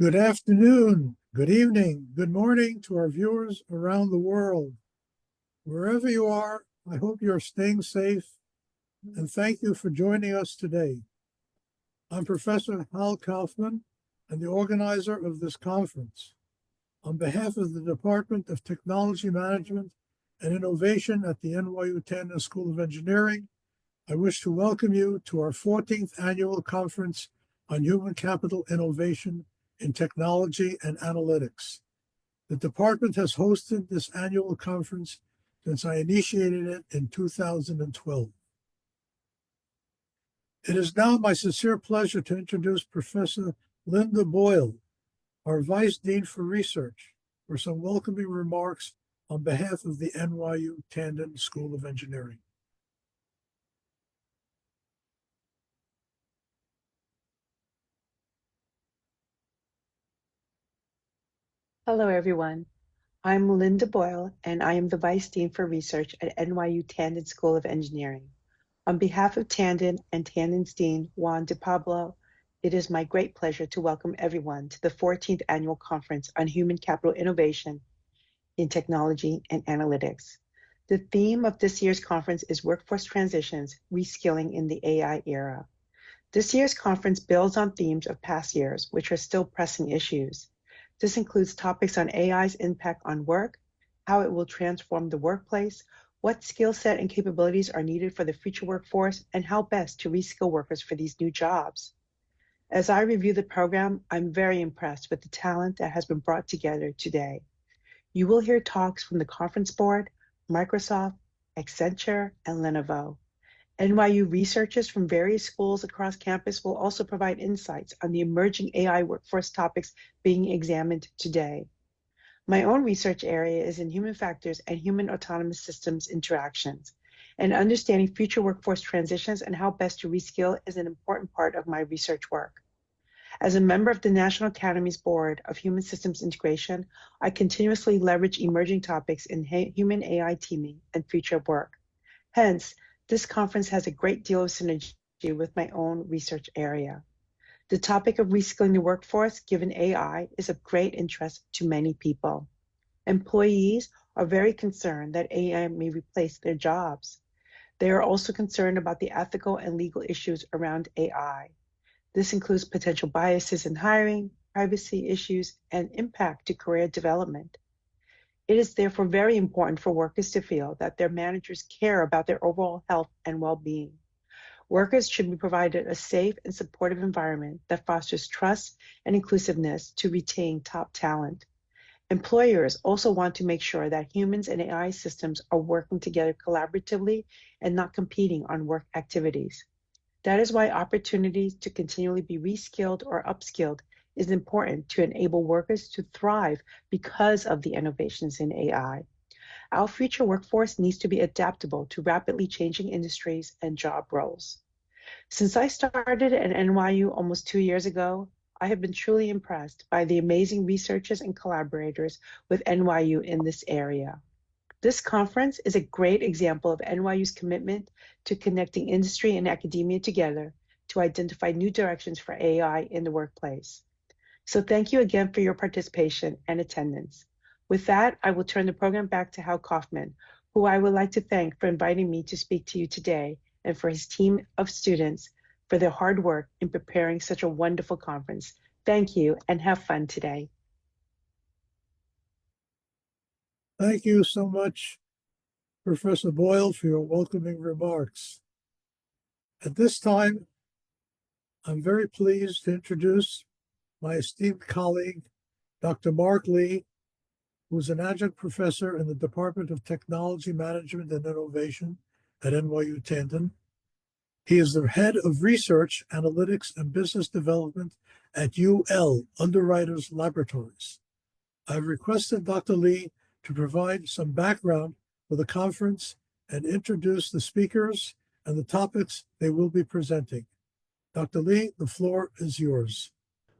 Good afternoon, good evening, good morning to our viewers around the world. Wherever you are, I hope you're staying safe and thank you for joining us today. I'm Professor Hal Kaufman and the organizer of this conference. On behalf of the Department of Technology Management and Innovation at the NYU Tandon School of Engineering, I wish to welcome you to our 14th annual conference on human capital innovation in technology and analytics. The department has hosted this annual conference since I initiated it in 2012. It is now my sincere pleasure to introduce Professor Linda Boyle, our Vice Dean for Research, for some welcoming remarks on behalf of the NYU Tandon School of Engineering. Hello, everyone. I'm Linda Boyle, and I am the Vice Dean for Research at NYU Tandon School of Engineering. On behalf of Tandon and Tandon's Dean, Juan DePablo, it is my great pleasure to welcome everyone to the 14th Annual Conference on Human Capital Innovation in Technology and Analytics. The theme of this year's conference is Workforce Transitions, Reskilling in the AI Era. This year's conference builds on themes of past years, which are still pressing issues. This includes topics on AI's impact on work, how it will transform the workplace, what skill set and capabilities are needed for the future workforce, and how best to reskill workers for these new jobs. As I review the program, I'm very impressed with the talent that has been brought together today. You will hear talks from the Conference Board, Microsoft, Accenture, and Lenovo. NYU researchers from various schools across campus will also provide insights on the emerging AI workforce topics being examined today. My own research area is in human factors and human autonomous systems interactions, and understanding future workforce transitions and how best to reskill is an important part of my research work. As a member of the National Academy's Board of Human Systems Integration, I continuously leverage emerging topics in human AI teaming and future work. Hence, this conference has a great deal of synergy with my own research area. The topic of reskilling the workforce, given AI, is of great interest to many people. Employees are very concerned that AI may replace their jobs. They are also concerned about the ethical and legal issues around AI. This includes potential biases in hiring, privacy issues, and impact to career development. It is therefore very important for workers to feel that their managers care about their overall health and well-being. Workers should be provided a safe and supportive environment that fosters trust and inclusiveness to retain top talent. Employers also want to make sure that humans and AI systems are working together collaboratively and not competing on work activities. That is why opportunities to continually be reskilled or upskilled is important to enable workers to thrive because of the innovations in AI. Our future workforce needs to be adaptable to rapidly changing industries and job roles. Since I started at NYU almost 2 years ago, I have been truly impressed by the amazing researchers and collaborators with NYU in this area. This conference is a great example of NYU's commitment to connecting industry and academia together to identify new directions for AI in the workplace. So thank you again for your participation and attendance. With that, I will turn the program back to Hal Kaufman, who I would like to thank for inviting me to speak to you today and for his team of students for their hard work in preparing such a wonderful conference. Thank you and have fun today. Thank you so much, Professor Boyle, for your welcoming remarks. At this time, I'm very pleased to introduce my esteemed colleague, Dr. Mark Lee, who is an adjunct professor in the Department of Technology Management and Innovation at NYU Tandon. He is the head of research, analytics, and business development at UL Underwriters Laboratories. I've requested Dr. Lee to provide some background for the conference and introduce the speakers and the topics they will be presenting. Dr. Lee, the floor is yours.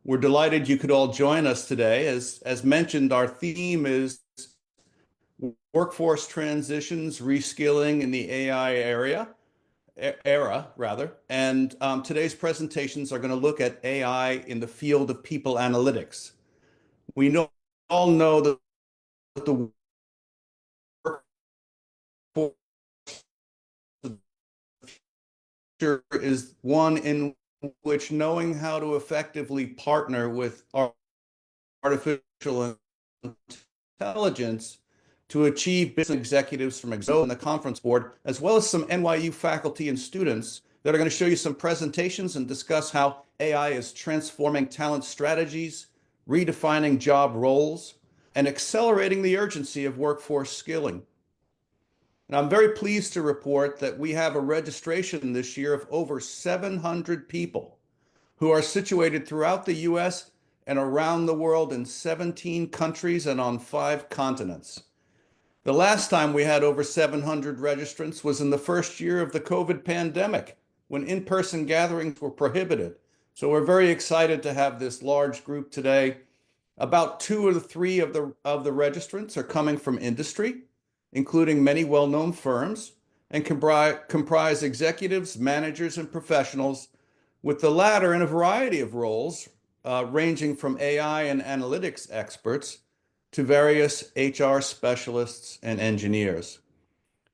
We're delighted you could all join us today. As mentioned, our theme is workforce transitions, reskilling in the AI area. era, rather. And today's presentations are going to look at AI in the field of people analytics. We all know that the workforce is one in which knowing how to effectively partner with artificial intelligence to achieve business executives from Exo and the conference board, as well as some NYU faculty and students that are going to show you some presentations and discuss how AI is transforming talent strategies, redefining job roles, and accelerating the urgency of workforce skilling. And I'm very pleased to report that we have a registration this year of over 700 people who are situated throughout the US and around the world in 17 countries and on 5 continents. The last time we had over 700 registrants was in the first year of the COVID pandemic, when in-person gatherings were prohibited. So we're very excited to have this large group today. About 2 or 3 of the registrants are coming from industry, including many well-known firms, and comprise executives, managers, and professionals, with the latter in a variety of roles, ranging from AI and analytics experts to various HR specialists and engineers.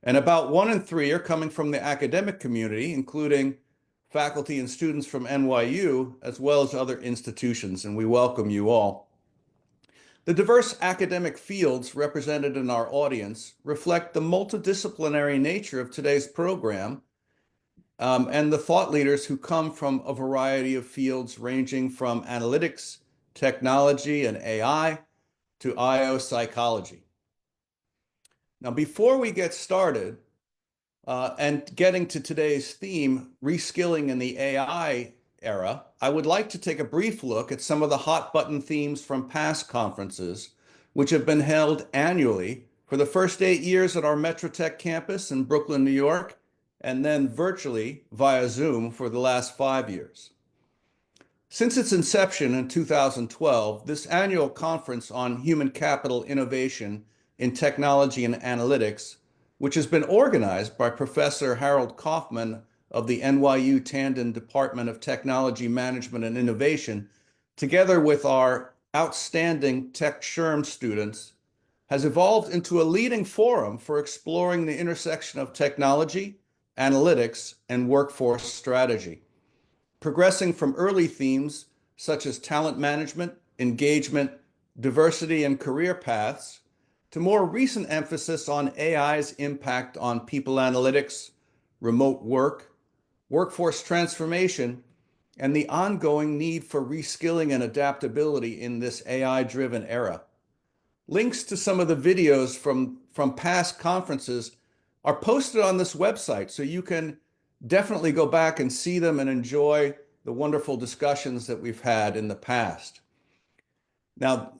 And about 1 in 3 are coming from the academic community, including faculty and students from NYU, as well as other institutions, and we welcome you all. The diverse academic fields represented in our audience reflect the multidisciplinary nature of today's program, and the thought leaders who come from a variety of fields ranging from analytics, technology, and AI to IO psychology. Now, before we get started and getting to today's theme, reskilling in the AI era, I would like to take a brief look at some of the hot button themes from past conferences, which have been held annually for the first 8 years at our Metro Tech campus in Brooklyn, New York, and then virtually via Zoom for the last 5 years. Since its inception in 2012, this annual conference on human capital innovation in technology and analytics, which has been organized by Professor Harold Kaufman of the NYU Tandon Department of Technology Management and Innovation, together with our outstanding Techshrm students, has evolved into a leading forum for exploring the intersection of technology, analytics, and workforce strategy, progressing from early themes such as talent management, engagement, diversity, and career paths, to more recent emphasis on AI's impact on people analytics, remote work, workforce transformation, and the ongoing need for reskilling and adaptability in this AI-driven era. Links to some of the videos from past conferences are posted on this website, so you can definitely go back and see them and enjoy the wonderful discussions that we've had in the past. Now,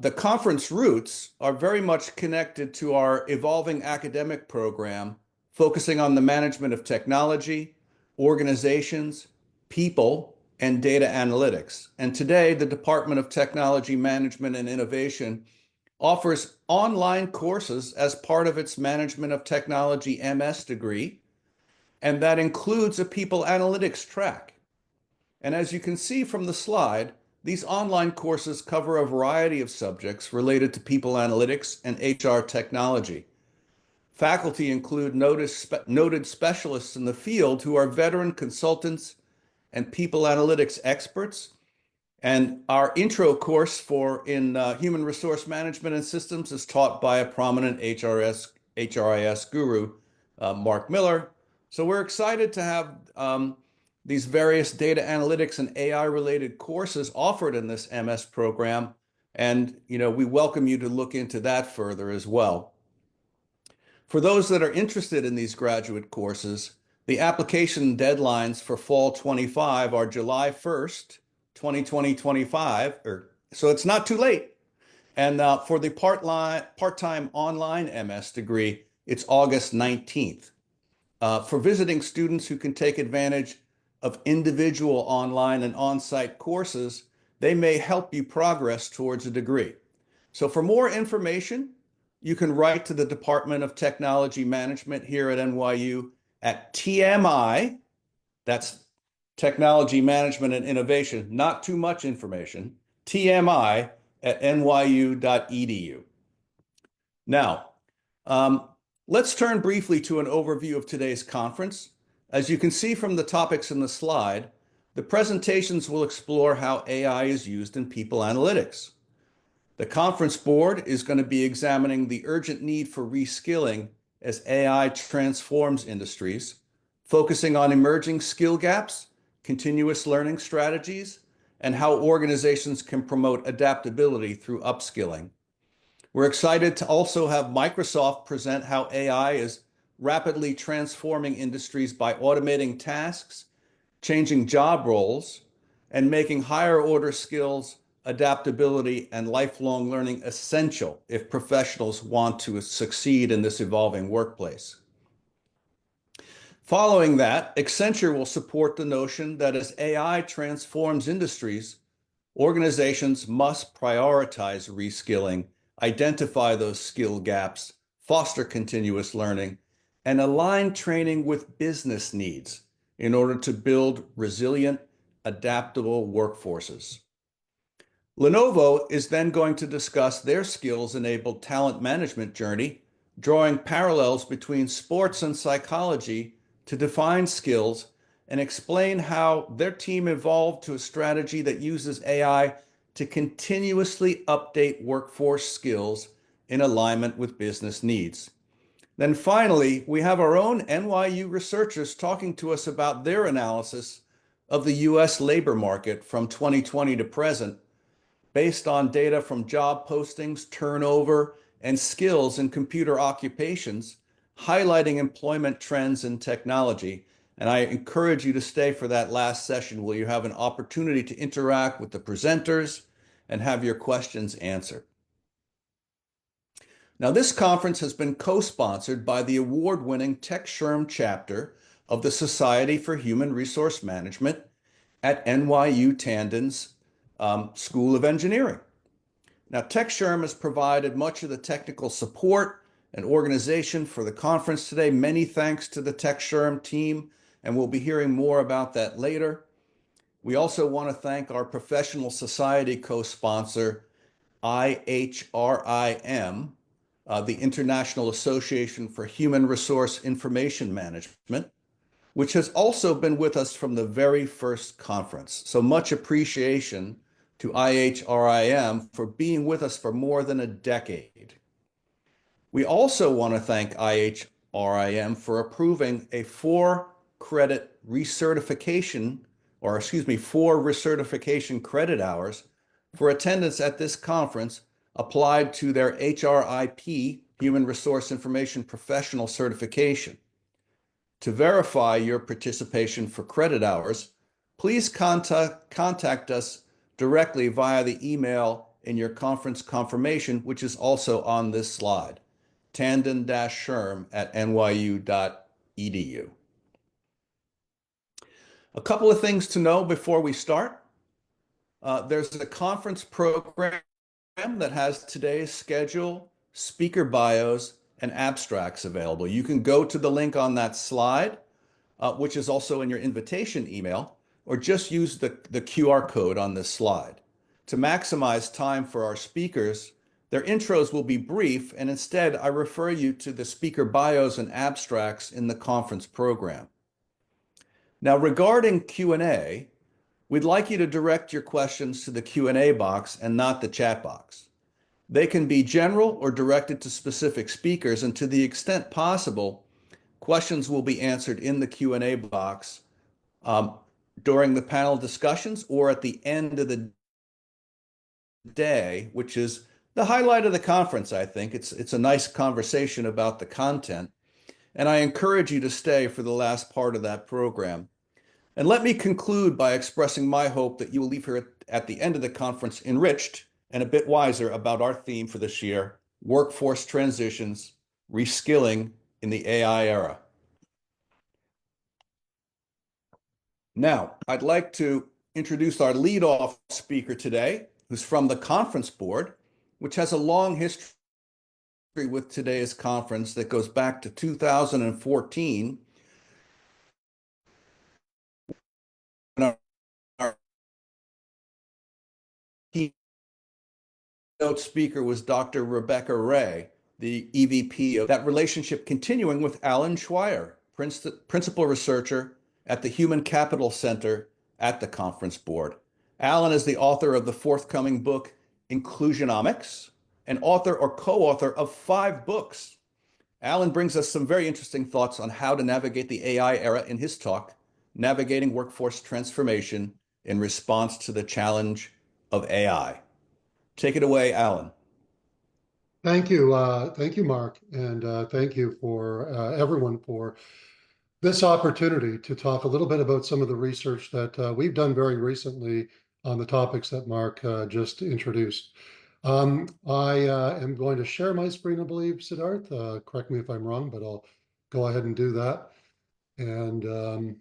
the conference roots are very much connected to our evolving academic program, focusing on the management of technology, organizations, people, and data analytics. And today, the Department of Technology Management and Innovation offers online courses as part of its Management of Technology MS degree, and that includes a people analytics track. And as you can see from the slide, these online courses cover a variety of subjects related to people analytics and HR technology. Faculty include noted specialists in the field who are veteran consultants and people analytics experts. And our intro course in human resource management and systems is taught by a prominent HRIS guru, Mark Miller. So we're excited to have these various data analytics and AI related courses offered in this MS program. And we welcome you to look into that further as well. For those that are interested in these graduate courses, the application deadlines for fall 25 are July 1st, 2025, so it's not too late. And for the part-time online MS degree, it's August 19th. For visiting students who can take advantage of individual online and on-site courses, they may help you progress towards a degree. So for more information, you can write to the Department of Technology Management here at NYU at TMI, that's Technology Management and Innovation, not too much information, TMI at nyu.edu. Now, let's turn briefly to an overview of today's conference. As you can see from the topics in the slide, the presentations will explore how AI is used in people analytics. The conference board is going to be examining the urgent need for reskilling as AI transforms industries, focusing on emerging skill gaps, continuous learning strategies, and how organizations can promote adaptability through upskilling. We're excited to also have Microsoft present how AI is rapidly transforming industries by automating tasks, changing job roles, and making higher order skills, adaptability, and lifelong learning essential if professionals want to succeed in this evolving workplace. Following that, Accenture will support the notion that as AI transforms industries, organizations must prioritize reskilling, identify those skill gaps, foster continuous learning, and align training with business needs in order to build resilient, adaptable workforces. Lenovo is then going to discuss their skills-enabled talent management journey, drawing parallels between sports and psychology to define skills and explain how their team evolved to a strategy that uses AI to continuously update workforce skills in alignment with business needs. Then finally, we have our own NYU researchers talking to us about their analysis of the US labor market from 2020 to present, based on data from job postings, turnover, and skills in computer occupations, highlighting employment trends in technology. And I encourage you to stay for that last session where you have an opportunity to interact with the presenters and have your questions answered. Now, this conference has been co-sponsored by the award-winning Techshrm chapter of the Society for Human Resource Management at NYU Tandon's School of Engineering. Now, Techshrm has provided much of the technical support and organization for the conference today. Many thanks to the Techshrm team, and we'll be hearing more about that later. We also want to thank our professional society co-sponsor, IHRIM, the International Association for Human Resource Information Management, which has also been with us from the very first conference. So much appreciation to IHRIM for being with us for more than a decade. We also want to thank IHRIM for approving a 4 recertification credit hours for attendance at this conference applied to their HRIP, Human Resource Information Professional certification. To verify your participation for credit hours, please contact us directly via the email in your conference confirmation, which is also on this slide, tandon-sherm@nyu.edu. A couple of things to know before we start. There's a conference program that has today's schedule, speaker bios, and abstracts available. You can go to the link on that slide, which is also in your invitation email, or just use the QR code on this slide. To maximize time for our speakers, their intros will be brief, and instead I refer you to the speaker bios and abstracts in the conference program. Now, regarding Q&A, we'd like you to direct your questions to the Q&A box and not the chat box. They can be general or directed to specific speakers, and to the extent possible, questions will be answered in the Q&A box during the panel discussions or at the end of the day, which is the highlight of the conference, I think. It's a nice conversation about the content, and I encourage you to stay for the last part of that program. And let me conclude by expressing my hope that you will leave here at the end of the conference enriched and a bit wiser about our theme for this year: workforce transitions, reskilling in the AI era. Now, I'd like to introduce our lead-off speaker today, who's from the conference board, which has a long history with today's conference that goes back to 2014. keynote speaker was Dr. Rebecca Ray, the EVP of that relationship, continuing with Alan Schweier, principal researcher at the Human Capital Center at the Conference Board. Alan is the author of the forthcoming book, Inclusionomics, and author or co-author of 5 books. Alan brings us some very interesting thoughts on how to navigate the AI era in his talk, Navigating Workforce Transformation in Response to the Challenge of AI. Take it away, Alan. Thank you, Mark, and thank you for everyone for this opportunity to talk a little bit about some of the research that we've done very recently on the topics that Mark just introduced. I am going to share my screen, I believe, Siddharth. Correct me if I'm wrong, but I'll go ahead and do that and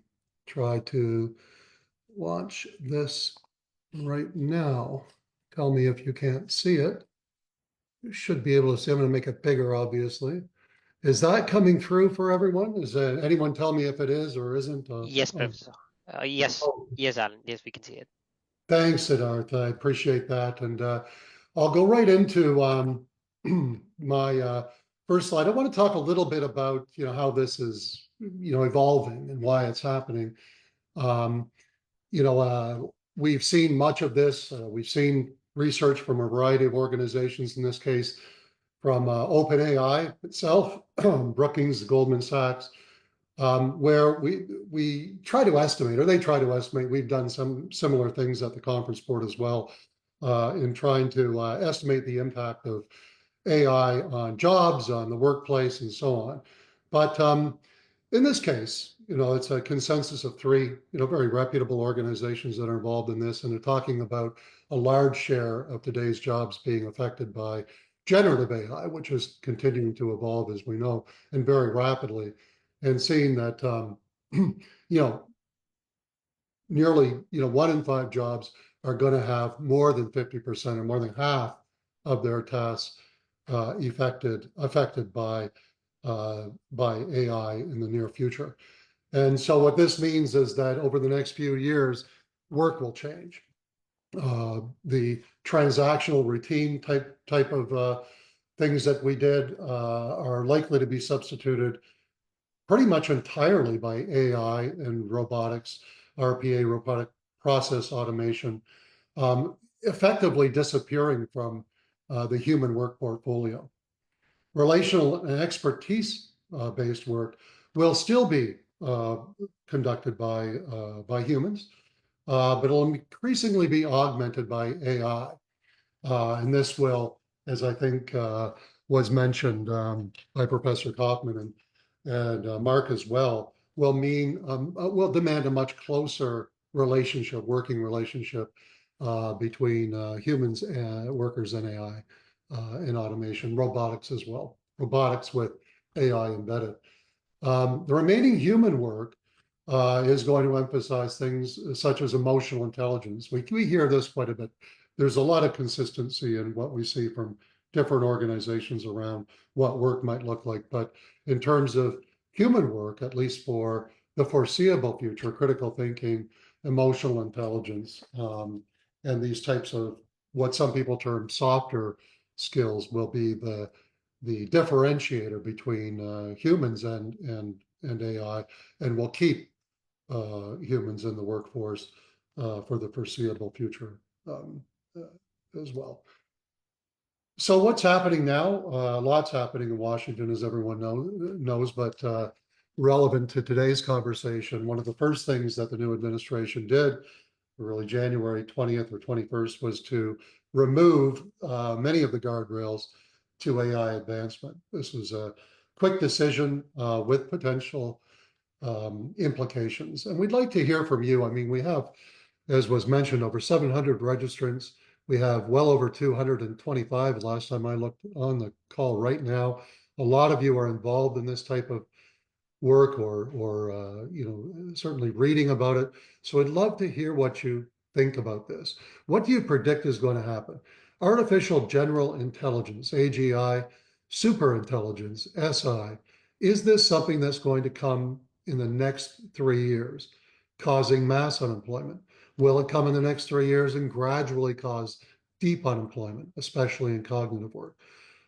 try to launch this right now. Tell me if you can't see it. You should be able to see. I'm going to make it bigger, obviously. Is that coming through for everyone? Is anyone tell me if it is or isn't? Yes, Professor. Yes, Oh, yes, Alan. Yes, we can see it. thanks, Siddharth. I appreciate that. And I'll go right into my first slide. I want to talk a little bit about how this is evolving and why it's happening. Um, we've seen much of this. We've seen research from a variety of organizations, in this case, from OpenAI itself, Brookings, Goldman Sachs, where we try to estimate, or they try to estimate. We've done some similar things at the conference board as well, in trying to estimate the impact of AI on jobs, on the workplace, and so on. But in this case, it's a consensus of 3, very reputable organizations that are involved in this, and they're talking about a large share of today's jobs being affected by generative AI, which is continuing to evolve, as we know, and very rapidly, and seeing that, nearly, 1 in 5 jobs are going to have more than 50% or more than half of their tasks affected by AI in the near future. And so what this means is that over the next few years, work will change. The transactional routine type of things that we did are likely to be substituted pretty much entirely by AI and robotics, RPA, robotic process automation, effectively disappearing from the human work portfolio. Relational and expertise-based work will still be conducted by humans, but it'll increasingly be augmented by AI. And this will, as I think was mentioned by Professor Kaufman and Mark as well, will demand a much closer relationship, working relationship between humans and workers and AI in automation, robotics as well, robotics with AI embedded. The remaining human work is going to emphasize things such as emotional intelligence. We hear this quite a bit. There's a lot of consistency in what we see from different organizations around what work might look like. But in terms of human work, at least for the foreseeable future, critical thinking, emotional intelligence, and these types of what some people term softer skills will be the differentiator between humans and AI, and will keep humans in the workforce for the foreseeable future as well. So what's happening now? Lots happening in Washington, as everyone knows, but relevant to today's conversation, one of the first things that the new administration did, really January 20th or 21st, was to remove many of the guardrails to AI advancement. This was a quick decision with potential implications. And we'd like to hear from you. I mean, we have, as was mentioned, over 700 registrants. We have well over 225 last time I looked on the call right now. A lot of you are involved in this type of work or certainly reading about it. So I'd love to hear what you think about this. What do you predict is going to happen? Artificial general intelligence, AGI, superintelligence, SI, is this something that's going to come in the next 3 years, causing mass unemployment? Will it come in the next 3 years and gradually cause deep unemployment, especially in cognitive work?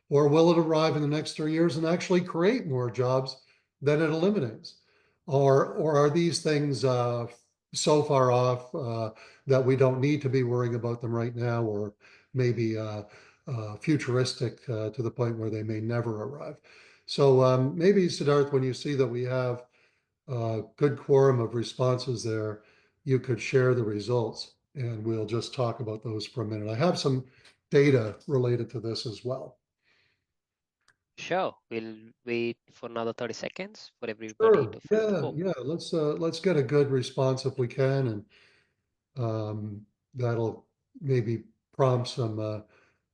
Or will it arrive in the next 3 years and actually create more jobs than it eliminates? Or are these things so far off that we don't need to be worrying about them right now, or maybe futuristic to the point where they may never arrive? So maybe, Siddharth, when you see that we have a good quorum of responses there, you could share the results and we'll just talk about those for a minute. I have some data related to this as well. Sure. We'll wait for another 30 seconds for everybody Sure. to fill the Yeah. form. Yeah. Let's get a good response if we can, and that'll maybe prompt some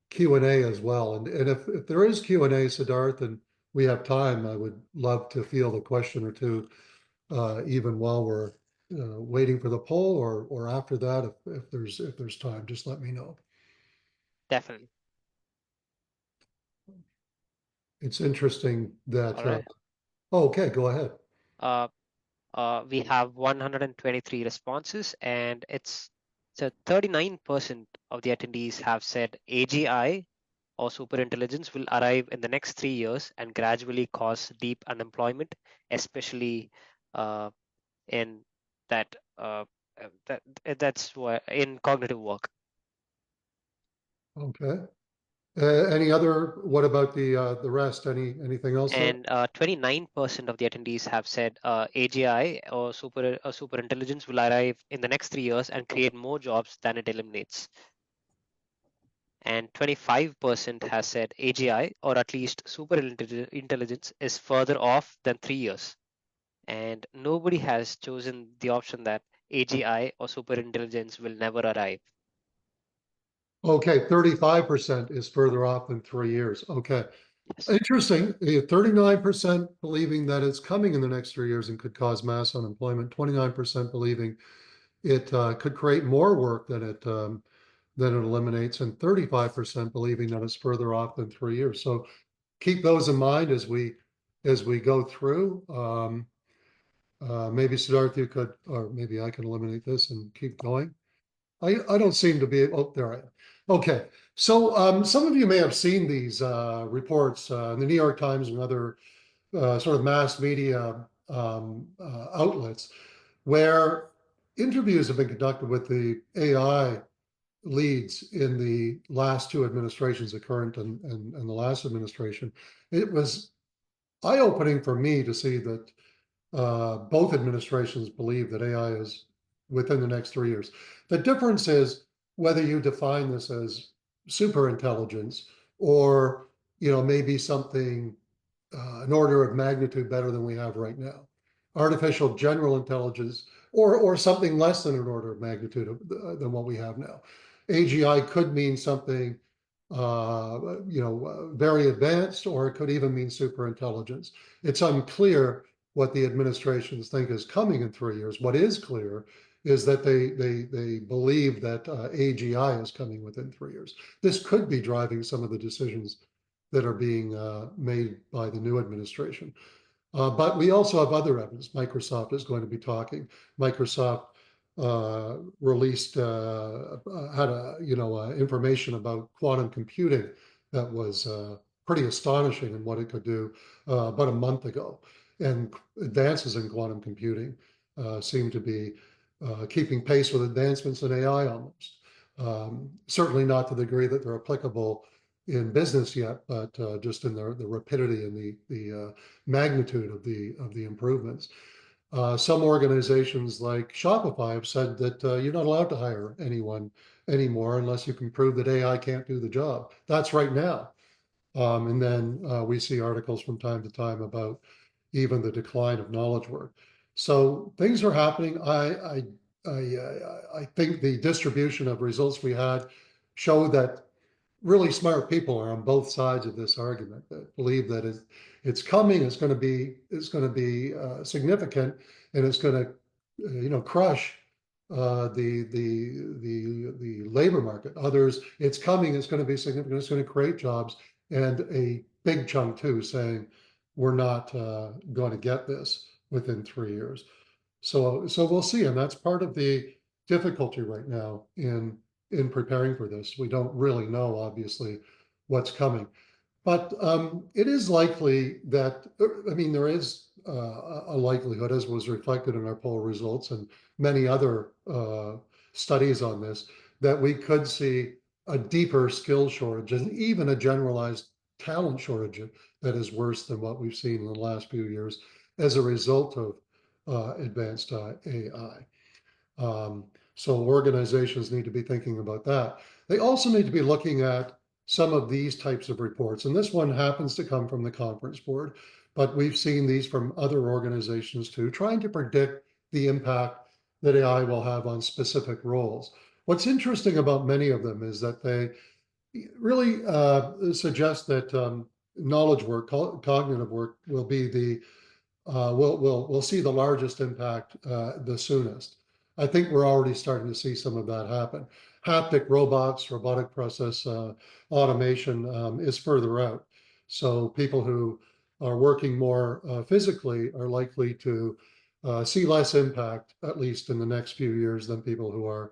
Q&A as well. And if there is Q&A, Siddharth, and we have time, I would love to field a question or two, even while we're waiting for the poll, or after that, if there's time, just let me know. Definitely. It's interesting that. All right. Okay, go ahead. We have 123 responses, and so 39% of the attendees have said AGI or superintelligence will arrive in the next 3 years and gradually cause deep unemployment, especially in that that's what in cognitive work. Okay. What about the rest? Anything else there? And 29% of the attendees have said AGI or superintelligence will arrive in the next 3 years and create more jobs than it eliminates. And 25% has said AGI or at least superintelligence is further off than 3 years. And nobody has chosen the option that AGI or superintelligence will never arrive. Okay, 35% is further off than 3 years. Okay. Yes. Interesting. 39% believing that it's coming in the next 3 years and could cause mass unemployment. 29% believing it could create more work than it eliminates, and 35% believing that it's further off than 3 years. So keep those in mind as we go through. Maybe Siddharth, you could, or maybe I can eliminate this and keep going. I don't seem to be. Oh, there I am. Okay. So some of you may have seen these reports in the New York Times and other sort of mass media outlets, where interviews have been conducted with the AI leads in the last two administrations, the current and the last administration. It was eye-opening for me to see that both administrations believe that AI is within the next 3 years. The difference is whether you define this as super intelligence, or maybe something an order of magnitude better than we have right now. Artificial general intelligence, or something less than an order of magnitude than what we have now. AGI could mean something very advanced, or it could even mean super intelligence. It's unclear what the administrations think is coming in 3 years. What is clear is that they believe that AGI is coming within 3 years. This could be driving some of the decisions that are being made by the new administration. But we also have other evidence. Microsoft is going to be talking. Microsoft released had information about quantum computing that was pretty astonishing in what it could do about a month ago. And advances in quantum computing seem to be keeping pace with advancements in AI almost. Certainly not to the degree that they're applicable in business yet, but just in the rapidity and the magnitude of the improvements. Some organizations like Shopify have said that you're not allowed to hire anyone anymore unless you can prove that AI can't do the job. That's right now. And then we see articles from time to time about even the decline of knowledge work. So things are happening. I think the distribution of results we had show that really smart people are on both sides of this argument, that believe that it's coming, it's going to be significant, and it's going to crush the labor market. Others, it's coming, it's going to be significant, it's going to create jobs, and a big chunk too saying we're not going to get this within 3 years. So we'll see, and that's part of the difficulty right now in in preparing for this. We don't really know, obviously, what's coming. But it is likely that, I mean, there is a likelihood, as was reflected in our poll results and many other studies on this, that we could see a deeper skill shortage and even a generalized talent shortage that is worse than what we've seen in the last few years as a result of advanced AI. So organizations need to be thinking about that. They also need to be looking at some of these types of reports. And this one happens to come from the Conference Board, but we've seen these from other organizations too, trying to predict the impact that AI will have on specific roles. What's interesting about many of them is that they really suggest that knowledge work, cognitive work will be the we'll see the largest impact the soonest. I think we're already starting to see some of that happen. Haptic robots, robotic process automation is further out. So people who are working more physically are likely to see less impact, at least in the next few years, than people who are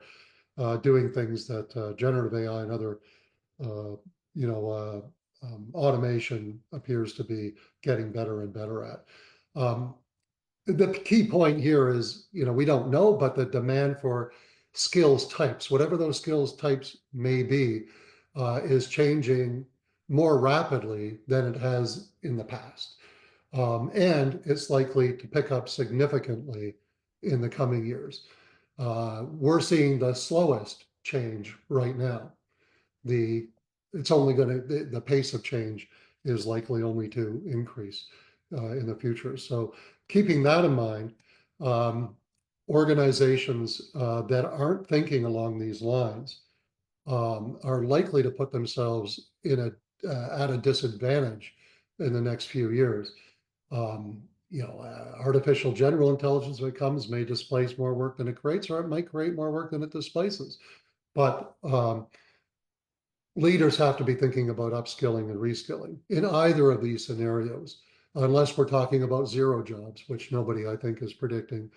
doing things that generative AI and other, uh, automation appears to be getting better and better at. Um, the key point here is, we don't know, but the demand for skills types, whatever those skills types may be, is changing more rapidly than it has in the past. And it's likely to pick up significantly in the coming years. We're seeing the slowest change right now. The pace of change is likely only to increase in the future. So keeping that in mind, organizations that aren't thinking along these lines are likely to put themselves at a disadvantage in the next few years. Artificial general intelligence, when it comes, may displace more work than it creates, or it might create more work than it displaces. But leaders have to be thinking about upskilling and reskilling in either of these scenarios, unless we're talking about zero jobs, which nobody, I think, is predicting.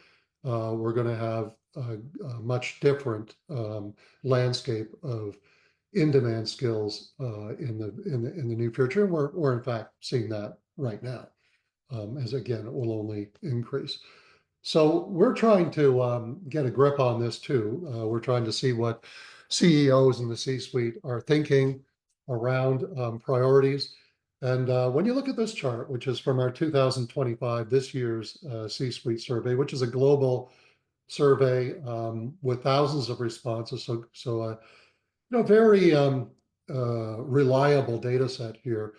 We're going to have a much different landscape of in-demand skills in the near future. We're in fact seeing that right now, as again, it will only increase. So we're trying to get a grip on this too. We're trying to see what CEOs in the C-suite are thinking around priorities. And when you look at this chart, which is from our 2025, this year's C-suite survey, which is a global survey with thousands of responses, so very reliable data set here.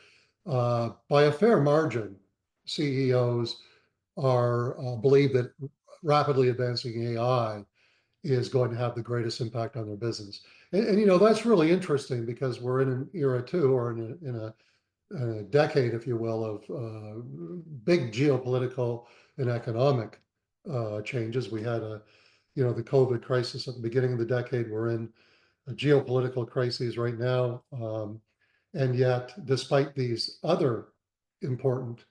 By a fair margin, CEOs believe that rapidly advancing AI is going to have the greatest impact on their business. And that's really interesting because we're in an era too, or in a decade, if you will, of big geopolitical and economic changes. We had the COVID crisis at the beginning of the decade. We're in a geopolitical crises right now. And yet, despite these other important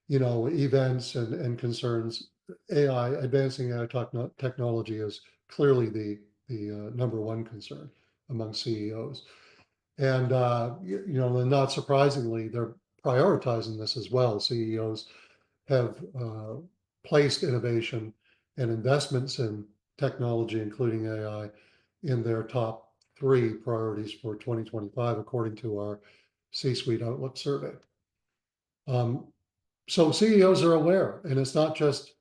events and concerns, advancing AI technology is clearly the number one concern among CEOs. And not surprisingly, they're prioritizing this as well. CEOs have placed innovation and investments in technology, including AI, in their top 3 priorities for 2025, according to our C-suite Outlook survey. So CEOs are aware, and it's not just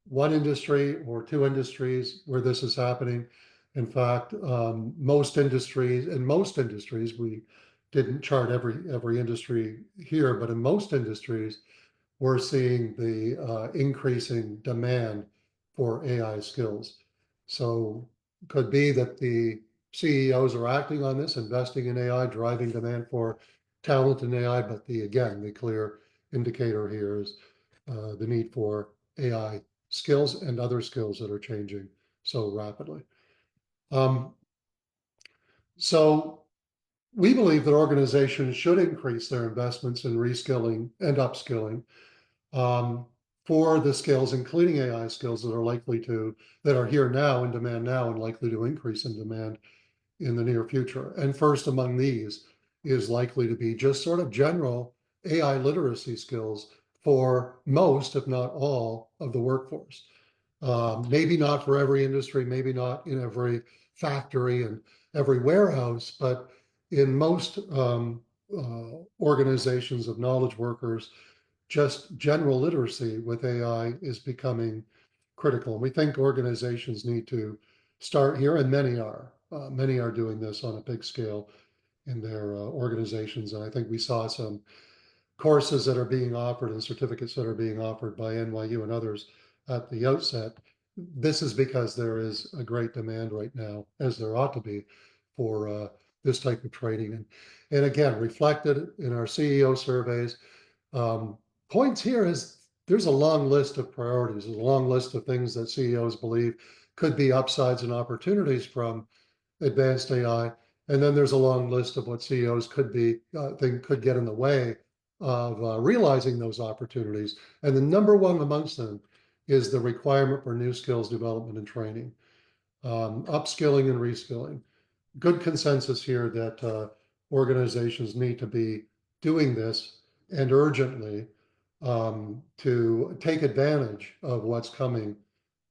one industry or 2 industries where this is happening. In fact, most industries, we didn't chart every industry here, but in most industries, we're seeing the increasing demand for AI skills. So could be that the CEOs are acting on this, investing in AI, driving demand for talent in AI, but the clear indicator here is the need for AI skills and other skills that are changing so rapidly. So we believe that organizations should increase their investments in reskilling and upskilling. for the skills, including AI skills that are here now in demand now and likely to increase in demand in the near future. And first among these is likely to be just sort of general AI literacy skills for most, if not all, of the workforce. Maybe not for every industry, maybe not in every factory and every warehouse, but in most organizations of knowledge workers, just general literacy with AI is becoming critical. And we think organizations need to start here, and many are. Many are doing this on a big scale in their organizations. And I think we saw some courses that are being offered and certificates that are being offered by NYU and others at the outset. This is because there is a great demand right now, as there ought to be, for this type of training. And again, reflected in our CEO surveys, points here is there's a long list of priorities. There's a long list of things that CEOs believe could be upsides and opportunities from advanced AI. And then there's a long list of what CEOs could get in the way of realizing those opportunities. And the number one amongst them is the requirement for new skills development and training, upskilling and reskilling. Good consensus here that organizations need to be doing this and urgently to take advantage of what's coming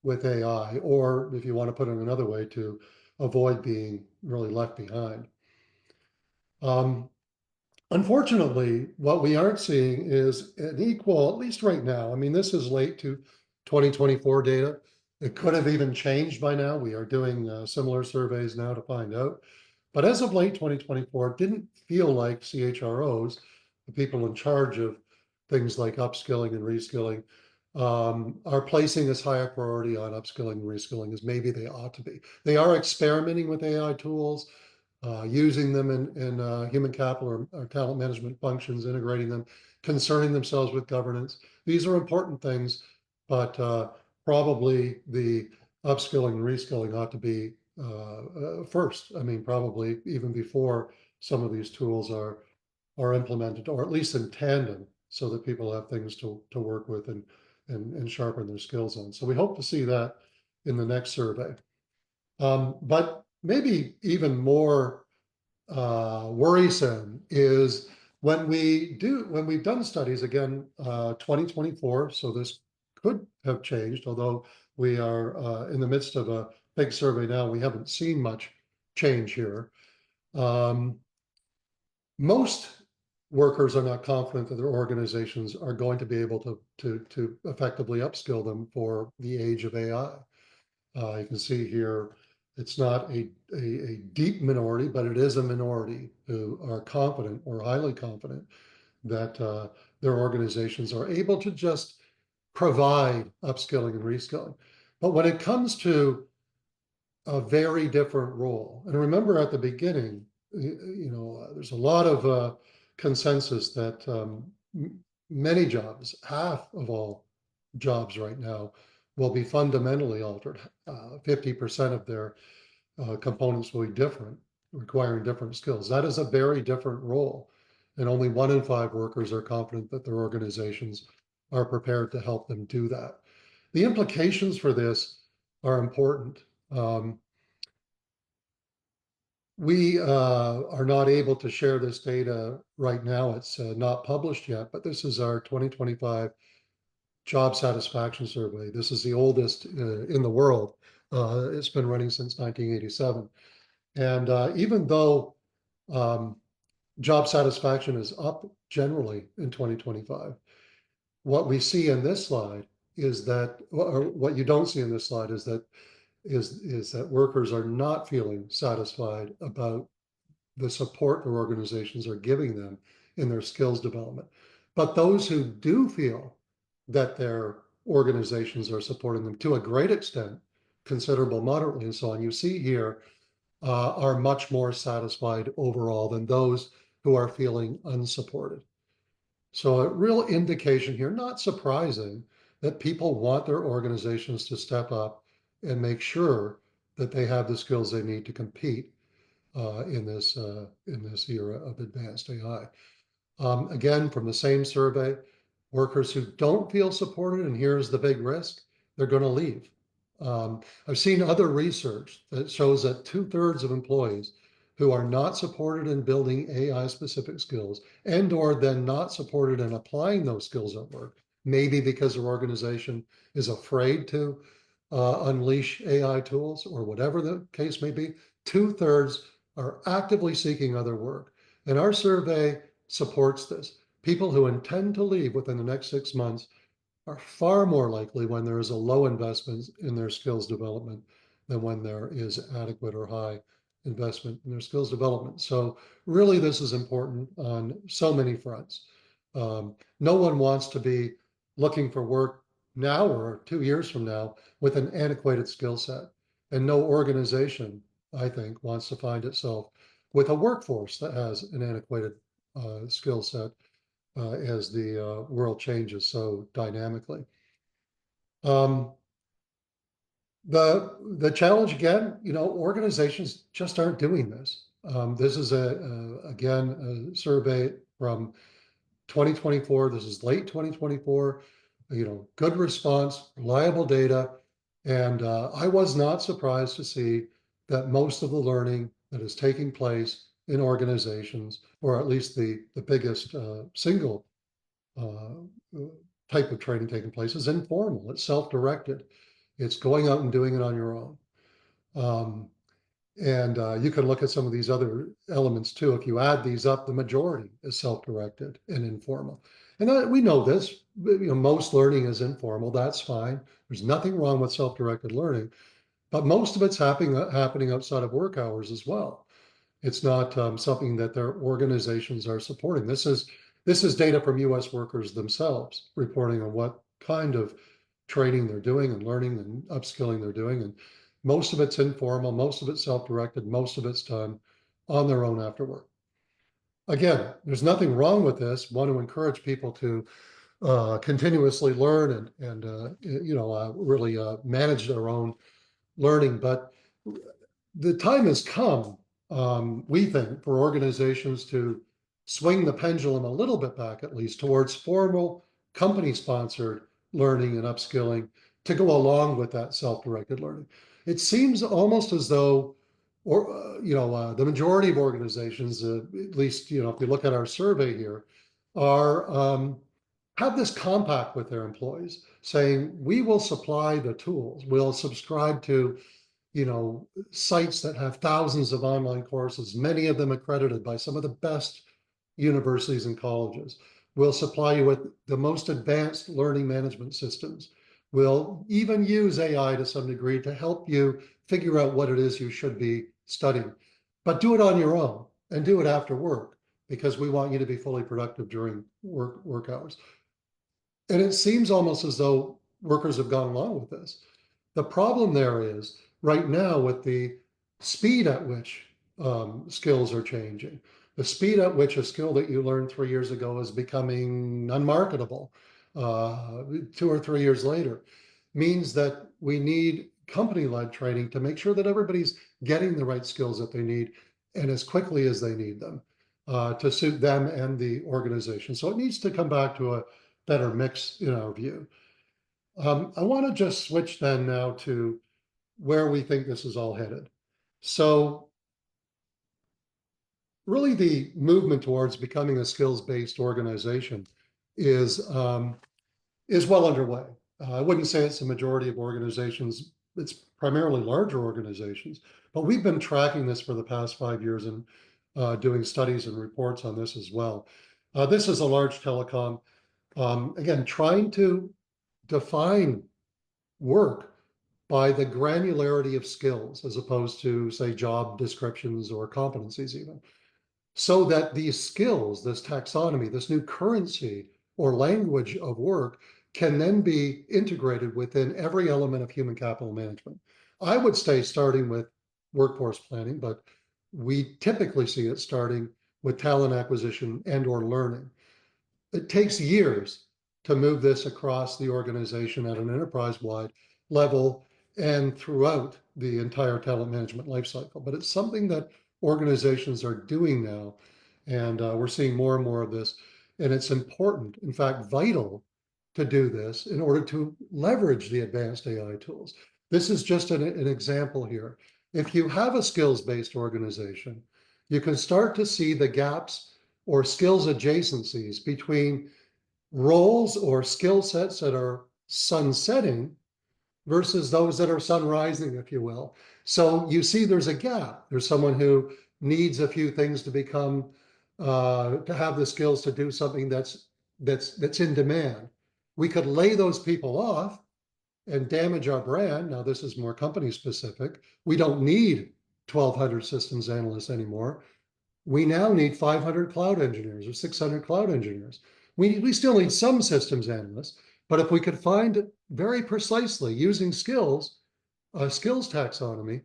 with AI, or if you want to put it another way, to avoid being really left behind. Unfortunately, what we aren't seeing is an equal, at least right now. I mean, this is late to 2024 data. It could have even changed by now. We are doing similar surveys now to find out. But as of late 2024, it didn't feel like CHROs, the people in charge of things like upskilling and reskilling, are placing as high a priority on upskilling and reskilling as maybe they ought to be. They are experimenting with AI tools, using them in human capital or talent management functions, integrating them, concerning themselves with governance. These are important things, but probably the upskilling and reskilling ought to be first. I mean, probably even before some of these tools are implemented, or at least in tandem, so that people have things to work with and sharpen their skills on. So we hope to see that in the next survey. But maybe even more worrisome is when we've done studies, again, 2024, so this could have changed, although we are in the midst of a big survey now, we haven't seen much change here. Most workers are not confident that their organizations are going to be able to effectively upskill them for the age of AI. You can see here, it's not a deep minority, but it is a minority who are confident or highly confident that their organizations are able to just provide upskilling and reskilling. But when it comes to a very different role, and remember at the beginning, there's a lot of consensus that many jobs, half of all jobs right now, will be fundamentally altered. 50% of their components will be different, requiring different skills. That is a very different role. And only 1 in 5 workers are confident that their organizations are prepared to help them do that. The implications for this are important. We are not able to share this data right now. It's not published yet, but this is our 2025 job satisfaction survey. This is the oldest in the world. It's been running since 1987. And even though job satisfaction is up generally in 2025, what we see in this slide is that, or what you don't see in this slide is that workers are not feeling satisfied about the support their organizations are giving them in their skills development. But those who do feel that their organizations are supporting them to a great extent, considerable, moderately, and so on, you see here, are much more satisfied overall than those who are feeling unsupported. So a real indication here, not surprising, that people want their organizations to step up and make sure that they have the skills they need to compete in this era of advanced AI. Again, from the same survey, Workers who don't feel supported, and here's the big risk, they're going to leave. I've seen other research that shows that 2/3 of employees who are not supported in building AI specific skills and or then not supported in applying those skills at work, maybe because their organization is afraid to unleash AI tools or whatever the case may be, 2/3 are actively seeking other work. And our survey supports this. People who intend to leave within the next 6 months are far more likely when there is a low investment in their skills development than when there is adequate or high investment in their skills development. So really, this is important on so many fronts. No one wants to be looking for work now or 2 years from now with an antiquated skill set. And no organization, I think, wants to find itself with a workforce that has an antiquated skill set as the world changes so dynamically. The challenge again, organizations just aren't doing this. This is again a survey from 2024. This is late 2024. Good response, reliable data, and I was not surprised to see that most of the learning that is taking place in organizations, or at least the biggest single type of training taking place, is informal. It's self-directed. It's going out and doing it on your own. And you can look at some of these other elements too. If you add these up, the majority is self-directed and informal. And we know this. Most learning is informal. That's fine. There's nothing wrong with self-directed learning, but most of it's happening outside of work hours as well. It's not something that their organizations are supporting. This is data from U.S. workers themselves reporting on what kind of training they're doing and learning and upskilling they're doing. And most of it's informal, most of it's self-directed, most of it's done on their own after work. Again, there's nothing wrong with this. Want to encourage people to continuously learn and really manage their own learning. But the time has come, we think, for organizations to swing the pendulum a little bit back, at least, towards formal company-sponsored learning and upskilling to go along with that self-directed learning. It seems almost as though, the majority of organizations, at least, if you look at our survey here, are have this compact with their employees, saying we will supply the tools, we'll subscribe to sites that have thousands of online courses, many of them accredited by some of the best universities and colleges. We'll supply you with the most advanced learning management systems. We'll even use AI to some degree to help you figure out what it is you should be studying. But do it on your own and do it after work, because we want you to be fully productive during work hours. And it seems almost as though workers have gone along with this. The problem there is right now with the speed at which skills are changing, the speed at which a skill that you learned 3 years ago is becoming unmarketable 2 or 3 years later, means that we need company-led training to make sure that everybody's getting the right skills that they need and as quickly as they need them to suit them and the organization. So it needs to come back to a better mix in our view. I want to just switch then now to where we think this is all headed. So really the movement towards becoming a skills-based organization is well underway. I wouldn't say it's the majority of organizations. It's primarily larger organizations, but we've been tracking this for the past 5 years and doing studies and reports on this as well. This is a large telecom, again, trying to define work by the granularity of skills as opposed to, say, job descriptions or competencies even, so that these skills, this taxonomy, this new currency or language of work can then be integrated within every element of human capital management. I would say starting with workforce planning, but we typically see it starting with talent acquisition and or learning. It takes years to move this across the organization at an enterprise-wide level and throughout the entire talent management lifecycle. But it's something that organizations are doing now, and we're seeing more and more of this. And it's important, in fact, vital to do this in order to leverage the advanced AI tools. This is just an example here. If you have a skills-based organization, you can start to see the gaps or skills adjacencies between roles or skill sets that are sunsetting versus those that are sunrising, if you will. So you see there's a gap. There's someone who needs a few things to become, to have the skills to do something that's in demand. We could lay those people off and damage our brand. Now, this is more company specific. We don't need 1,200 systems analysts anymore. We now need 500 cloud engineers or 600 cloud engineers. We still need some systems analysts, but if we could find very precisely using skills taxonomy,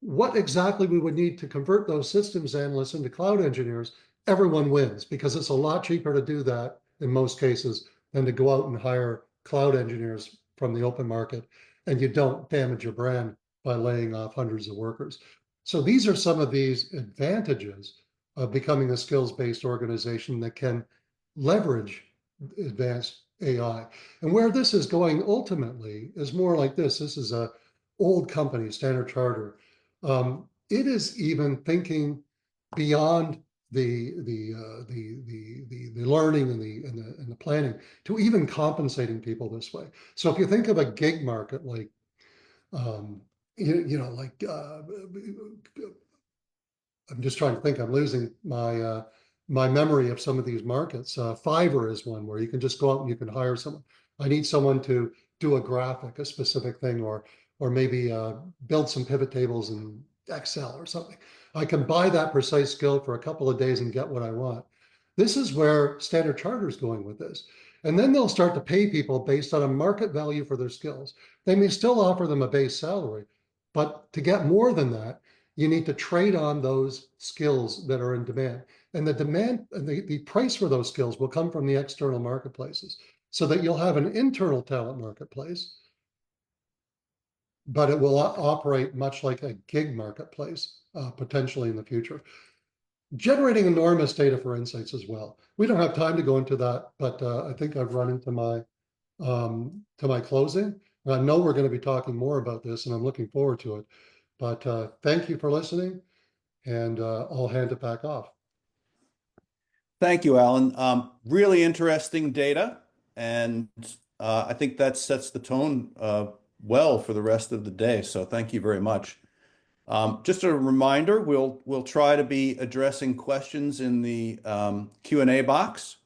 what exactly we would need to convert those systems analysts into cloud engineers, everyone wins, because it's a lot cheaper to do that in most cases than to go out and hire cloud engineers from the open market, and you don't damage your brand by laying off hundreds of workers. So these are some of these advantages of becoming a skills-based organization that can leverage advanced AI. And where this is going ultimately is more like this. This is a old company, Standard Chartered. It is even thinking beyond the learning and the planning to even compensating people this way. So if you think of a gig market like like I'm just trying to think. I'm losing my my memory of some of these markets. Fiverr is one where you can just go out and you can hire someone. I need someone to do a graphic, a specific thing, or maybe build some pivot tables in Excel or something. I can buy that precise skill for a couple of days and get what I want. This is where Standard Chartered is going with this. And then they'll start to pay people based on a market value for their skills. They may still offer them a base salary, but to get more than that, you need to trade on those skills that are in demand. And the demand, the price for those skills will come from the external marketplaces, so that you'll have an internal talent marketplace, but it will operate much like a gig marketplace, potentially in the future. Generating enormous data for insights as well. We don't have time to go into that, but I think I've run into my closing. I know we're going to be talking more about this, and I'm looking forward to it. But thank you for listening, and I'll hand it back off. Thank you, Alan. Really interesting data, and I think that sets the tone well for the rest of the day. So thank you very much. Just a reminder, we'll try to be addressing questions in the Q&A box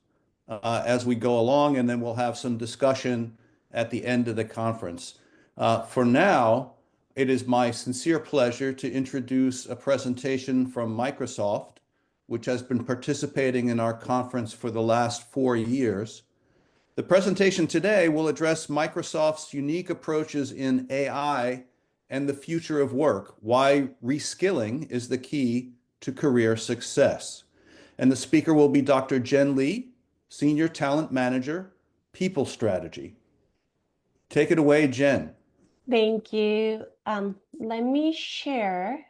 as we go along, and then we'll have some discussion at the end of the conference. For now, it is my sincere pleasure to introduce a presentation from Microsoft, which has been participating in our conference for the last 4 years. The presentation today will address Microsoft's unique approaches in AI and the future of work, why reskilling is the key to career success. And the speaker will be Dr. Jen Lee, Senior Talent Manager, People Strategy. Take it away, Jen. Thank you. Let me share.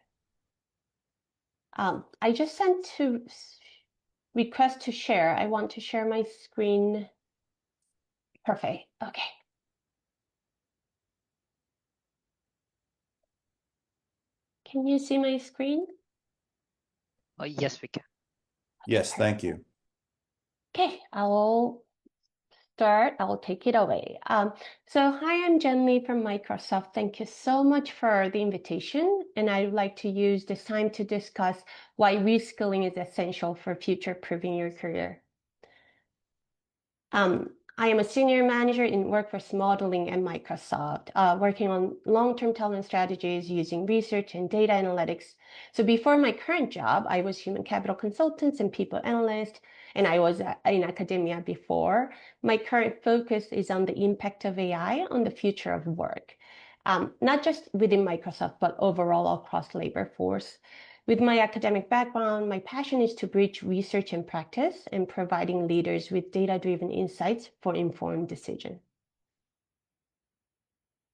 I just sent to request to share. I want to share my screen. Perfect. Okay. Can you see my screen? Yes, we can. Yes, thank you. Okay, I will start. I will take it away. So hi, I'm Jen Lee from Microsoft. Thank you so much for the invitation. And I would like to use this time to discuss why reskilling is essential for future-proofing your career. I am a senior manager in workforce modeling at Microsoft, working on long-term talent strategies using research and data analytics. So before my current job, I was human capital consultant and people analyst, and I was in academia before. My current focus is on the impact of AI on the future of work, not just within Microsoft, but overall across labor force. With my academic background, my passion is to bridge research and practice and providing leaders with data-driven insights for informed decision.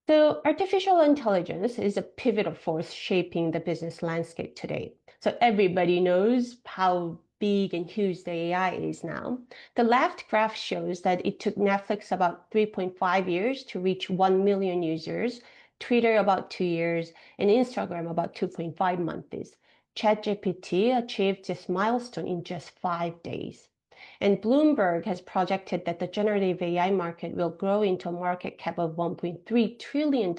So artificial intelligence is a pivotal force shaping the business landscape today. So everybody knows how big and huge the AI is now. The left graph shows that it took Netflix about 3.5 years to reach 1 million users, Twitter about 2 years, and Instagram about 2.5 months. ChatGPT achieved this milestone in just 5 days. And Bloomberg has projected that the generative AI market will grow into a market cap of $1.3 trillion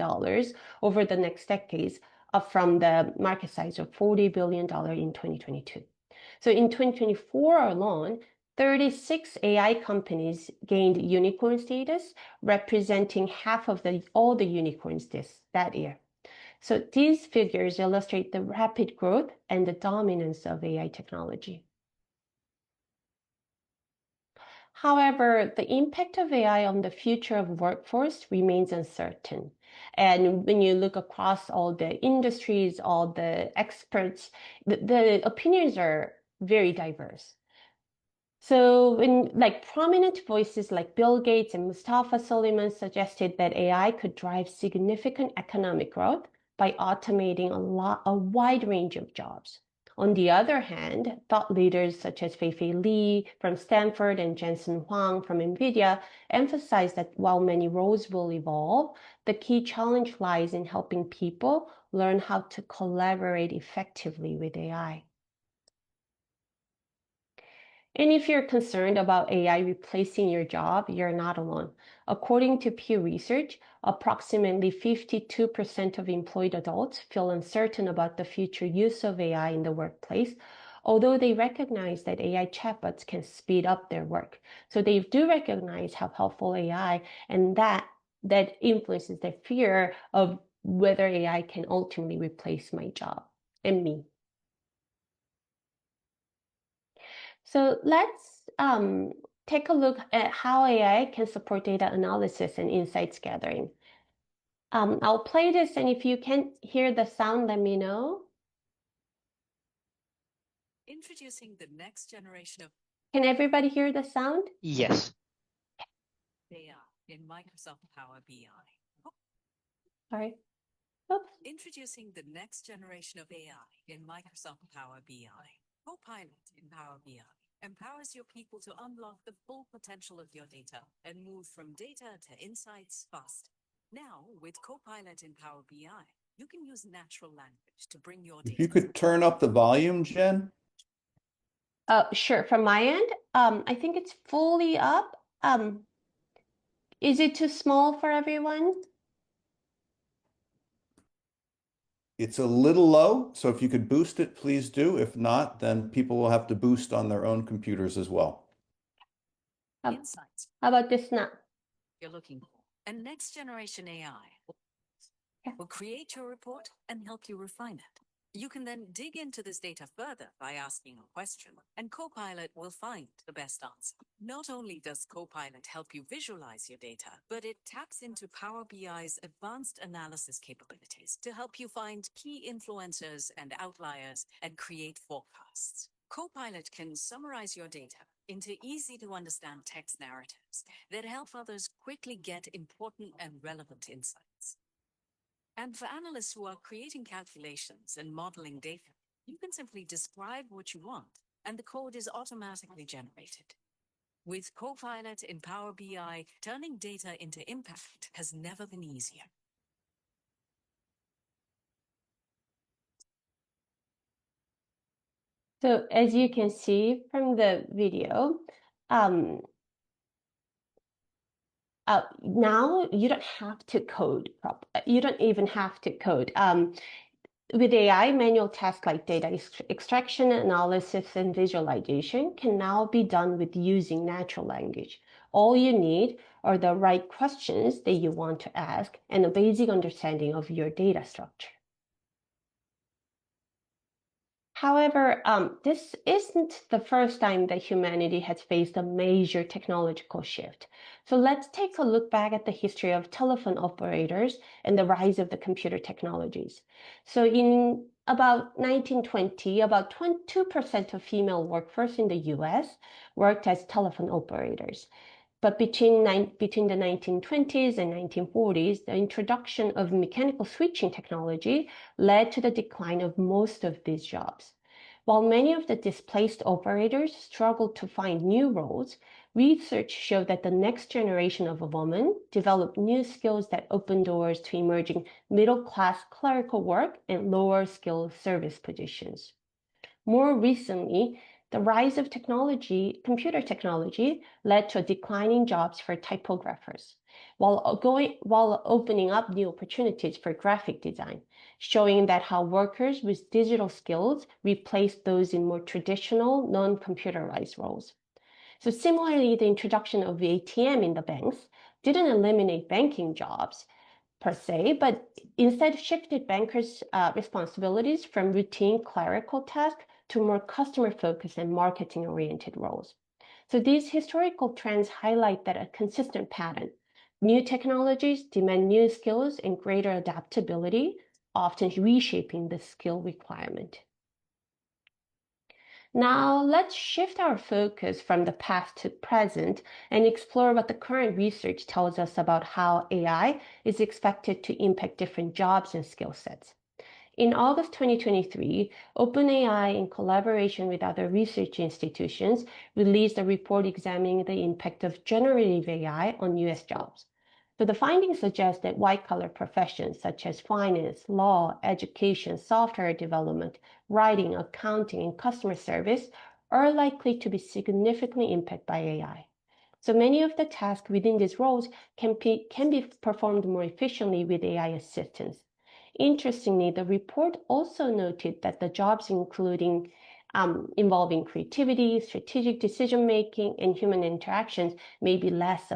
over the next decades, up from the market size of $40 billion in 2022. So in 2024 alone, 36 AI companies gained unicorn status, representing half of all the unicorns that year. So these figures illustrate the rapid growth and the dominance of AI technology. However, the impact of AI on the future of workforce remains uncertain. And when you look across all the industries, all the experts, the opinions are very diverse. So prominent voices like Bill Gates and Mustafa Suleyman suggested that AI could drive significant economic growth by automating a wide range of jobs. On the other hand, thought leaders such as Fei-Fei Li from Stanford and Jensen Huang from NVIDIA emphasized that while many roles will evolve, the key challenge lies in helping people learn how to collaborate effectively with AI. And if you're concerned about AI replacing your job, you're not alone. According to Pew Research, approximately 52% of employed adults feel uncertain about the future use of AI in the workplace, although they recognize that AI chatbots can speed up their work. So they do recognize how helpful AI and that influences their fear of whether AI can ultimately replace my job and me. So let's take a look at how AI can support data analysis and insights gathering. I'll play this, and if you can't hear the sound, let me know. Introducing the next generation of Can everybody hear the sound? Yes. AI in Microsoft Power BI. Sorry. Oops. Introducing the next generation of AI in Microsoft Power BI. Copilot in Power BI empowers your people to unlock the full potential of your data and move from data to insights fast. Now, with Copilot in Power BI, you can use natural language to bring your data. If you could turn up the volume, Jen. Sure. From my end, I think it's fully up. Is it too small for everyone? It's a little low, so if you could boost it, please do. If not, then people will have to boost on their own computers as well. Insights. How about this now? You're looking for. And next generation AI will create your report and help you refine it. You can then dig into this data further by asking a question, and Copilot will find the best answer. Not only does Copilot help you visualize your data, but it taps into Power BI's advanced analysis capabilities to help you find key influencers and outliers and create forecasts. Copilot can summarize your data into easy-to-understand text narratives that help others quickly get important and relevant insights. And for analysts who are creating calculations and modeling data, you can simply describe what you want, and the code is automatically generated. With Copilot in Power BI, turning data into impact has never been easier. So as you can see from the video, now you don't have to code. You don't even have to code. With AI, manual tasks like data extraction, analysis, and visualization can now be done with using natural language. All you need are the right questions that you want to ask and a basic understanding of your data structure. However, this isn't the first time that humanity has faced a major technological shift. So let's take a look back at the history of telephone operators and the rise of the computer technologies. So in about 1920, about 22% of female workforce in the US worked as telephone operators. But between the 1920s and 1940s, the introduction of mechanical switching technology led to the decline of most of these jobs. While many of the displaced operators struggled to find new roles, research showed that the next generation of women developed new skills that opened doors to emerging middle-class clerical work and lower-skill service positions. More recently, the rise of computer technology, led to a decline in jobs for typographers, while opening up new opportunities for graphic design, showing that how workers with digital skills replaced those in more traditional, non-computerized roles. So similarly, the introduction of the ATM in the banks didn't eliminate banking jobs per se, but instead shifted bankers' responsibilities from routine clerical tasks to more customer-focused and marketing-oriented roles. So these historical trends highlight that a consistent pattern. New technologies demand new skills and greater adaptability, often reshaping the skill requirement. Now, let's shift our focus from the past to present and explore what the current research tells us about how AI is expected to impact different jobs and skill sets. In August 2023, OpenAI, in collaboration with other research institutions, released a report examining the impact of generative AI on US jobs. So the findings suggest that white-collar professions such as finance, law, education, software development, writing, accounting, and customer service are likely to be significantly impacted by AI. So many of the tasks within these roles can be performed more efficiently with AI assistance. Interestingly, the report also noted that the jobs involving creativity, strategic decision-making, and human interactions may be less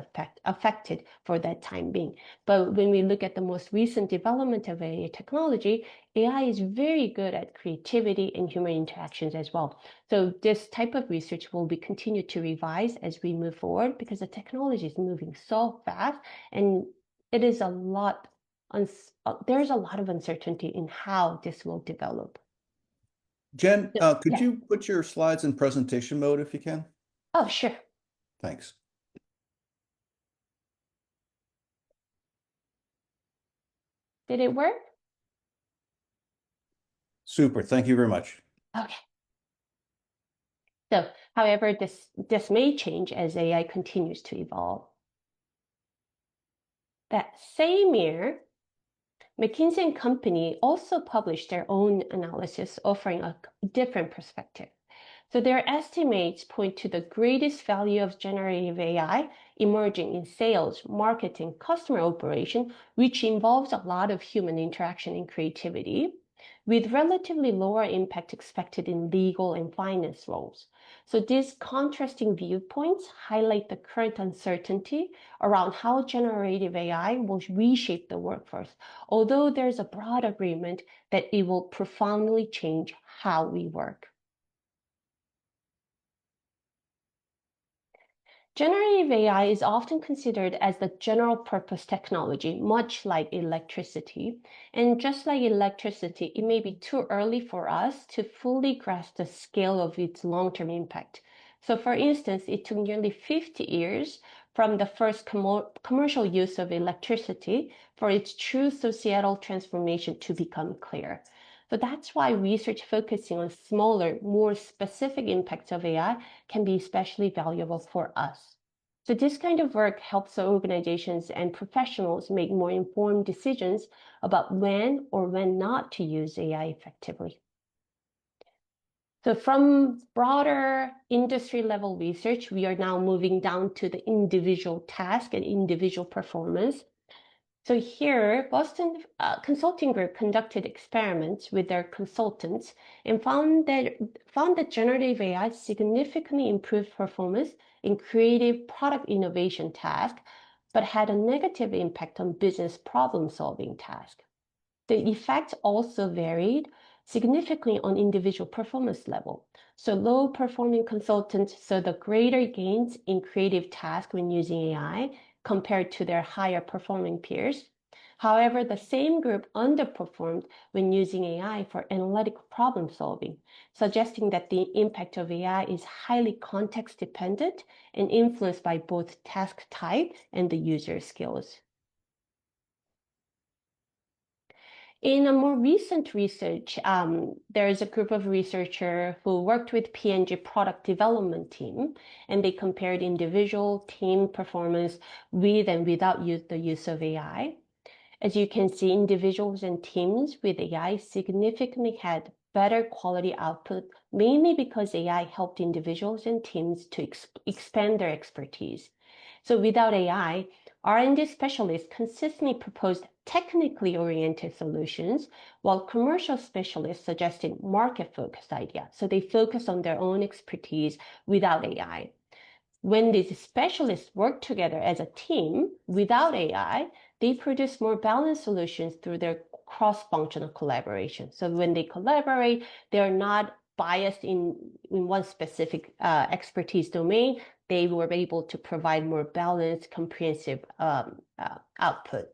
affected for that time being. But when we look at the most recent development of AI technology, AI is very good at creativity and human interactions as well. So this type of research will be continued to revise as we move forward, because the technology is moving so fast, and it is there's a lot of uncertainty in how this will develop. Jen, could Yeah. you put your slides in presentation mode if you can? Oh, sure. Thanks. Did it work? Super. Thank you very much. Okay. So, however, this may change as AI continues to evolve. That same year, McKinsey & Company also published their own analysis offering a different perspective. So their estimates point to the greatest value of generative AI emerging in sales, marketing, customer operation, which involves a lot of human interaction and creativity, with relatively lower impact expected in legal and finance roles. So these contrasting viewpoints highlight the current uncertainty around how generative AI will reshape the workforce, although there's a broad agreement that it will profoundly change how we work. Generative AI is often considered as the general purpose technology, much like electricity. And just like electricity, it may be too early for us to fully grasp the scale of its long-term impact. So for instance, it took nearly 50 years from the first commercial use of electricity for its true societal transformation to become clear. So that's why research focusing on smaller, more specific impacts of AI can be especially valuable for us. So this kind of work helps organizations and professionals make more informed decisions about when or when not to use AI effectively. So from broader industry level research, we are now moving down to the individual task and individual performance. So here, Boston Consulting Group conducted experiments with their consultants and found that generative AI significantly improved performance in creative product innovation tasks, but had a negative impact on business problem-solving tasks. The effects also varied significantly on individual performance level. So low-performing consultants saw the greater gains in creative tasks when using AI, compared to their higher performing peers. However, the same group underperformed when using AI for analytical problem solving, suggesting that the impact of AI is highly context dependent and influenced by both task type and the user skills. In a more recent research, there is a group of researchers who worked with P&G product development team, and they compared individual team performance with and without the use of AI. As you can see, individuals and teams with AI significantly had better quality output, mainly because AI helped individuals and teams to expand their expertise. So without AI, R&D specialists consistently proposed technically oriented solutions, while commercial specialists suggested market-focused ideas. So they focused on their own expertise without AI. When these specialists work together as a team without AI, they produce more balanced solutions through their cross-functional collaboration. So when they collaborate, they're not biased in one specific expertise domain. They were able to provide more balanced, comprehensive output.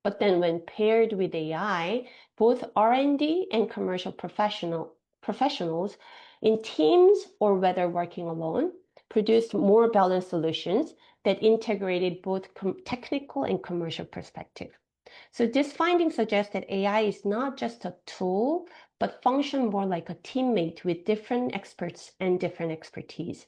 But then when paired with AI, both R&D and commercial professionals in teams or whether working alone produced more balanced solutions that integrated both technical and commercial perspective. So this finding suggests that AI is not just a tool, but function more like a teammate with different experts and different expertise.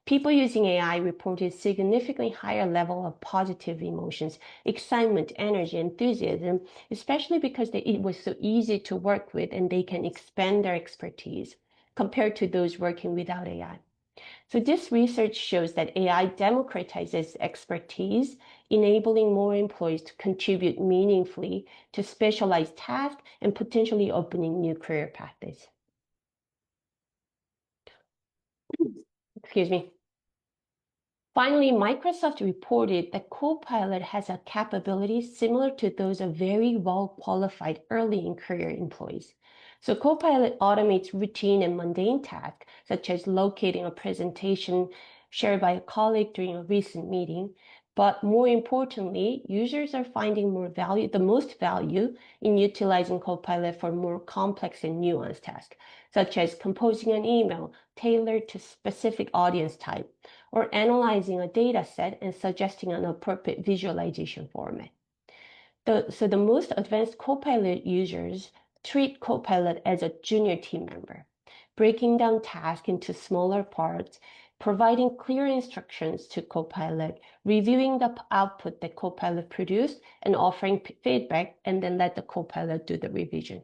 People using AI reported significantly higher level of positive emotions, excitement, energy, enthusiasm, especially because it was so easy to work with and they can expand their expertise compared to those working without AI. So this research shows that AI democratizes expertise, enabling more employees to contribute meaningfully to specialized tasks and potentially opening new career paths. Excuse me. Finally, Microsoft reported that Copilot has a capability similar to those of very well-qualified early in career employees. So Copilot automates routine and mundane tasks, such as locating a presentation shared by a colleague during a recent meeting. But more importantly, users are finding the most value in utilizing Copilot for more complex and nuanced tasks, such as composing an email tailored to specific audience type, or analyzing a data set and suggesting an appropriate visualization format. So the most advanced Copilot users treat Copilot as a junior team member, breaking down tasks into smaller parts, providing clear instructions to Copilot, reviewing the output that Copilot produced, and offering feedback, and then let the Copilot do the revision.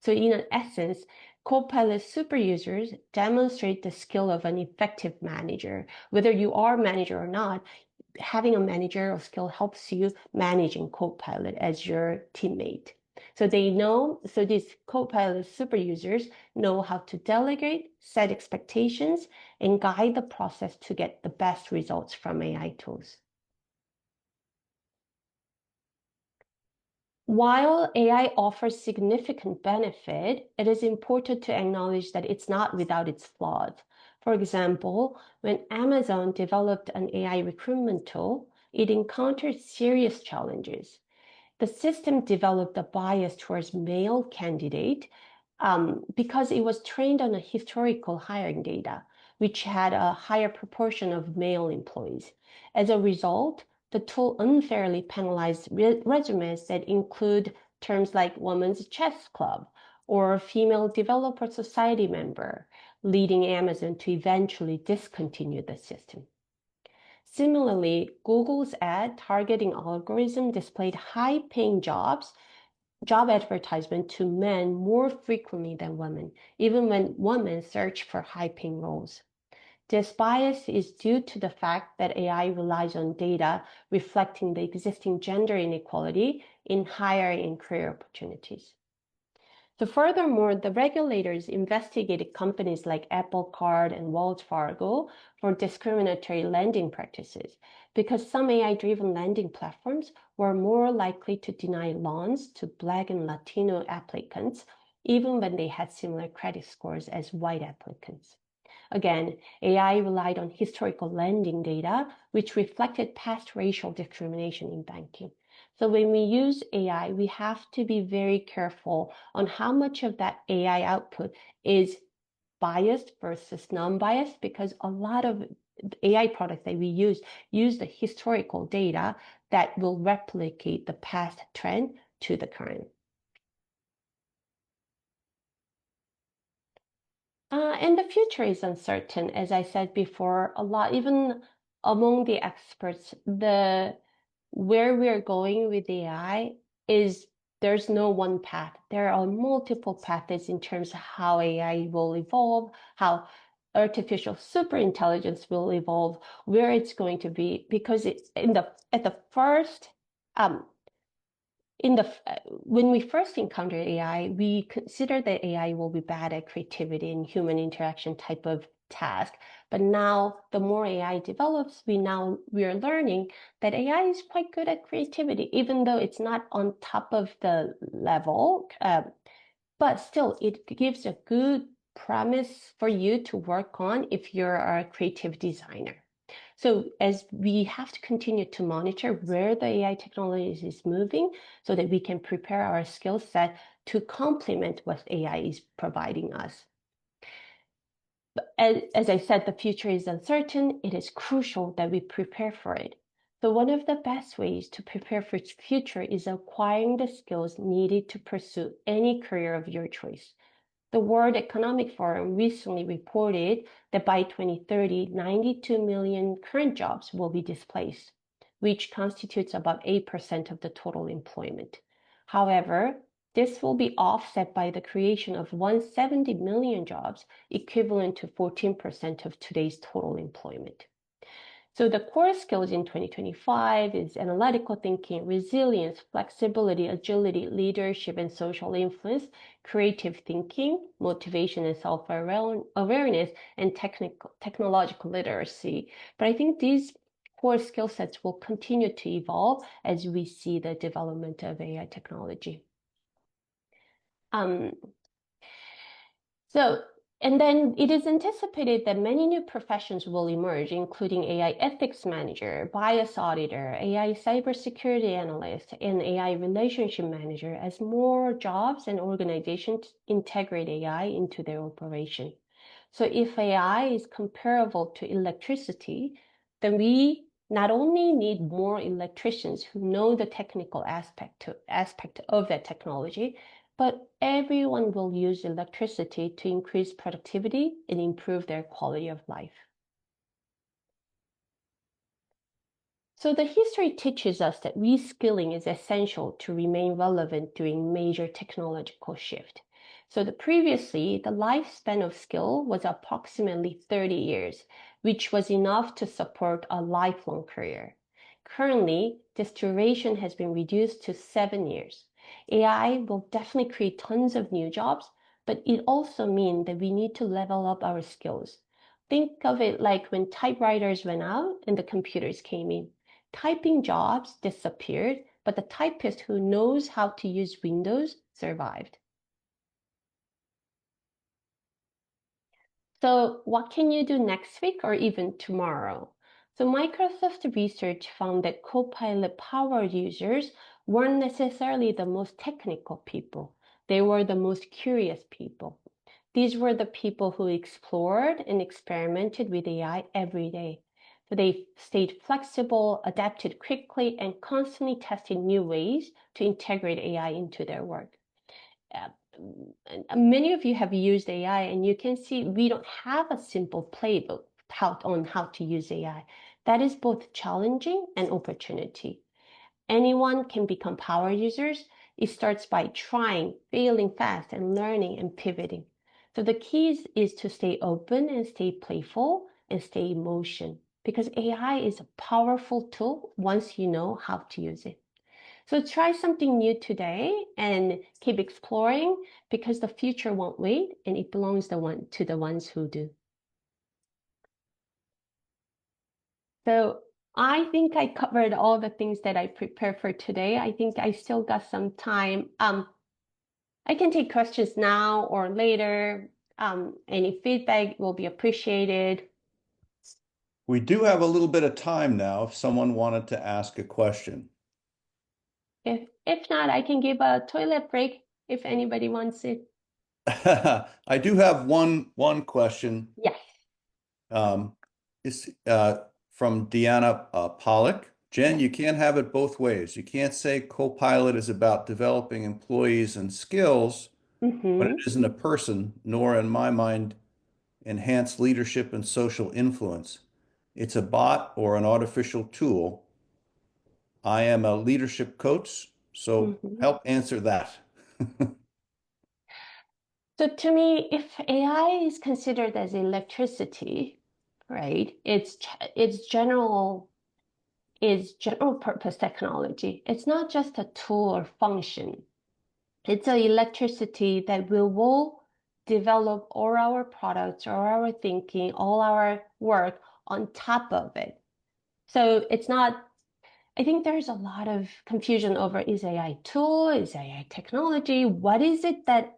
So in essence, Copilot super users demonstrate the skill of an effective manager. Whether you are a manager or not, having a managerial skill helps you managing Copilot as your teammate. So these Copilot super users know how to delegate, set expectations, and guide the process to get the best results from AI tools. While AI offers significant benefit, it is important to acknowledge that it's not without its flaws. For example, when Amazon developed an AI recruitment tool, it encountered serious challenges. The system developed a bias towards male candidate because it was trained on a historical hiring data, which had a higher proportion of male employees. As a result, the tool unfairly penalized resumes that include terms like women's chess club or female developer society member, leading Amazon to eventually discontinue the system. Similarly, Google's ad targeting algorithm displayed high-paying job advertisement to men more frequently than women, even when women search for high-paying roles. This bias is due to the fact that AI relies on data reflecting the existing gender inequality in hiring and career opportunities. So furthermore, the regulators investigated companies like Apple Card and Wells Fargo for discriminatory lending practices because some AI-driven lending platforms were more likely to deny loans to Black and Latino applicants, even when they had similar credit scores as white applicants. Again, AI relied on historical lending data, which reflected past racial discrimination in banking. So when we use AI, we have to be very careful on how much of that AI output is biased versus non-biased, because a lot of AI products that we use the historical data that will replicate the past trend to the current. And the future is uncertain, as I said before. A lot, even among the experts, where we're going with AI is there's no one path. There are multiple paths in terms of how AI will evolve, how artificial superintelligence will evolve, where it's going to be, because it's at the first when we first encountered AI, we considered that AI will be bad at creativity and human interaction type of task. But now, the more AI develops, we are learning that AI is quite good at creativity, even though it's not on top of the level. But still, it gives a good premise for you to work on if you're a creative designer. So as we have to continue to monitor where the AI technology is moving so that we can prepare our skill set to complement what AI is providing us. As I said, the future is uncertain. It is crucial that we prepare for it. So one of the best ways to prepare for its future is acquiring the skills needed to pursue any career of your choice. The World Economic Forum recently reported that by 2030, 92 million current jobs will be displaced, which constitutes about 8% of the total employment. However, this will be offset by the creation of 170 million jobs, equivalent to 14% of today's total employment. So the core skills in 2025 is analytical thinking, resilience, flexibility, agility, leadership and social influence, creative thinking, motivation and self-awareness, and technological literacy. But I think these core skill sets will continue to evolve as we see the development of AI technology. And then it is anticipated that many new professions will emerge, including AI ethics manager, bias auditor, AI cybersecurity analyst, and AI relationship manager as more jobs and organizations integrate AI into their operation. So if AI is comparable to electricity, then we not only need more electricians who know the technical aspect of that technology, but everyone will use electricity to increase productivity and improve their quality of life. So the history teaches us that reskilling is essential to remain relevant during major technological shift. So previously, the lifespan of skill was approximately 30 years, which was enough to support a lifelong career. Currently, this duration has been reduced to 7 years. AI will definitely create tons of new jobs, but it also means that we need to level up our skills. Think of it like when typewriters went out and the computers came in. Typing jobs disappeared, but the typist who knows how to use Windows survived. So what can you do next week or even tomorrow? So Microsoft research found that Copilot powered users weren't necessarily the most technical people. They were the most curious people. These were the people who explored and experimented with AI every day. So they stayed flexible, adapted quickly, and constantly tested new ways to integrate AI into their work. Many of you have used AI, and you can see we don't have a simple playbook on how to use AI. That is both challenging and opportunity. Anyone can become power users. It starts by trying, failing fast, and learning and pivoting. So the key is to stay open and stay playful and stay in motion, because AI is a powerful tool once you know how to use it. So try something new today and keep exploring, because the future won't wait and it belongs to the ones who do. So I think I covered all the things that I prepared for today. I think I still got some time. I can take questions now or later. Any feedback will be appreciated. We do have a little bit of time now if someone wanted to ask a question. If not, I can give a toilet break if anybody wants it. I do have one question. Yes. It's from Deanna Pollock. Jen, you can't have it both ways. You can't say Copilot is about developing employees and skills when it isn't a person, nor in my mind enhance leadership and social influence. It's a bot or an artificial tool. I am a leadership coach, so help answer that. So to me, if AI is considered as electricity, right, it's general purpose technology. It's not just a tool or function. It's an electricity that we will develop all our products, all our thinking, all our work on top of it. So it's not, I think there's a lot of confusion over, is AI tool, is AI technology? What is it that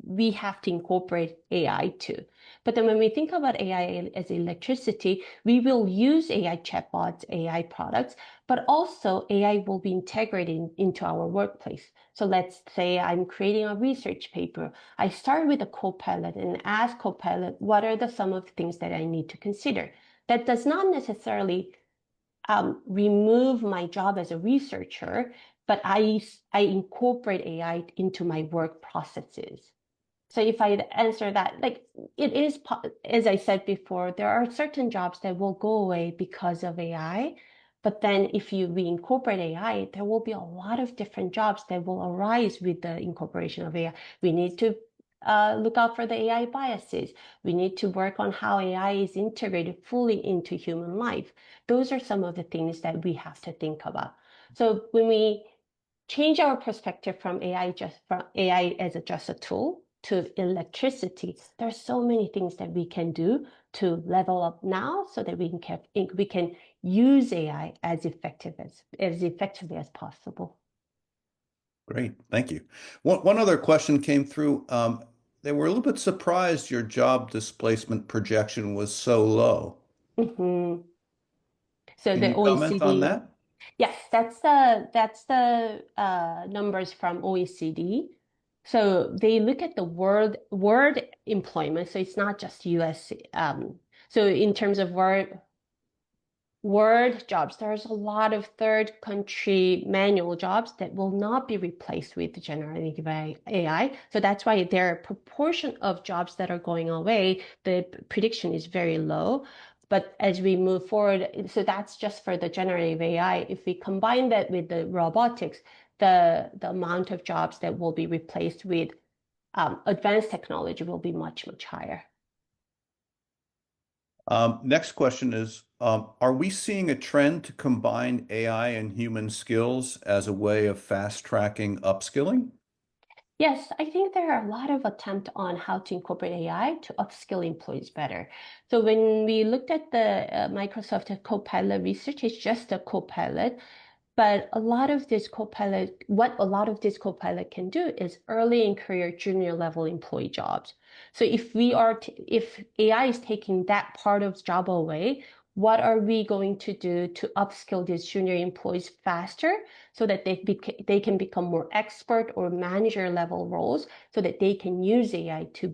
we have to incorporate AI to? But then when we think about AI as electricity, we will use AI chatbots, AI products, but also AI will be integrated into our workplace. So let's say I'm creating a research paper. I start with a Copilot and ask Copilot, what are some of the things that I need to consider? That does not necessarily remove my job as a researcher, but I incorporate AI into my work processes. So if I answer that, like it is, as I said before, there are certain jobs that will go away because of AI. But then if we incorporate AI, there will be a lot of different jobs that will arise with the incorporation of AI. We need to look out for the AI biases. We need to work on how AI is integrated fully into human life. Those are some of the things that we have to think about. So when we change our perspective from AI as just a tool to electricity, there's so many things that we can do to level up now so that we can use AI as effectively as possible. Great, thank you. One other question came through. They were a little bit surprised your job displacement projection was so low. Mm-hmm. So Can the you comment on OECD, that? yes, that's the numbers from OECD. So they look at the world employment. So it's not just US. So in terms of word jobs, there's a lot of third country manual jobs that will not be replaced with generative AI. So that's why their proportion of jobs that are going away, the prediction is very low. But as we move forward, so that's just for the generative AI. If we combine that with the robotics, the amount of jobs that will be replaced with advanced technology will be much, much higher. Next question is, are we seeing a trend to combine AI and human skills as a way of fast-tracking upskilling? Yes, I think there are a lot of attempts on how to incorporate AI to upskill employees better. So when we looked at the Microsoft Copilot research, it's just a Copilot. But a lot of this Copilot, what a lot of this Copilot can do is early in career junior level employee jobs. So if AI is taking that part of job away, what are we going to do to upskill these junior employees faster so that they can become more expert or manager level roles so that they can use AI to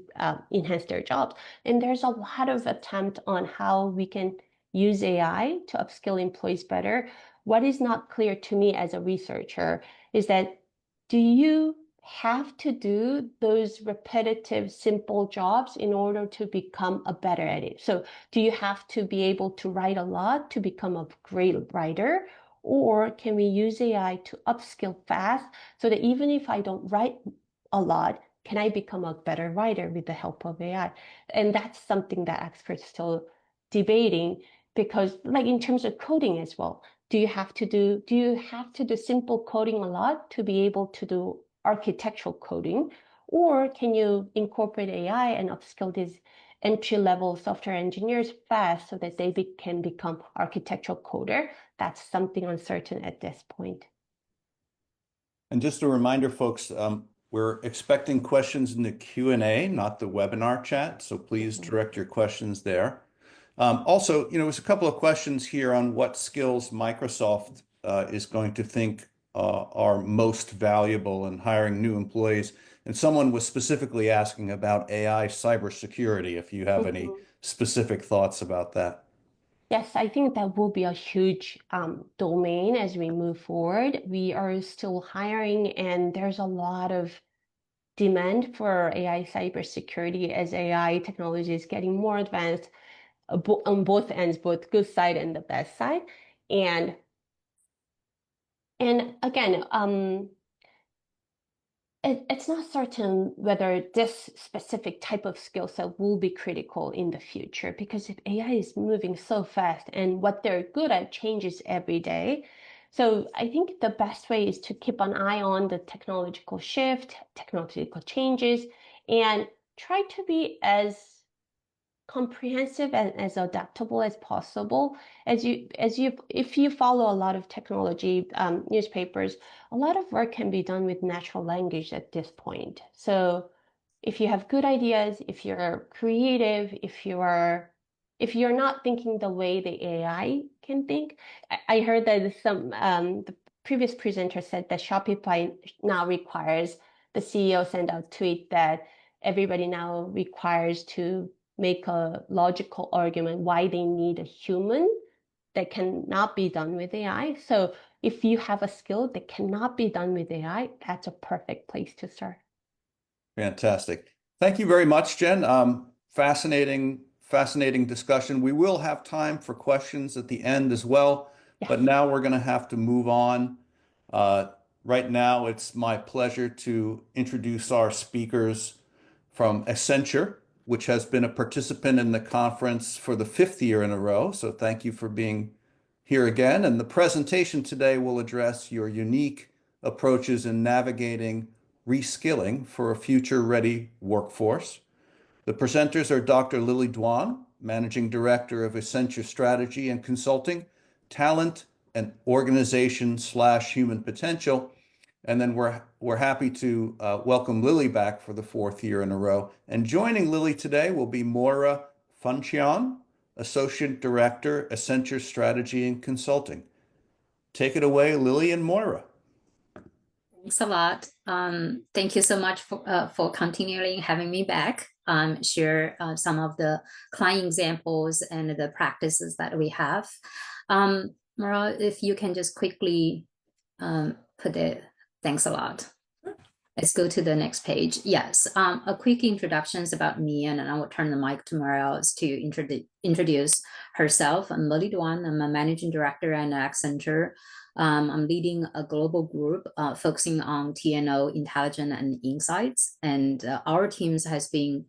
enhance their jobs? And there's a lot of attempt on how we can use AI to upskill employees better. What is not clear to me as a researcher is that, do you have to do those repetitive, simple jobs in order to become a better at it? So do you have to be able to write a lot to become a great writer? Or can we use AI to upskill fast so that even if I don't write a lot, can I become a better writer with the help of AI? And that's something that experts still debating, because like in terms of coding as well, do you have to do simple coding a lot to be able to do architectural coding? Or can you incorporate AI and upskill these entry-level software engineers fast so that they can become architectural coder? That's something uncertain at this point. And just a reminder, folks, we're expecting questions in the Q&A, not the webinar chat, so please direct your questions there. Also, there's a couple of questions here on what skills Microsoft is going to think are most valuable in hiring new employees. And someone was specifically asking about AI cybersecurity, if you have any specific thoughts about that. Yes, I think that will be a huge domain as we move forward. We are still hiring, and there's a lot of demand for AI cybersecurity as AI technology is getting more advanced on both ends, both good side and the bad side. And again, it's not certain whether this specific type of skill set will be critical in the future, because if AI is moving so fast and what they're good at changes every day. So I think the best way is to keep an eye on the technological shift, technological changes, and try to be as comprehensive and as adaptable as possible. If you follow a lot of technology newspapers, a lot of work can be done with natural language at this point. So if you have good ideas, if you're creative, if you're not thinking the way the AI can think, I heard that the previous presenter said that Shopify now requires, the CEO sent out a tweet that everybody now requires to make a logical argument why they need a human that cannot be done with AI. So if you have a skill that cannot be done with AI, that's a perfect place to start. Fantastic. Thank you very much, Jen. Fascinating discussion. We will have time for questions at the end as well, Yes. but now we're going to have to move on. Right now, it's my pleasure to introduce our speakers from Accenture, which has been a participant in the conference for the 5th year in a row. So thank you for being here again. And the presentation today will address your unique approaches in navigating reskilling for a future-ready workforce. The presenters are Dr. Lily Dwan, Managing Director of Accenture Strategy and Consulting, Talent and Organization/Human Potential. And then we're happy to welcome Lily back for the 4th year in a row. And joining Lily today will be Moira Funchion, Associate Director, Accenture Strategy and Consulting. Take it away, Lily and Moira. Thanks a lot. Thank you so much for continually having me back. Share some of the client examples and the practices that we have. Moira, if you can just quickly put it. Thanks a lot. Let's go to the next page. Yes, a quick introductions about me, and then I will turn the mic to Moira to introduce herself. I'm Lily Dwan. I'm a managing director at Accenture. I'm leading a global group focusing on TNO, intelligence and insights. And our teams has been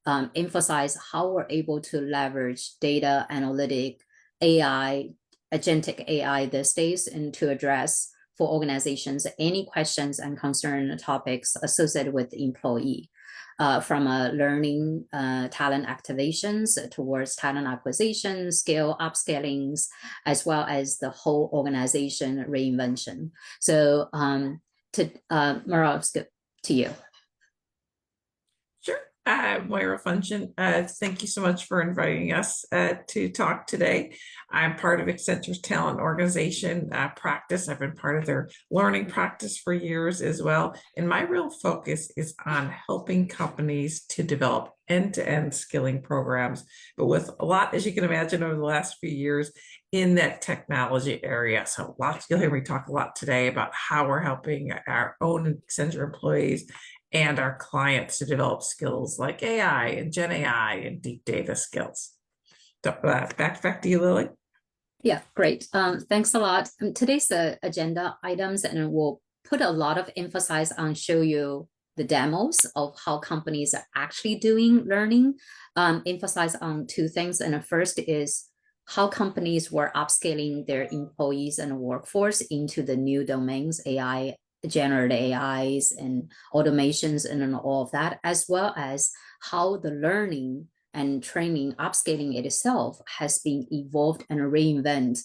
emphasize how we're able to leverage data analytic, AI, agentic AI these days, and to address for organizations any questions and concern topics associated with the employee. From learning talent activations towards talent acquisition, skill upskillings, as well as the whole organization reinvention. So Moira, to you. Sure. Moira Funchion, thank you so much for inviting us to talk today. I'm part of Accenture's talent organization practice. I've been part of their learning practice for years as well. And my real focus is on helping companies to develop end-to-end skilling programs, but with a lot, as you can imagine, over the last few years in that technology area. So you'll hear me talk a lot today about how we're helping our own Accenture employees and our clients to develop skills like AI and Gen AI and deep data skills. So, back to you, Lily. Yeah, great. Thanks a lot. Today's agenda items, and we'll put a lot of emphasis on show you the demos of how companies are actually doing learning. Emphasize on 2 things. And the first is how companies were upscaling their employees and workforce into the new domains, AI, generative AIs and automations and all of that, as well as how the learning and training, upscaling itself has been evolved and reinvented,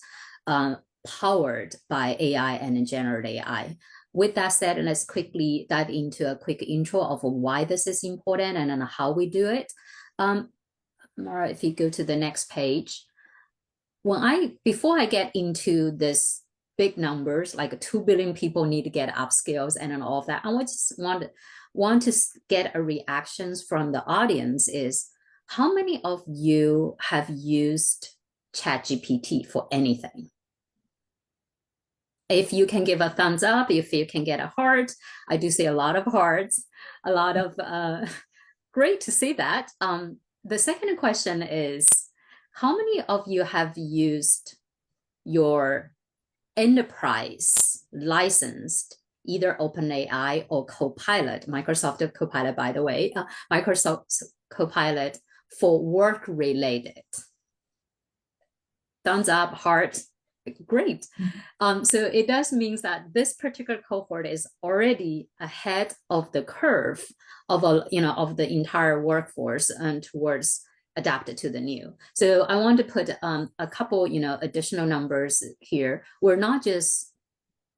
powered by AI and generative AI. With that said, let's quickly dive into a quick intro of why this is important and how we do it. Mara, if you go to the next page. Before I get into this big numbers, like 2 billion people need to get upskills and all of that, I just want to get a reactions from the audience is, how many of you have used ChatGPT for anything? If you can give a thumbs up, if you can get a heart, I do see a lot of hearts, a lot of, great to see that. The second question is, how many of you have used your enterprise licensed either OpenAI or Copilot, Microsoft Copilot, by the way, Microsoft Copilot for work related? Thumbs up, heart, great. So it does mean that this particular cohort is already ahead of the curve of of the entire workforce and towards adapted to the new. So I want to put a couple additional numbers here. We're not just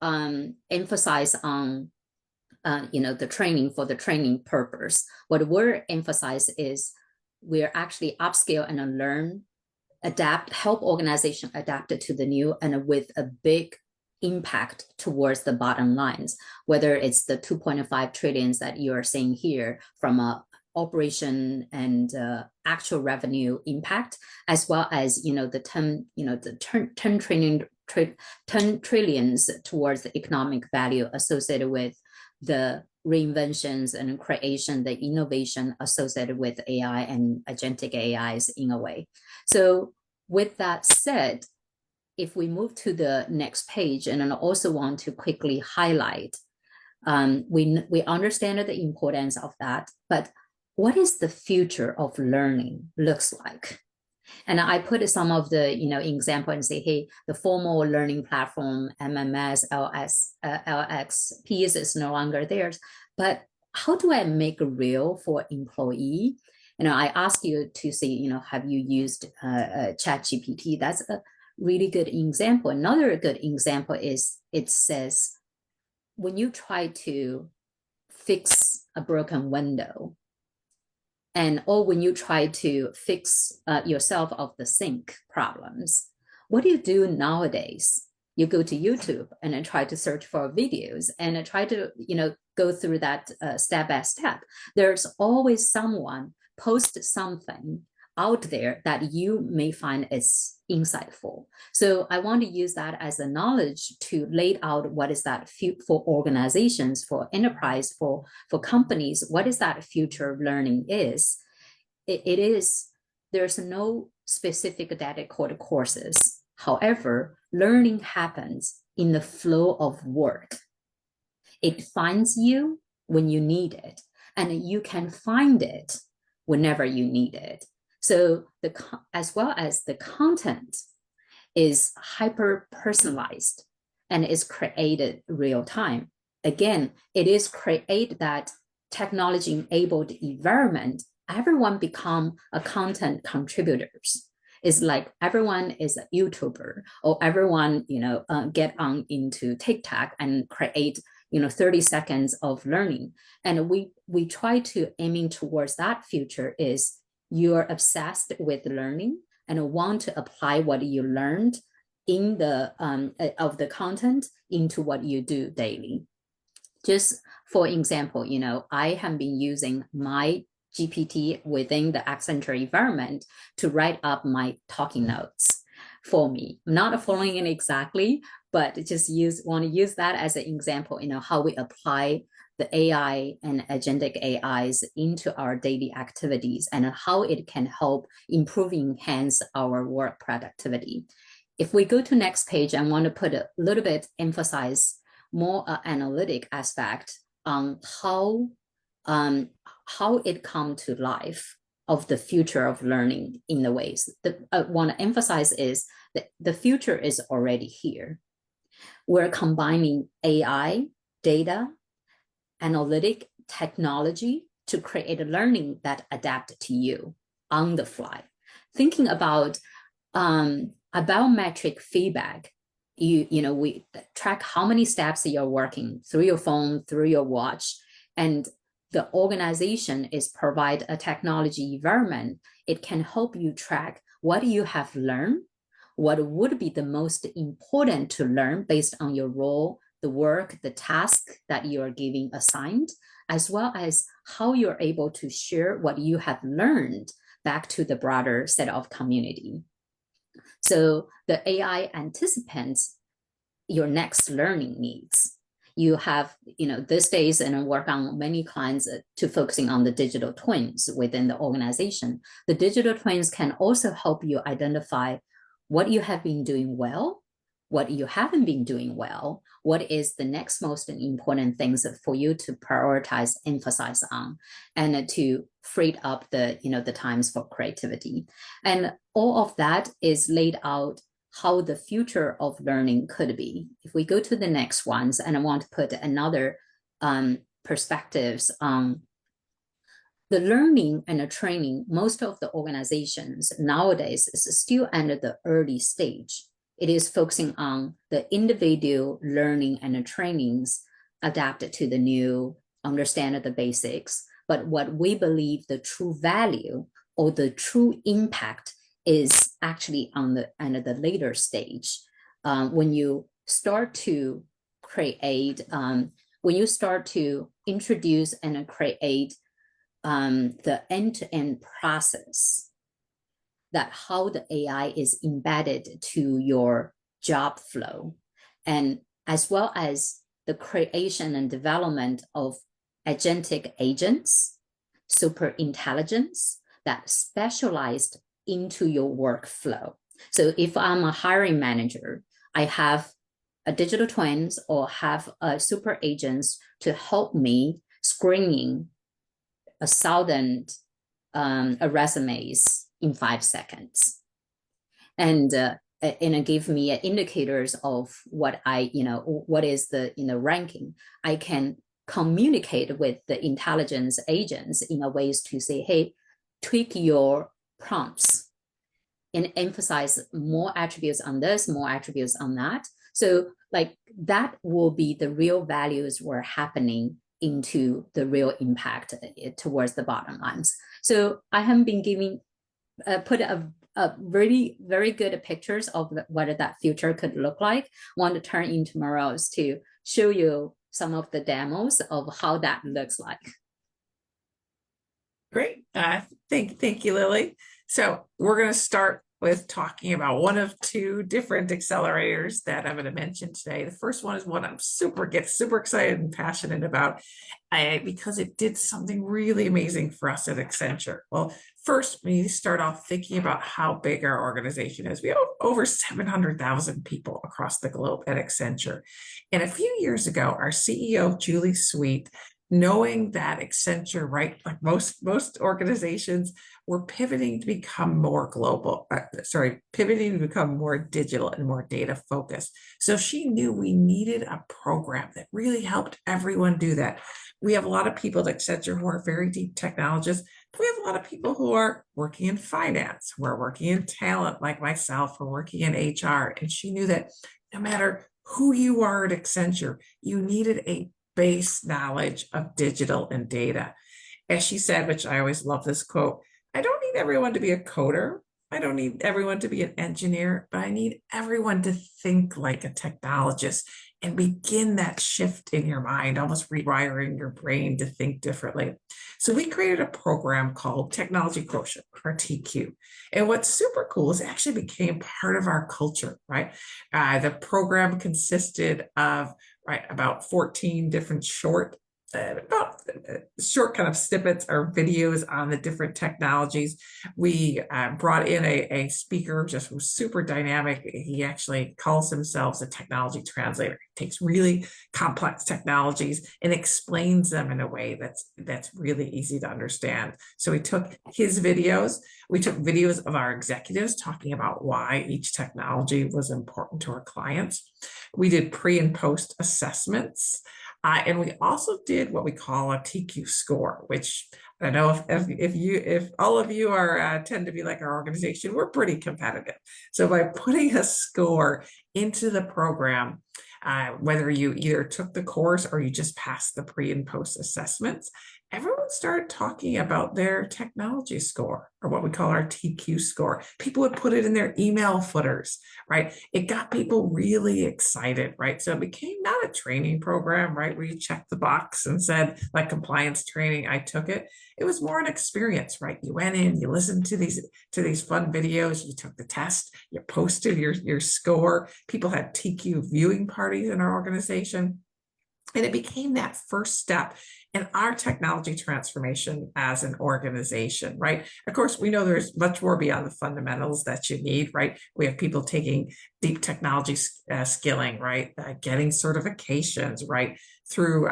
emphasize on the training for the training purpose. What we're emphasize is we're actually upscale and learn, help organization adapt it to the new, and with a big impact towards the bottom lines, whether it's the 2.5 trillions that you are seeing here from a operation and actual revenue impact, as well as the 10 trillions towards the economic value associated with the reinventions and creation, the innovation associated with AI and agentic AIs in a way. So with that said, if we move to the next page, and I also want to quickly highlight, we understand the importance of that, but what is the future of learning looks like? And I put some of the example and say, hey, the formal learning platform, MMS, LXPs is no longer theirs. But how do I make it real for employee? I ask you to see, have you used ChatGPT? That's a really good example. Another good example is it says, when you try to fix a broken window, or when you try to fix yourself of the sink problems, what do you do nowadays? You go to YouTube and then try to search for videos and try to go through that step by step. There's always someone post something out there that you may find is insightful. So I want to use that as a knowledge to lay out what is that for organizations, for enterprise, for companies, what is that future of learning is. It is, there's no specific dedicated courses. However, learning happens in the flow of work. It finds you when you need it, and you can find it whenever you need it. So as well as the content is hyper personalized and is created real time. Again, it is create that technology enabled environment. Everyone become a content contributors. It's like everyone is a YouTuber, or everyone get on into TikTok and create 30 seconds of learning. And we try to aiming towards that future is you're obsessed with learning and want to apply what you learned in the of the content into what you do daily. Just for example, I have been using my GPT within the Accenture environment to write up my talking notes for me. I'm not following it exactly, but just want to use that as an example, how we apply the AI and agentic AIs into our daily activities and how it can help improve, enhance our work productivity. If we go to next page, I want to put a little bit emphasize more analytic aspect on how it come to life of the future of learning in the ways that I want to emphasize is that the future is already here. We're combining AI, data, analytic technology to create a learning that adapt to you on the fly. Thinking about a biometric feedback, we track how many steps you're working through your phone, through your watch, and the organization is provide a technology environment. It can help you track what you have learned, what would be the most important to learn based on your role, the work, the task that you are giving assigned, as well as how you're able to share what you have learned back to the broader set of community. So the AI anticipates your next learning needs. You have, these days, and I work on many clients to focusing on the digital twins within the organization. The digital twins can also help you identify what you have been doing well, what you haven't been doing well, what is the next most important things for you to prioritize, emphasize on, and to free up the times for creativity. And all of that is laid out how the future of learning could be. If we go to the next ones, and I want to put another perspectives on the learning and the training, most of the organizations nowadays is still under the early stage. It is focusing on the individual learning and the trainings adapted to the new, understand the basics. But what we believe the true value or the true impact is actually on the later stage. When you start to create, when you start to introduce and create the end-to-end process, that how the AI is embedded to your job flow, and as well as the creation and development of agentic agents, super intelligence that specialized into your workflow. So if I'm a hiring manager, I have a digital twins or have a super agents to help me screening 1,000 resumes in 5 seconds, and give me indicators of what what is the ranking. I can communicate with the intelligence agents in a ways to say, hey, tweak your prompts and emphasize more attributes on this, more attributes on that. So like that will be the real values were happening into the real impact towards the bottom lines. So I have been giving, put a really very good pictures of what that future could look like. Want to turn in tomorrow to show you some of the demos of how that looks like. Great. Thank you, Lily. So we're going to start with talking about one of two different accelerators that I'm going to mention today. The first one is one I'm super excited and passionate about because it did something really amazing for us at Accenture. Well, first, we need to start off thinking about how big our organization is. We have over 700,000 people across the globe at Accenture. And a few years ago, our CEO, Julie Sweet, knowing that Accenture, right, like most organizations, were pivoting to become more global, pivoting to become more digital and more data focused. So she knew we needed a program that really helped everyone do that. We have a lot of people at Accenture who are very deep technologists. We have a lot of people who are working in finance, who are working in talent like myself, who are working in HR. And she knew that no matter who you are at Accenture, you needed a base knowledge of digital and data. As she said, which I always love this quote, I don't need everyone to be a coder. I don't need everyone to be an engineer, but I need everyone to think like a technologist and begin that shift in your mind, almost rewiring your brain to think differently. So we created a program called Technology Quotient, or TQ. And what's super cool is it actually became part of our culture, right? The program consisted of about 14 different short kind of snippets or videos on the different technologies. We brought in a speaker, just was super dynamic. He actually calls himself a technology translator. He takes really complex technologies and explains them in a way that's really easy to understand. So we took his videos. We took videos of our executives talking about why each technology was important to our clients. We did pre and post assessments. And we also did what we call a TQ score, which I don't know if all of you are tend to be like our organization, we're pretty competitive. So by putting a score into the program, whether you either took the course or you just passed the pre and post assessments, everyone started talking about their technology score, or what we call our TQ score. People would put it in their email footers, right? It got people really excited, right? So it became not a training program, right, where you checked the box and said, like compliance training, I took it. It was more an experience, right? You went in, you listened to these fun videos, you took the test, you posted your score. People had TQ viewing parties in our organization. And it became that first step in our technology transformation as an organization, right? Of course, we know there's much more beyond the fundamentals that you need, right? We have people taking deep technology skilling, right? Getting certifications, right? Through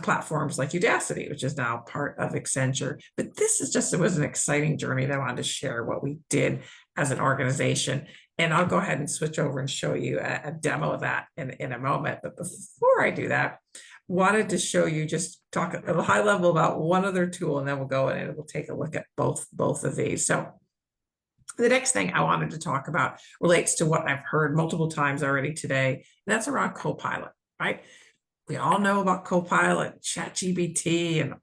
platforms like Udacity, which is now part of Accenture. But this is just, it was an exciting journey that I wanted to share what we did as an organization. And I'll go ahead and switch over and show you a demo of that in a moment. But before I do that, wanted to show you, just talk at a high level about one other tool, and then we'll go in and we'll take a look at both of these. So the next thing I wanted to talk about relates to what I've heard multiple times already today, and that's around Copilot, right? We all know about Copilot, ChatGPT, and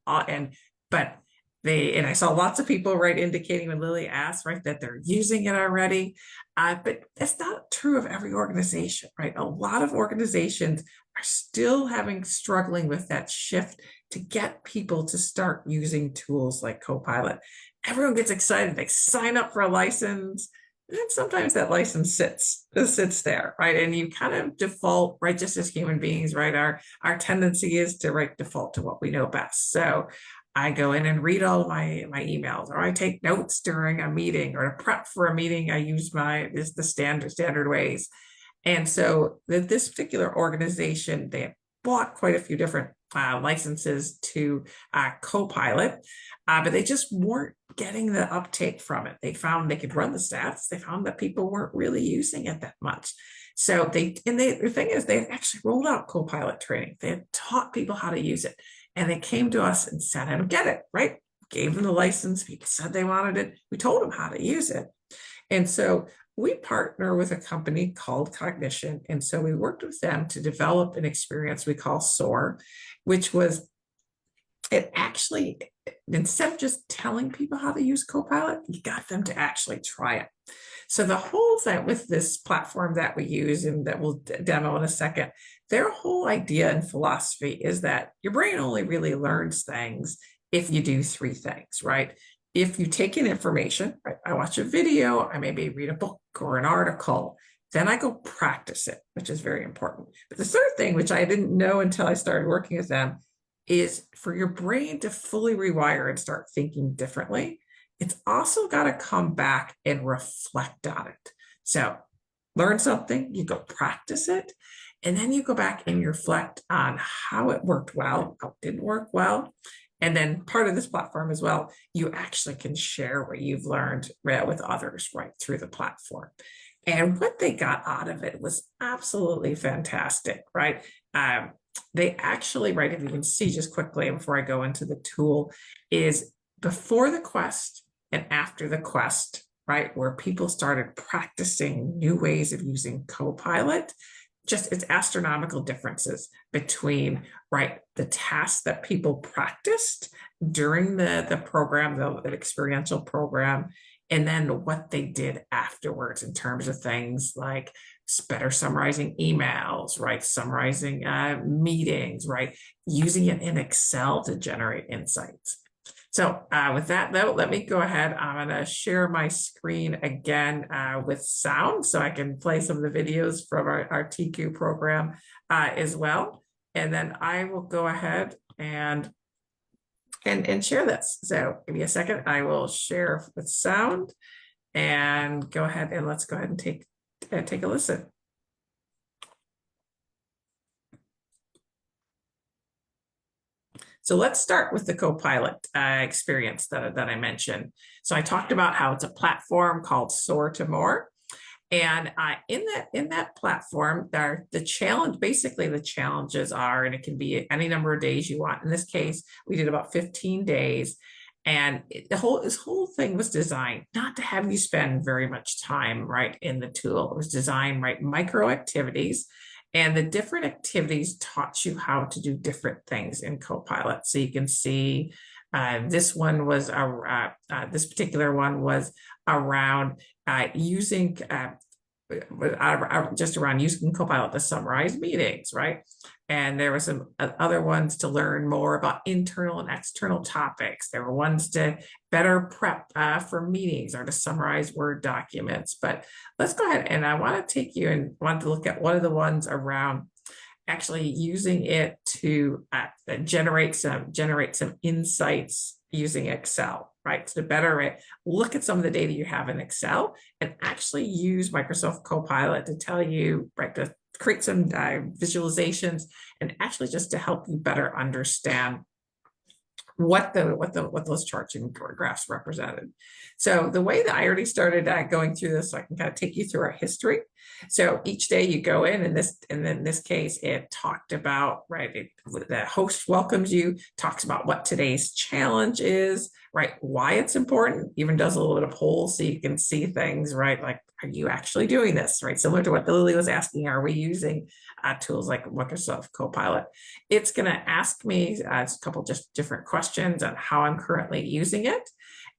I saw lots of people, right, indicating when Lily asked, right, that they're using it already. But that's not true of every organization, right? A lot of organizations are still struggling with that shift to get people to start using tools like Copilot. Everyone gets excited. They sign up for a license. And sometimes that license sits there, right? And you kind of default, right? Just as human beings, right? Our tendency is to default to what we know best. So I go in and read all of my emails, or I take notes during a meeting, or to prep for a meeting, I use the standard ways. And so this particular organization, they bought quite a few different licenses to Copilot, but they just weren't getting the uptake from it. They found they could run the stats. They found that people weren't really using it that much. So the thing is, they actually rolled out Copilot training. They had taught people how to use it. And they came to us and said, I don't get it, right? Gave them the license. People said they wanted it. We told them how to use it. And so we partner with a company called Cognition. And so we worked with them to develop an experience we call SOAR, which was, it actually, instead of just telling people how to use Copilot, you got them to actually try it. So the whole thing with this platform that we use, and that we'll demo in a second, their whole idea and philosophy is that your brain only really learns things if you do three things, right? If you take in information, right? I watch a video, I maybe read a book or an article, then I go practice it, which is very important. But the third thing, which I didn't know until I started working with them, is for your brain to fully rewire and start thinking differently, it's also got to come back and reflect on it. So learn something, you go practice it, and then you go back and you reflect on how it worked well, how it didn't work well. And then part of this platform as well, you actually can share what you've learned with others right through the platform. And what they got out of it was absolutely fantastic, right? They actually, right, if you can see just quickly before I go into the tool, is before the quest and after the quest, right, where people started practicing new ways of using Copilot, just it's astronomical differences between, right, the tasks that people practiced during the program, the experiential program, and then what they did afterwards in terms of things like better summarizing emails, right, summarizing meetings, right, using it in Excel to generate insights. So with that, though, let me go ahead. I'm going to share my screen again with sound so I can play some of the videos from our TQ program as well. And then I will go ahead and share this. So give me a second. I will share with sound and go ahead and let's go ahead and take a listen. So let's start with the Copilot experience that I mentioned. So I talked about how it's a platform called Soar to More. And in that platform, the challenges are, and it can be any number of days you want. In this case, we did about 15 days. And this whole thing was designed not to have you spend very much time, right, in the tool. It was designed, right, micro activities. And the different activities taught you how to do different things in Copilot. So you can see This one was this particular one was around using just around using Copilot to summarize meetings, right? And there were some other ones to learn more about internal and external topics. There were ones to better prep for meetings or to summarize Word documents. But let's go ahead, and I want to take you and want to look at one of the ones around actually using it to generate some insights using Excel, right? So to better look at some of the data you have in Excel and actually use Microsoft Copilot to tell you, right, to create some visualizations and actually just to help you better understand what those charts and graphs represented. So the way that I already started going through this, so I can kind of take you through our history. So each day you go in, and in this case, it talked about, right, the host welcomes you, talks about what today's challenge is, right, why it's important, even does a little bit of poll so you can see things, right, like, are you actually doing this, right? Similar to what Lily was asking, are we using tools like Microsoft Copilot? It's going to ask me a couple just different questions on how I'm currently using it.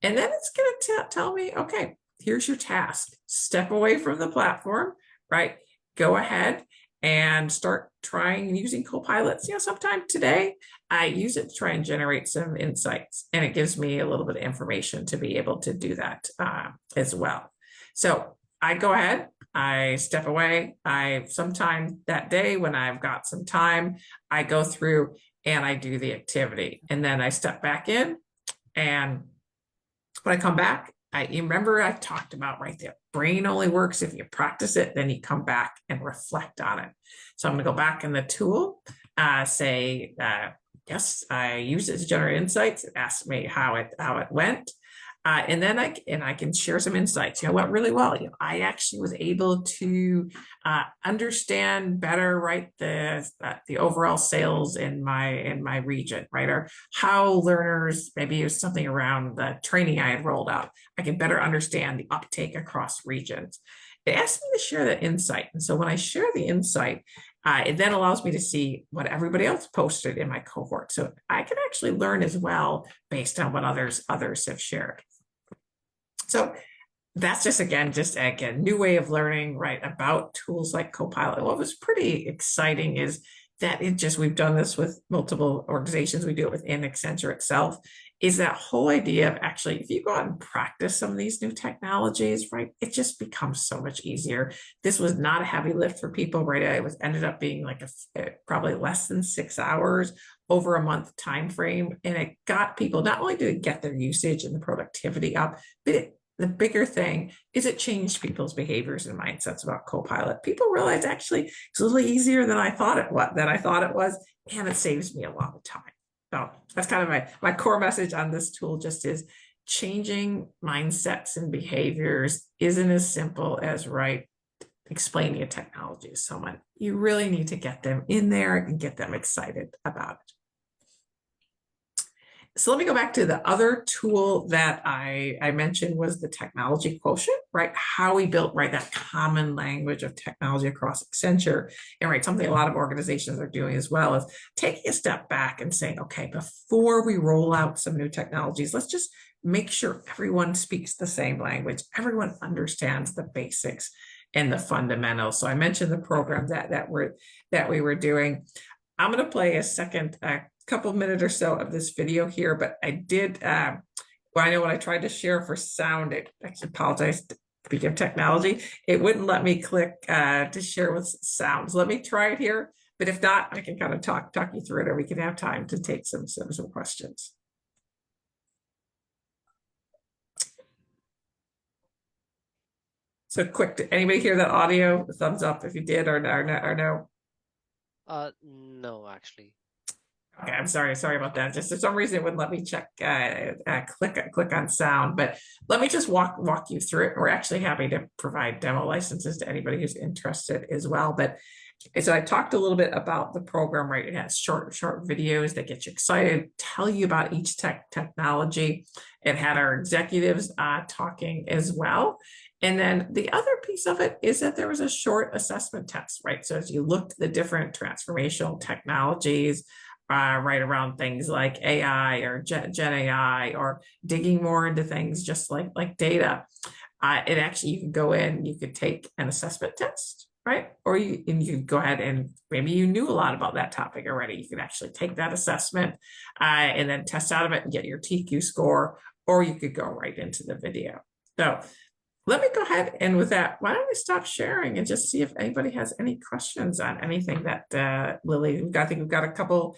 And then it's going to tell me, okay, here's your task. Step away from the platform, right? Go ahead and start trying using Copilots. Sometime today, I use it to try and generate some insights. And it gives me a little bit of information to be able to do that as well. So I go ahead, I step away. Sometime that day when I've got some time, I go through and I do the activity. And then I step back in, and when I come back, you remember I talked about right there, brain only works if you practice it, then you come back and reflect on it. So I'm going to go back in the tool, say, yes, I used it to generate insights. It asked me how it went. And then I can share some insights. What really well. I actually was able to understand better, right, the overall sales in my region, right, or how learners, maybe it was something around the training I had rolled out. I can better understand the uptake across regions. It asked me to share that insight, and so when I share the insight, it then allows me to see what everybody else posted in my cohort. So I can actually learn as well based on what others have shared. So that's just a new way of learning, right, about tools like Copilot. What was pretty exciting is that we've done this with multiple organizations. We do it within Accenture itself, is that whole idea of actually, if you go out and practice some of these new technologies, right, it just becomes so much easier. This was not a heavy lift for people, right? It ended up being like probably less than 6 hours over a month time frame. And it got people, not only did it get their usage and the productivity up, but the bigger thing is it changed people's behaviors and mindsets about Copilot. People realize actually it's a little easier than I thought it was, and it saves me a lot of time. So that's kind of my core message on this tool, just is changing mindsets and behaviors isn't as simple as, right, explaining a technology to someone. You really need to get them in there and get them excited about it. So let me go back to the other tool that I mentioned was the technology quotient, right? How we built, right, that common language of technology across Accenture. And right, something a lot of organizations are doing as well is taking a step back and saying, okay, before we roll out some new technologies, let's just make sure everyone speaks the same language. Everyone understands the basics and the fundamentals. So I mentioned the program that we were doing. I'm going to play a second couple minutes or so of this video here, but I did, I know when I tried to share for sound, I apologize, speaking of technology, it wouldn't let me click to share with sound. So let me try it here, but if not, I can kind of talk you through it, or we can have time to take some questions. So quick, anybody hear that audio? Thumbs up if you did, or no? No, actually. Okay, I'm sorry about that. Just for some reason it wouldn't let me check click on sound, but let me just walk you through it. We're actually happy to provide demo licenses to anybody who's interested as well. But so I talked a little bit about the program, right? It has short videos that get you excited, tell you about each technology. It had our executives talking as well. And then the other piece of it is that there was a short assessment test, right? So as you looked at the different transformational technologies right around things like AI or Gen AI, or digging more into things just like data. It actually, you could go in, you could take an assessment test, right? Or you could go ahead and maybe you knew a lot about that topic already. You could actually take that assessment and then test out of it and get your TQ score, or you could go right into the video. So let me go ahead, and with that, why don't we stop sharing and just see if anybody has any questions on anything that Lily, I think we've got a couple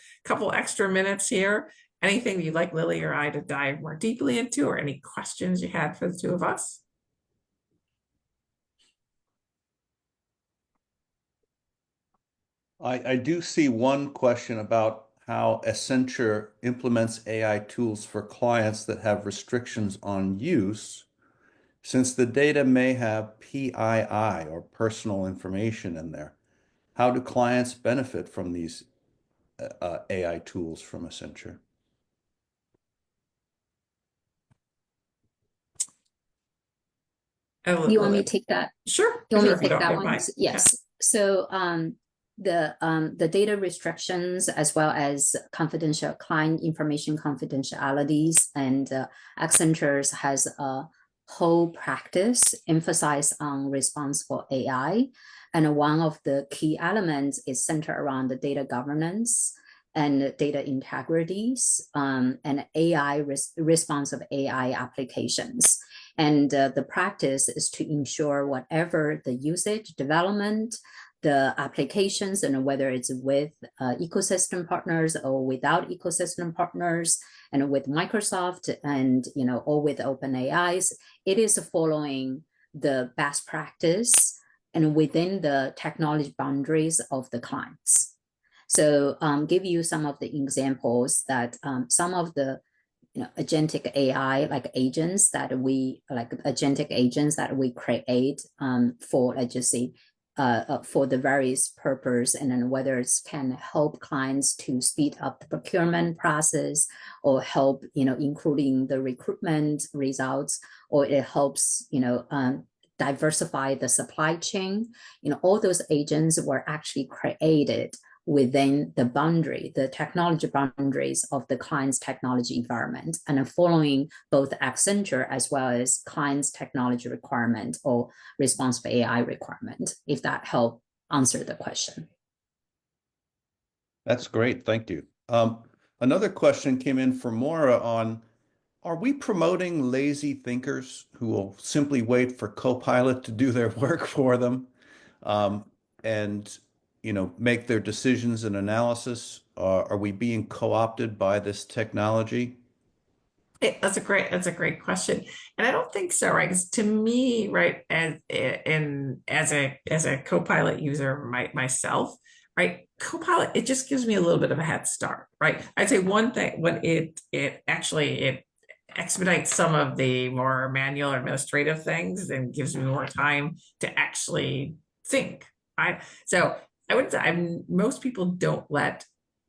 extra minutes here. Anything you'd like Lily or I to dive more deeply into, or any questions you had for the two of us? I do see one question about how Accenture implements AI tools for clients that have restrictions on use, since the data may have PII or personal information in there. How do clients benefit from these AI tools from Accenture? You want me to take that? Sure. You want me Sure, to take that one? mind. Yes. So the data restrictions, as well as confidential client information confidentialities, and Accenture has a whole practice emphasized on responsible AI. And one of the key elements is centered around the data governance and data integrities, and AI responsive AI applications. And the practice is to ensure whatever the usage, development, the applications, and whether it's with ecosystem partners or without ecosystem partners, and with Microsoft, and or with OpenAIs, it is following the best practice and within the technology boundaries of the clients. So give you some of the examples that some of the agentic AI agents that we create for, let's just say, for the various purpose, and then whether it can help clients to speed up the procurement process, or help including the recruitment results, or it helps diversify the supply chain. All those agents were actually created within the technology boundaries of the client's technology environment, and following both Accenture as well as client's technology requirement or responsive AI requirement, if that helped answer the question. That's great. Thank you. Another question came in from Maura on, are we promoting lazy thinkers who will simply wait for Copilot to do their work for them? And make their decisions and analysis? Are we being co-opted by this technology? That's a great question, and I don't think so, right? Because to me, right, as a Copilot user myself, right, Copilot, it just gives me a little bit of a head start, right? I'd say one thing, when it expedites some of the more manual or administrative things and gives me more time to actually think, right? So I would say most people don't let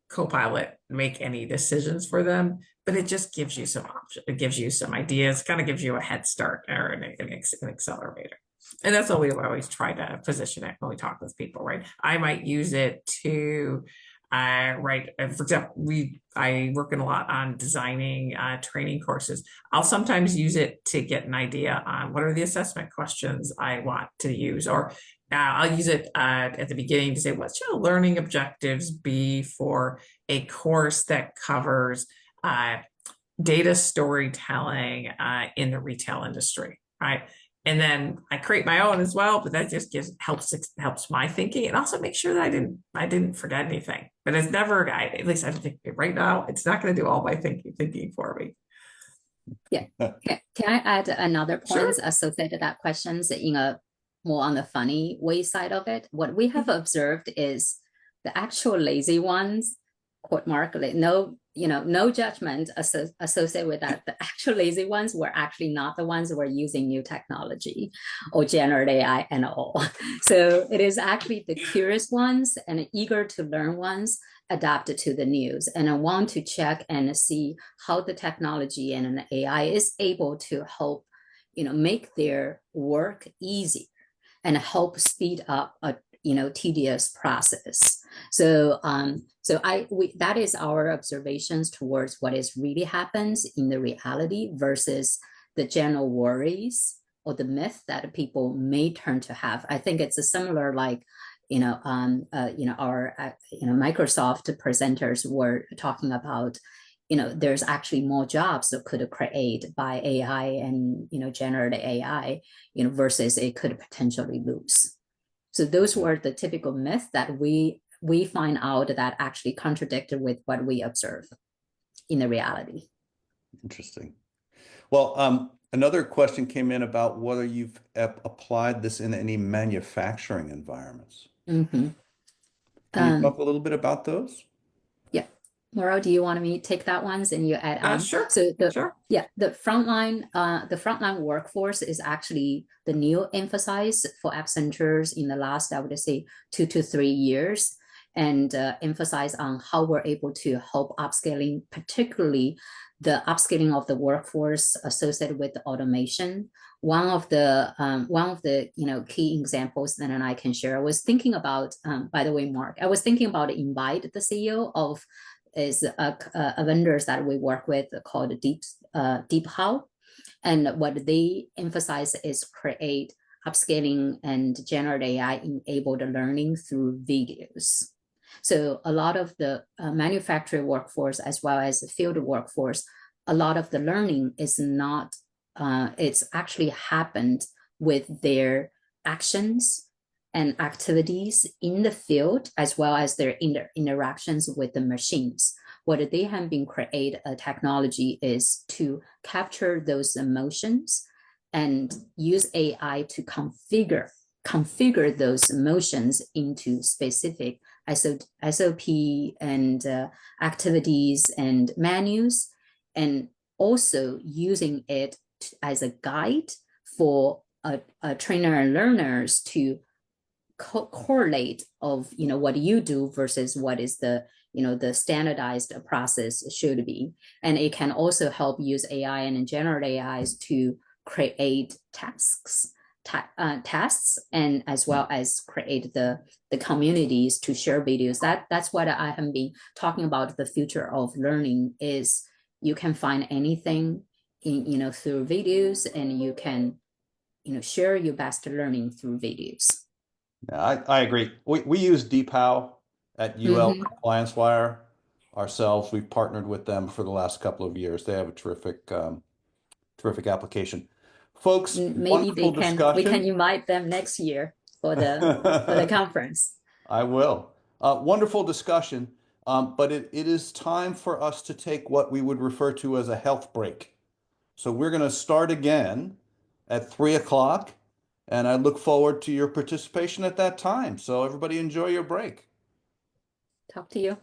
Copilot make any decisions for them, but it just gives you some options. It gives you some ideas, kind of gives you a head start or an accelerator. And that's what we always try to position it when we talk with people, right? I might use it to for example, I work a lot on designing training courses. I'll sometimes use it to get an idea on what are the assessment questions I want to use, or I'll use it at the beginning to say, what should learning objectives be for a course that covers data storytelling in the retail industry, right? And then I create my own as well, but that just helps my thinking, and also make sure that I didn't forget anything. But it's never, at least I think right now, it's not going to do all my thinking for me. Yeah. Can I add another point Sure. associated to that questions in a more on the funny way side of it? What we have observed is the actual lazy ones, quote mark, no judgment associated with that. The actual lazy ones were actually not the ones who were using new technology or generative AI and all. So it is actually the curious ones and eager to learn ones adapted to the news, and I want to check and see how the technology and an AI is able to help, make their work easier and help speed up a tedious process. So that is our observations towards what is really happens in the reality versus the general worries or the myth that people may turn to have. I think it's a similar like our Microsoft presenters were talking about, there's actually more jobs that could create by AI and generative AI, versus it could potentially lose. So those were the typical myths that we find out that actually contradicted with what we observe in the reality. Interesting. Well, another question came in about whether you've applied this in any manufacturing environments. Mm-hmm. Can you talk a little bit about those? Yeah. Laura, do you want me to take that ones and you add on? Sure. So Sure. the frontline workforce is actually the new emphasis for Accentures in the last, I would say, 2 to 3 years, and emphasize on how we're able to help upscaling, particularly the upscaling of the workforce associated with the automation. One of the key examples that I can share. I was thinking about, by the way, Mark, I was thinking about Invite, the CEO of is a vendors that we work with called DeepHow, and what they emphasize is create upscaling and generative AI enabled learning through videos. So a lot of the manufacturing workforce as well as the field workforce, a lot of the learning is not, it's actually happened with their actions and activities in the field, as well as their interactions with the machines. What they have been create a technology is to capture those emotions and use AI to configure those emotions into specific SOP and activities and menus, and also using it as a guide for a trainer and learners to correlate of what you do versus what is the the standardized process should be. And it can also help use AI and generative AIs to create tasks and as well as create the communities to share videos. That's what I have been talking about. The future of learning is you can find anything in through videos, and you can share your best learning through videos. Yeah, I agree. We use DeepHow at UL Compliance Wire ourselves. We've partnered with them for the last couple of years. They have a terrific application. Folks, Maybe we can invite them next year for the conference. I will. Wonderful discussion. But it is time for us to take what we would refer to as a health break. So we're going to start again at 3 o'clock. And I look forward to your participation at that time. So everybody enjoy your break. Talk to you.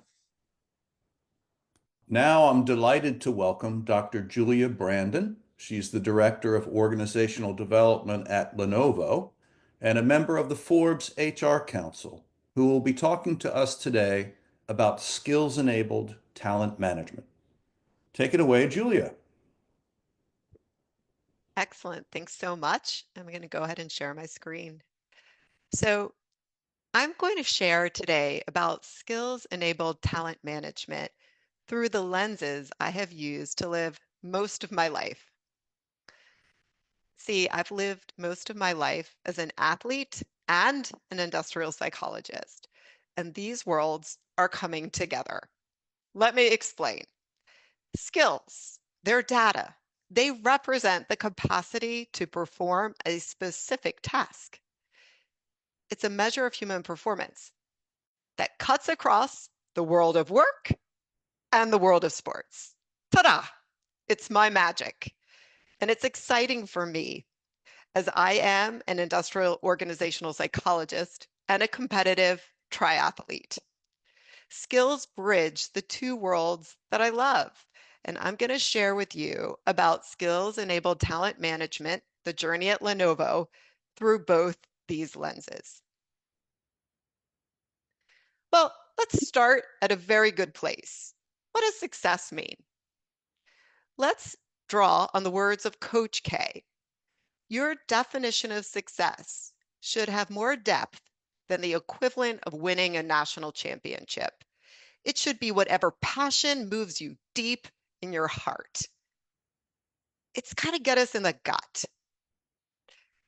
Now I'm delighted to welcome Dr. Julia Brandon. She's the Director of Organizational Development at Lenovo and a member of the Forbes HR Council, who will be talking to us today about skills-enabled talent management. Take it away, Julia. Excellent. Thanks so much. I'm going to go ahead and share my screen. So I'm going to share today about skills-enabled talent management through the lenses I have used to live most of my life. See, I've lived most of my life as an athlete and an industrial psychologist, and these worlds are coming together. Let me explain. Skills, they're data. They represent the capacity to perform a specific task. It's a measure of human performance that cuts across the world of work and the world of sports. Ta-da! It's my magic. And it's exciting for me as I am an industrial organizational psychologist and a competitive triathlete. Skills bridge the two worlds that I love. And I'm going to share with you about skills-enabled talent management, the journey at Lenovo, through both these lenses. Well, let's start at a very good place. What does success mean? Let's draw on the words of Coach K. Your definition of success should have more depth than the equivalent of winning a national championship. It should be whatever passion moves you deep in your heart. It's got to get us in the gut.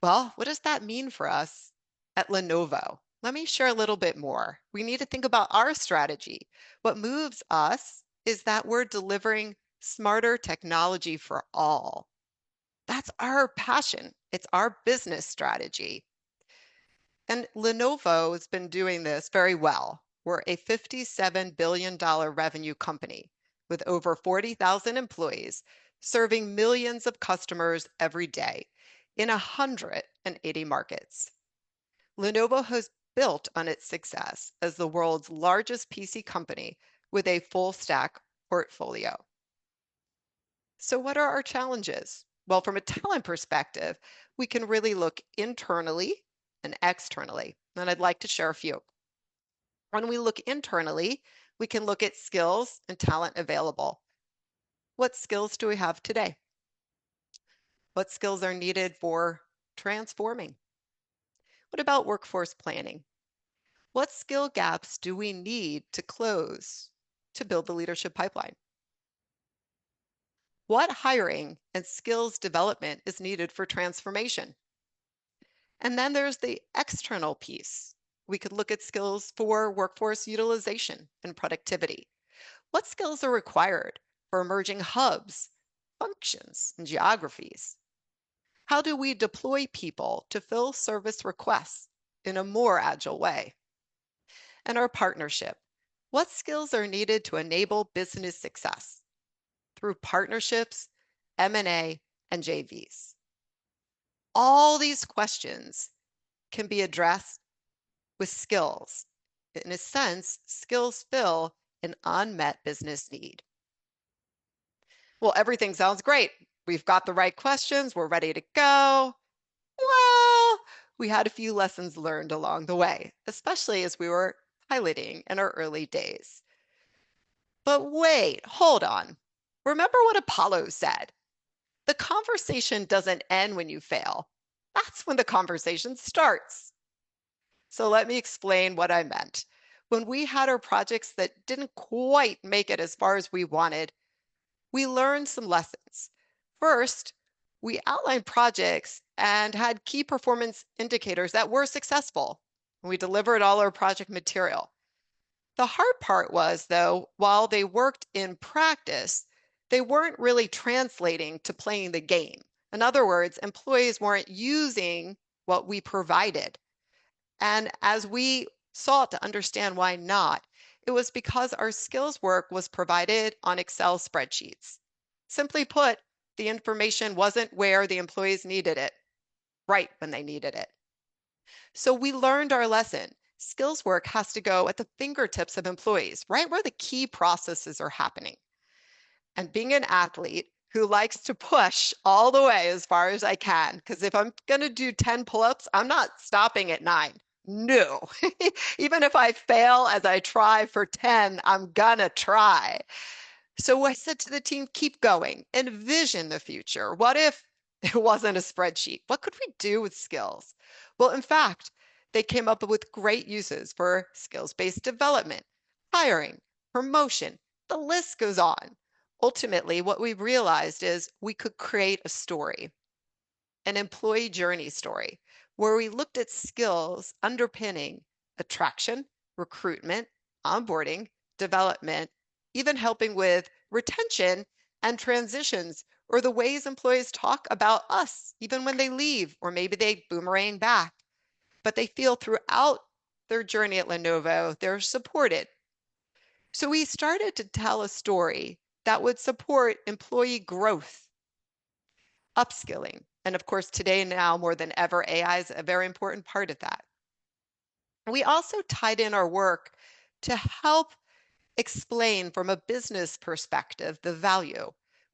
Well, what does that mean for us at Lenovo? Let me share a little bit more. We need to think about our strategy. What moves us is that we're delivering smarter technology for all. That's our passion. It's our business strategy. And Lenovo has been doing this very well. We're a $57 billion revenue company with over 40,000 employees, serving millions of customers every day in 180 markets. Lenovo has built on its success as the world's largest PC company with a full stack portfolio. So what are our challenges? Well, from a talent perspective, we can really look internally and externally, and I'd like to share a few. When we look internally, we can look at skills and talent available. What skills do we have today? What skills are needed for transforming? What about workforce planning? What skill gaps do we need to close to build the leadership pipeline? What hiring and skills development is needed for transformation? And then there's the external piece. We could look at skills for workforce utilization and productivity. What skills are required for emerging hubs, functions, and geographies? How do we deploy people to fill service requests in a more agile way? And our partnership. What skills are needed to enable business success through partnerships, M&A, and JVs? All these questions can be addressed with skills. In a sense, skills fill an unmet business need. Well, everything sounds great. We've got the right questions. We're ready to go. Well, we had a few lessons learned along the way, especially as we were piloting in our early days. But wait, hold on. Remember what Apollo said? The conversation doesn't end when you fail. That's when the conversation starts. So let me explain what I meant. When we had our projects that didn't quite make it as far as we wanted, we learned some lessons. First, we outlined projects and had key performance indicators that were successful. We delivered all our project material. The hard part was, though, while they worked in practice, they weren't really translating to playing the game. In other words, employees weren't using what we provided. And as we sought to understand why not, it was because our skills work was provided on Excel spreadsheets. Simply put, the information wasn't where the employees needed it, right when they needed it. So we learned our lesson. Skills work has to go at the fingertips of employees, right where the key processes are happening. And being an athlete who likes to push all the way as far as I can, because if I'm going to do 10 pull-ups, I'm not stopping at 9. No, even if I fail as I try for 10, I'm gonna try. So I said to the team, keep going, envision the future. What if it wasn't a spreadsheet? What could we do with skills? Well, in fact, they came up with great uses for skills-based development, hiring, promotion, the list goes on. Ultimately, what we realized is we could create a story, an employee journey story, where we looked at skills underpinning attraction, recruitment, onboarding, development, even helping with retention and transitions, or the ways employees talk about us, even when they leave, or maybe they boomerang back. But they feel throughout their journey at Lenovo, they're supported. So we started to tell a story that would support employee growth, upskilling. And of course, today now more than ever, AI is a very important part of that. We also tied in our work to help explain from a business perspective the value.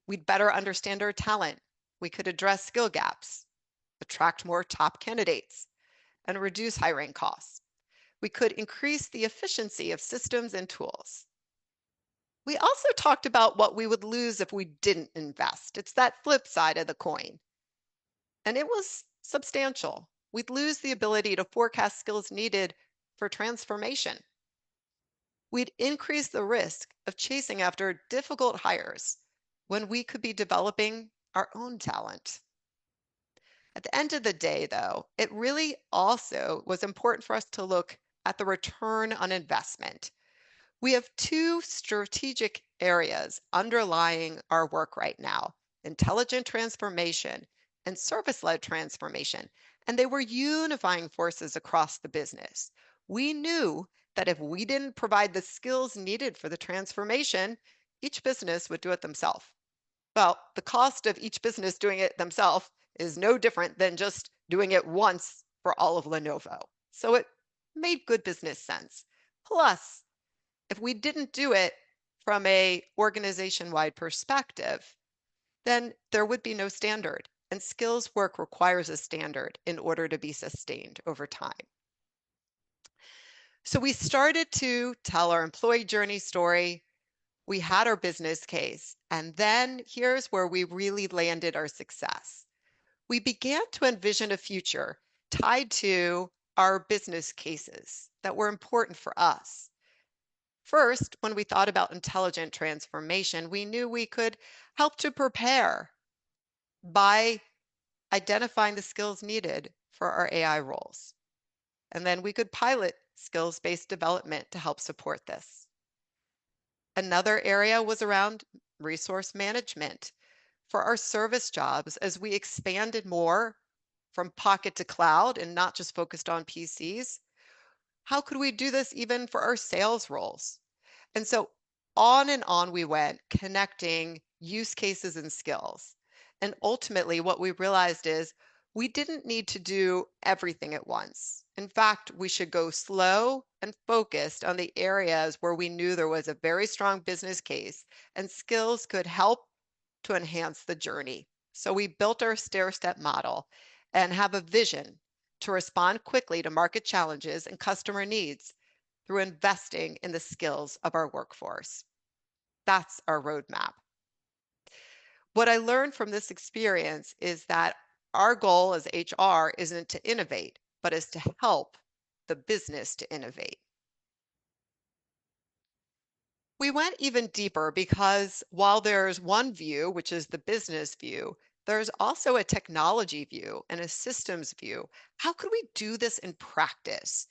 We'd better understand our talent. We could address skill gaps, attract more top candidates, and reduce hiring costs. We could increase the efficiency of systems and tools. We also talked about what we would lose if we didn't invest. It's that flip side of the coin. And it was substantial. We'd lose the ability to forecast skills needed for transformation. We'd increase the risk of chasing after difficult hires when we could be developing our own talent. At the end of the day, though, it really also was important for us to look at the return on investment. We have two strategic areas underlying our work right now: intelligent transformation and service-led transformation, and they were unifying forces across the business. We knew that if we didn't provide the skills needed for the transformation, each business would do it themselves. Well, the cost of each business doing it themselves is no different than just doing it once for all of Lenovo. So it made good business sense. Plus, if we didn't do it from a organization-wide perspective, then there would be no standard, and skills work requires a standard in order to be sustained over time. So we started to tell our employee journey story. We had our business case, and then here's where we really landed our success. We began to envision a future tied to our business cases that were important for us. First, when we thought about intelligent transformation, we knew we could help to prepare by identifying the skills needed for our AI roles. And then we could pilot skills-based development to help support this. Another area was around resource management for our service jobs as we expanded more from pocket to cloud and not just focused on PCs. How could we do this even for our sales roles? And so on and on we went, connecting use cases and skills. And ultimately, what we realized is we didn't need to do everything at once. In fact, we should go slow and focused on the areas where we knew there was a very strong business case and skills could help to enhance the journey. So we built our stair-step model and have a vision to respond quickly to market challenges and customer needs through investing in the skills of our workforce. That's our roadmap. What I learned from this experience is that our goal as HR isn't to innovate, but is to help the business to innovate. We went even deeper because while there's one view, which is the business view, there's also a technology view and a systems view. How could we do this in practice?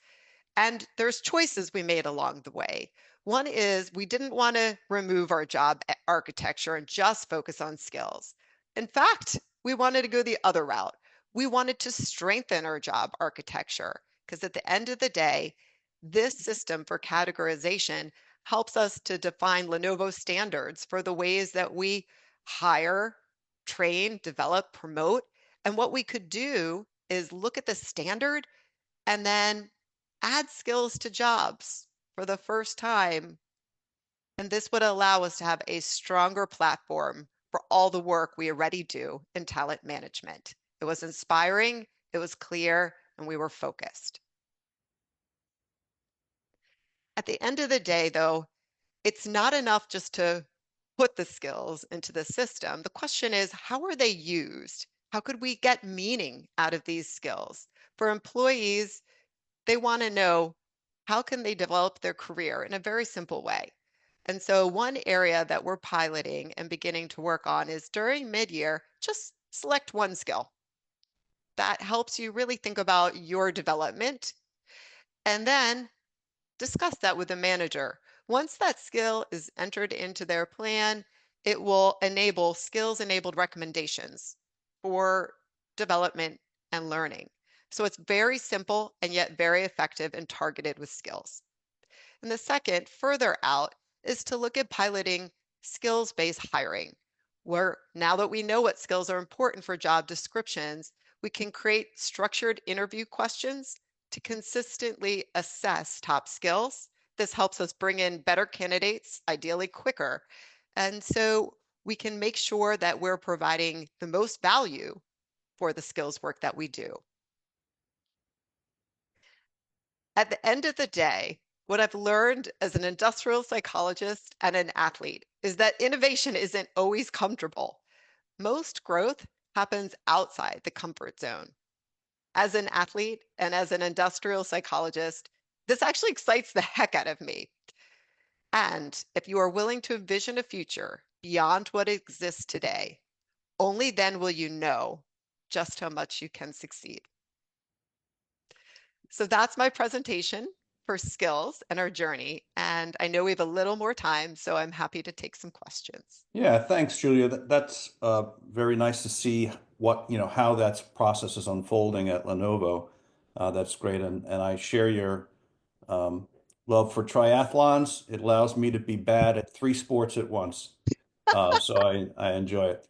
And there's choices we made along the way. One is we didn't want to remove our job architecture and just focus on skills. In fact, we wanted to go the other route. We wanted to strengthen our job architecture because at the end of the day, this system for categorization helps us to define Lenovo standards for the ways that we hire, train, develop, promote. And what we could do is look at the standard and then add skills to jobs for the first time. And this would allow us to have a stronger platform for all the work we already do in talent management. It was inspiring, it was clear, and we were focused. At the end of the day, though, it's not enough just to put the skills into the system. The question is, how are they used? How could we get meaning out of these skills? For employees, they want to know how can they develop their career in a very simple way. And so one area that we're piloting and beginning to work on is during mid-year, just select one skill. That helps you really think about your development and then discuss that with the manager. Once that skill is entered into their plan, it will enable skills-enabled recommendations for development and learning. So it's very simple and yet very effective and targeted with skills. And the second, further out, is to look at piloting skills-based hiring, where now that we know what skills are important for job descriptions, we can create structured interview questions to consistently assess top skills. This helps us bring in better candidates, ideally quicker. And so we can make sure that we're providing the most value for the skills work that we do. At the end of the day, what I've learned as an industrial psychologist and an athlete is that innovation isn't always comfortable. Most growth happens outside the comfort zone. As an athlete and as an industrial psychologist, This actually excites the heck out of me. And if you are willing to envision a future beyond what exists today, only then will you know just how much you can succeed. So that's my presentation for skills and our journey. And I know we have a little more time, so I'm happy to take some questions. Yeah, thanks, Julia. That's very nice to see what, how that process is unfolding at Lenovo. That's great. And I share your love for triathlons. It allows me to be bad at 3 sports at once. So I enjoy it.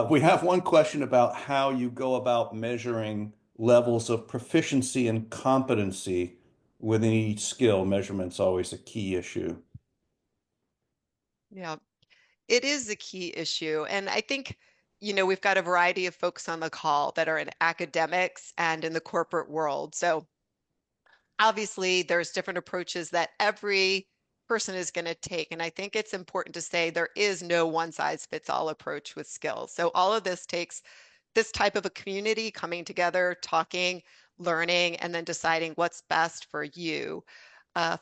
We have one question about how you go about measuring levels of proficiency and competency within each skill. Measurement's always a key issue. Yeah, it is a key issue. And I think, we've got a variety of folks on the call that are in academics and in the corporate world. So obviously, there's different approaches that every person is going to take. And I think it's important to say there is no one size fits all approach with skills. So all of this takes this type of a community coming together, talking, learning, and then deciding what's best for you.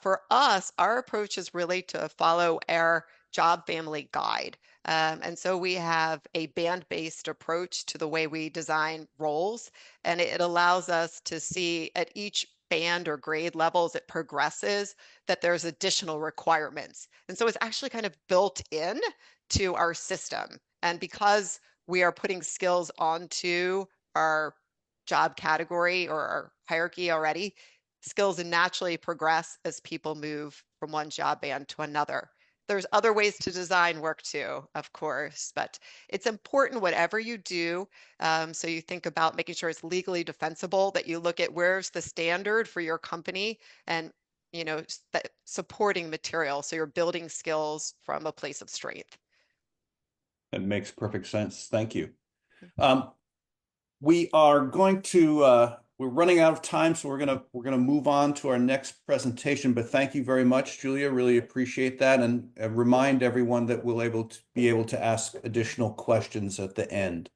For us, our approach is really to follow our job family guide. And so we have a band-based approach to the way we design roles, and it allows us to see at each band or grade levels it progresses that there's additional requirements. And so it's actually kind of built in to our system. And because we are putting skills onto our job category or our hierarchy already, skills naturally progress as people move from one job band to another. There's other ways to design work too, of course, but it's important whatever you do. So you think about making sure it's legally defensible, that you look at where's the standard for your company and supporting material. So you're building skills from a place of strength. That makes perfect sense. Thank you. We are going to we're running out of time, so we're gonna move on to our next presentation. But thank you very much, Julia. Really appreciate that, and remind everyone that we'll be able to ask additional questions at the end.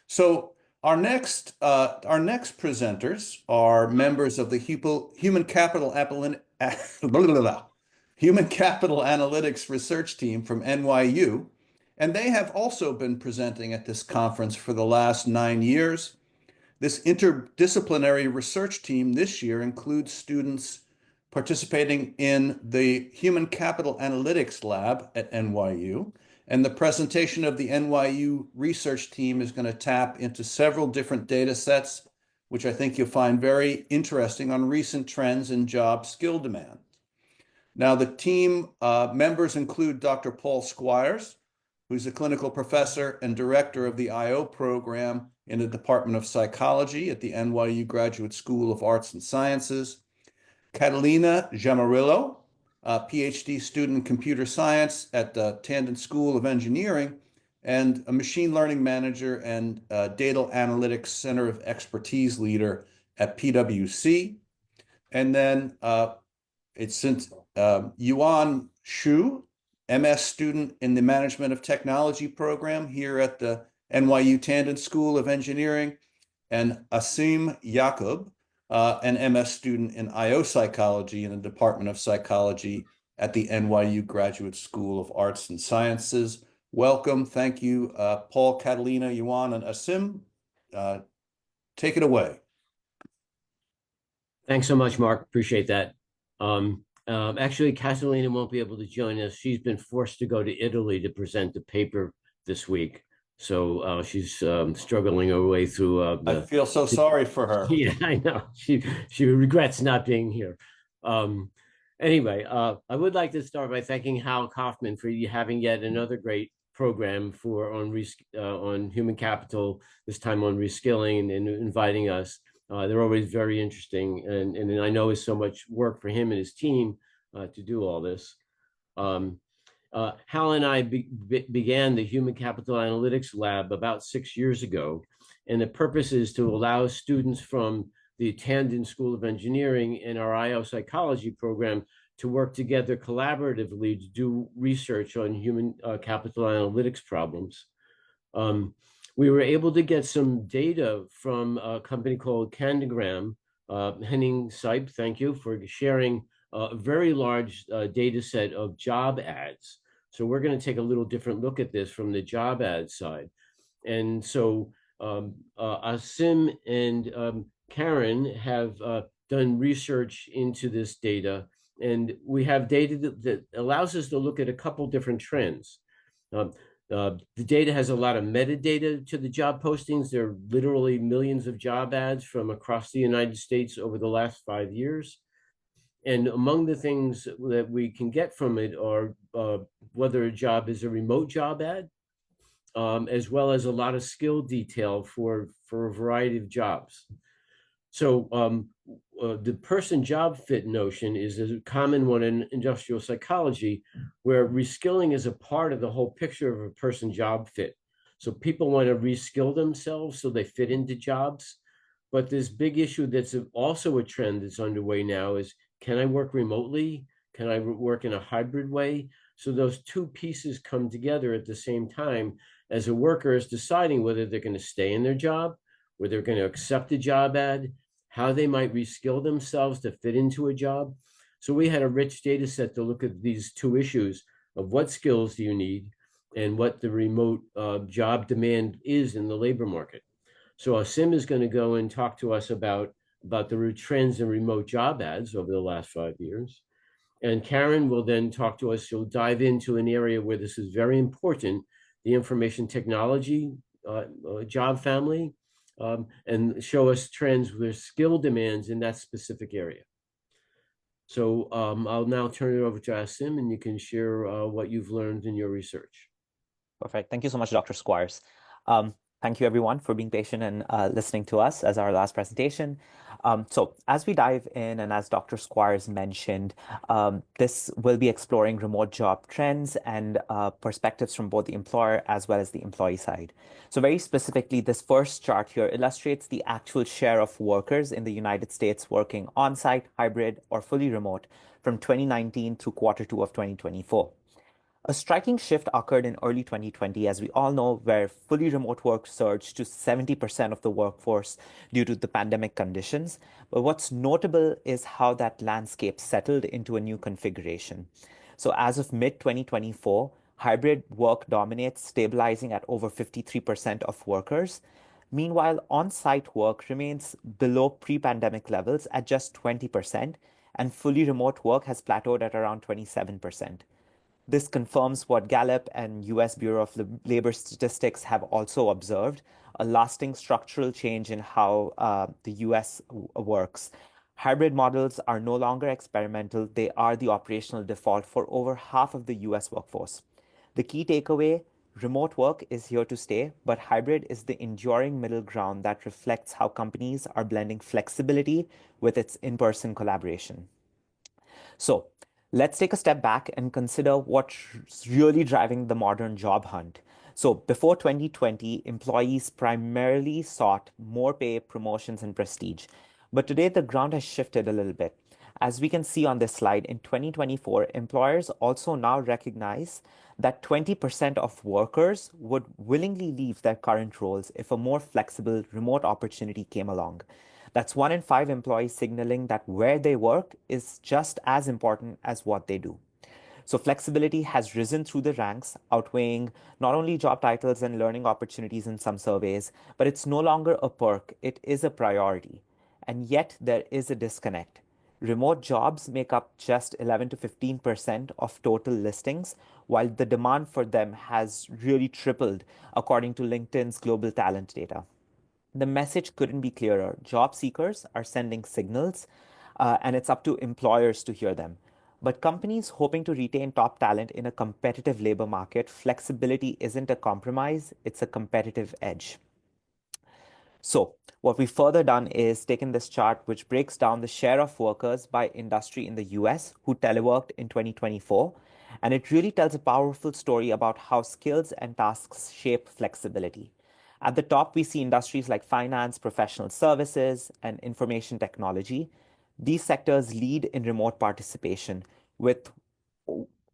So our next presenters are members of the Human Capital Analytics Research Team from NYU. And they have also been presenting at this conference for the last 9 years. This interdisciplinary research team this year includes students participating in the Human Capital Analytics Lab at NYU. And the presentation of the NYU research team is going to tap into several different data sets, which I think you'll find very interesting on recent trends in job skill demand. Now, the team members include Dr. Paul Squires, who's a clinical professor and director of the IO program in the Department of Psychology at the NYU Graduate School of Arts and Sciences, Catalina Giamarillo, a PhD student in computer science at the Tandon School of Engineering, and a machine learning manager and data analytics center of expertise leader at PwC. And then Yuan Xu, MS student in the Management of Technology program here at the NYU Tandon School of Engineering, and Asim Yaqub, an MS student in IO Psychology in the Department of Psychology at the NYU Graduate School of Arts and Sciences. Welcome. Thank you, Paul, Catalina, Yuan, and Asim. Take it away. Thanks so much, Mark. Appreciate that. Actually, Catalina won't be able to join us. She's been forced to go to Italy to present the paper this week. So she's struggling her way through. I feel so sorry for her. Yeah, I know. She regrets not being here. Anyway, I would like to start by thanking Hal Kaufman for having yet another great program on human capital, this time on reskilling, and inviting us. They're always very interesting, and I know it's so much work for him and his team to do all this. Hal and I began the Human Capital Analytics Lab about 6 years ago, and the purpose is to allow students from the Tandon School of Engineering and our IO Psychology program to work together collaboratively to do research on human capital analytics problems. We were able to get some data from a company called Techshrm Henning Seib, thank you for sharing a very large data set of job ads. So we're going to take a little different look at this from the job ad side. And so Asim and Karen have done research into this data, and we have data that allows us to look at a couple different trends. The data has a lot of metadata to the job postings. There are literally millions of job ads from across the United States over the last 5 years. And among the things that we can get from it are whether a job is a remote job ad, as well as a lot of skill detail for a variety of jobs. So the person job fit notion is a common one in industrial psychology, where reskilling is a part of the whole picture of a person job fit. So people want to reskill themselves so they fit into jobs. But this big issue that's also a trend that's underway now is, can I work remotely? Can I work in a hybrid way? So those two pieces come together at the same time as a worker is deciding whether they're going to stay in their job, whether they're going to accept a job ad, how they might reskill themselves to fit into a job. So we had a rich data set to look at these two issues of what skills do you need and what the remote job demand is in the labor market. So Asim is going to go and talk to us about the trends in remote job ads over the last 5 years. And Karen will then talk to us. She'll dive into an area where this is very important, the information technology job family, and show us trends with skill demands in that specific area. So I'll now turn it over to Asim, and you can share what you've learned in your research. Perfect. Thank you so much, Dr. Squires. Thank you, everyone, for being patient and listening to us as our last presentation. So as we dive in, and as Dr. Squires mentioned, this will be exploring remote job trends and perspectives from both the employer as well as the employee side. So very specifically, this first chart here illustrates the actual share of workers in the United States working on-site, hybrid, or fully remote from 2019 through Q2 of 2024. A striking shift occurred in early 2020, as we all know, where fully remote work surged to 70% of the workforce due to the pandemic conditions. But what's notable is how that landscape settled into a new configuration. So as of mid-2024, hybrid work dominates, stabilizing at over 53% of workers. Meanwhile, on-site work remains below pre-pandemic levels at just 20%, and fully remote work has plateaued at around 27%. This confirms what Gallup and US Bureau of Labor Statistics have also observed, a lasting structural change in how the US works. Hybrid models are no longer experimental, they are the operational default for over half of the US workforce. The key takeaway, remote work is here to stay, but hybrid is the enduring middle ground that reflects how companies are blending flexibility with its in-person collaboration. So let's take a step back and consider what's really driving the modern job hunt. So before 2020, employees primarily sought more pay, promotions, and prestige. But today, the ground has shifted a little bit. As we can see on this slide, in 2024, employers also now recognize that 20% of workers would willingly leave their current roles if a more flexible remote opportunity came along. That's 1 in 5 employees signaling that where they work is just as important as what they do. So flexibility has risen through the ranks, outweighing not only job titles and learning opportunities in some surveys, but it's no longer a perk, it is a priority. And yet there is a disconnect. Remote jobs make up just 11 to 15% of total listings, while the demand for them has really tripled, according to LinkedIn's global talent data. The message couldn't be clearer. Job seekers are sending signals, and it's up to employers to hear them. But companies hoping to retain top talent in a competitive labor market, flexibility isn't a compromise, it's a competitive edge. So what we've further done is taken this chart, which breaks down the share of workers by industry in the US who teleworked in 2024. And it really tells a powerful story about how skills and tasks shape flexibility. At the top, we see industries like finance, professional services, and information technology. These sectors lead in remote participation, with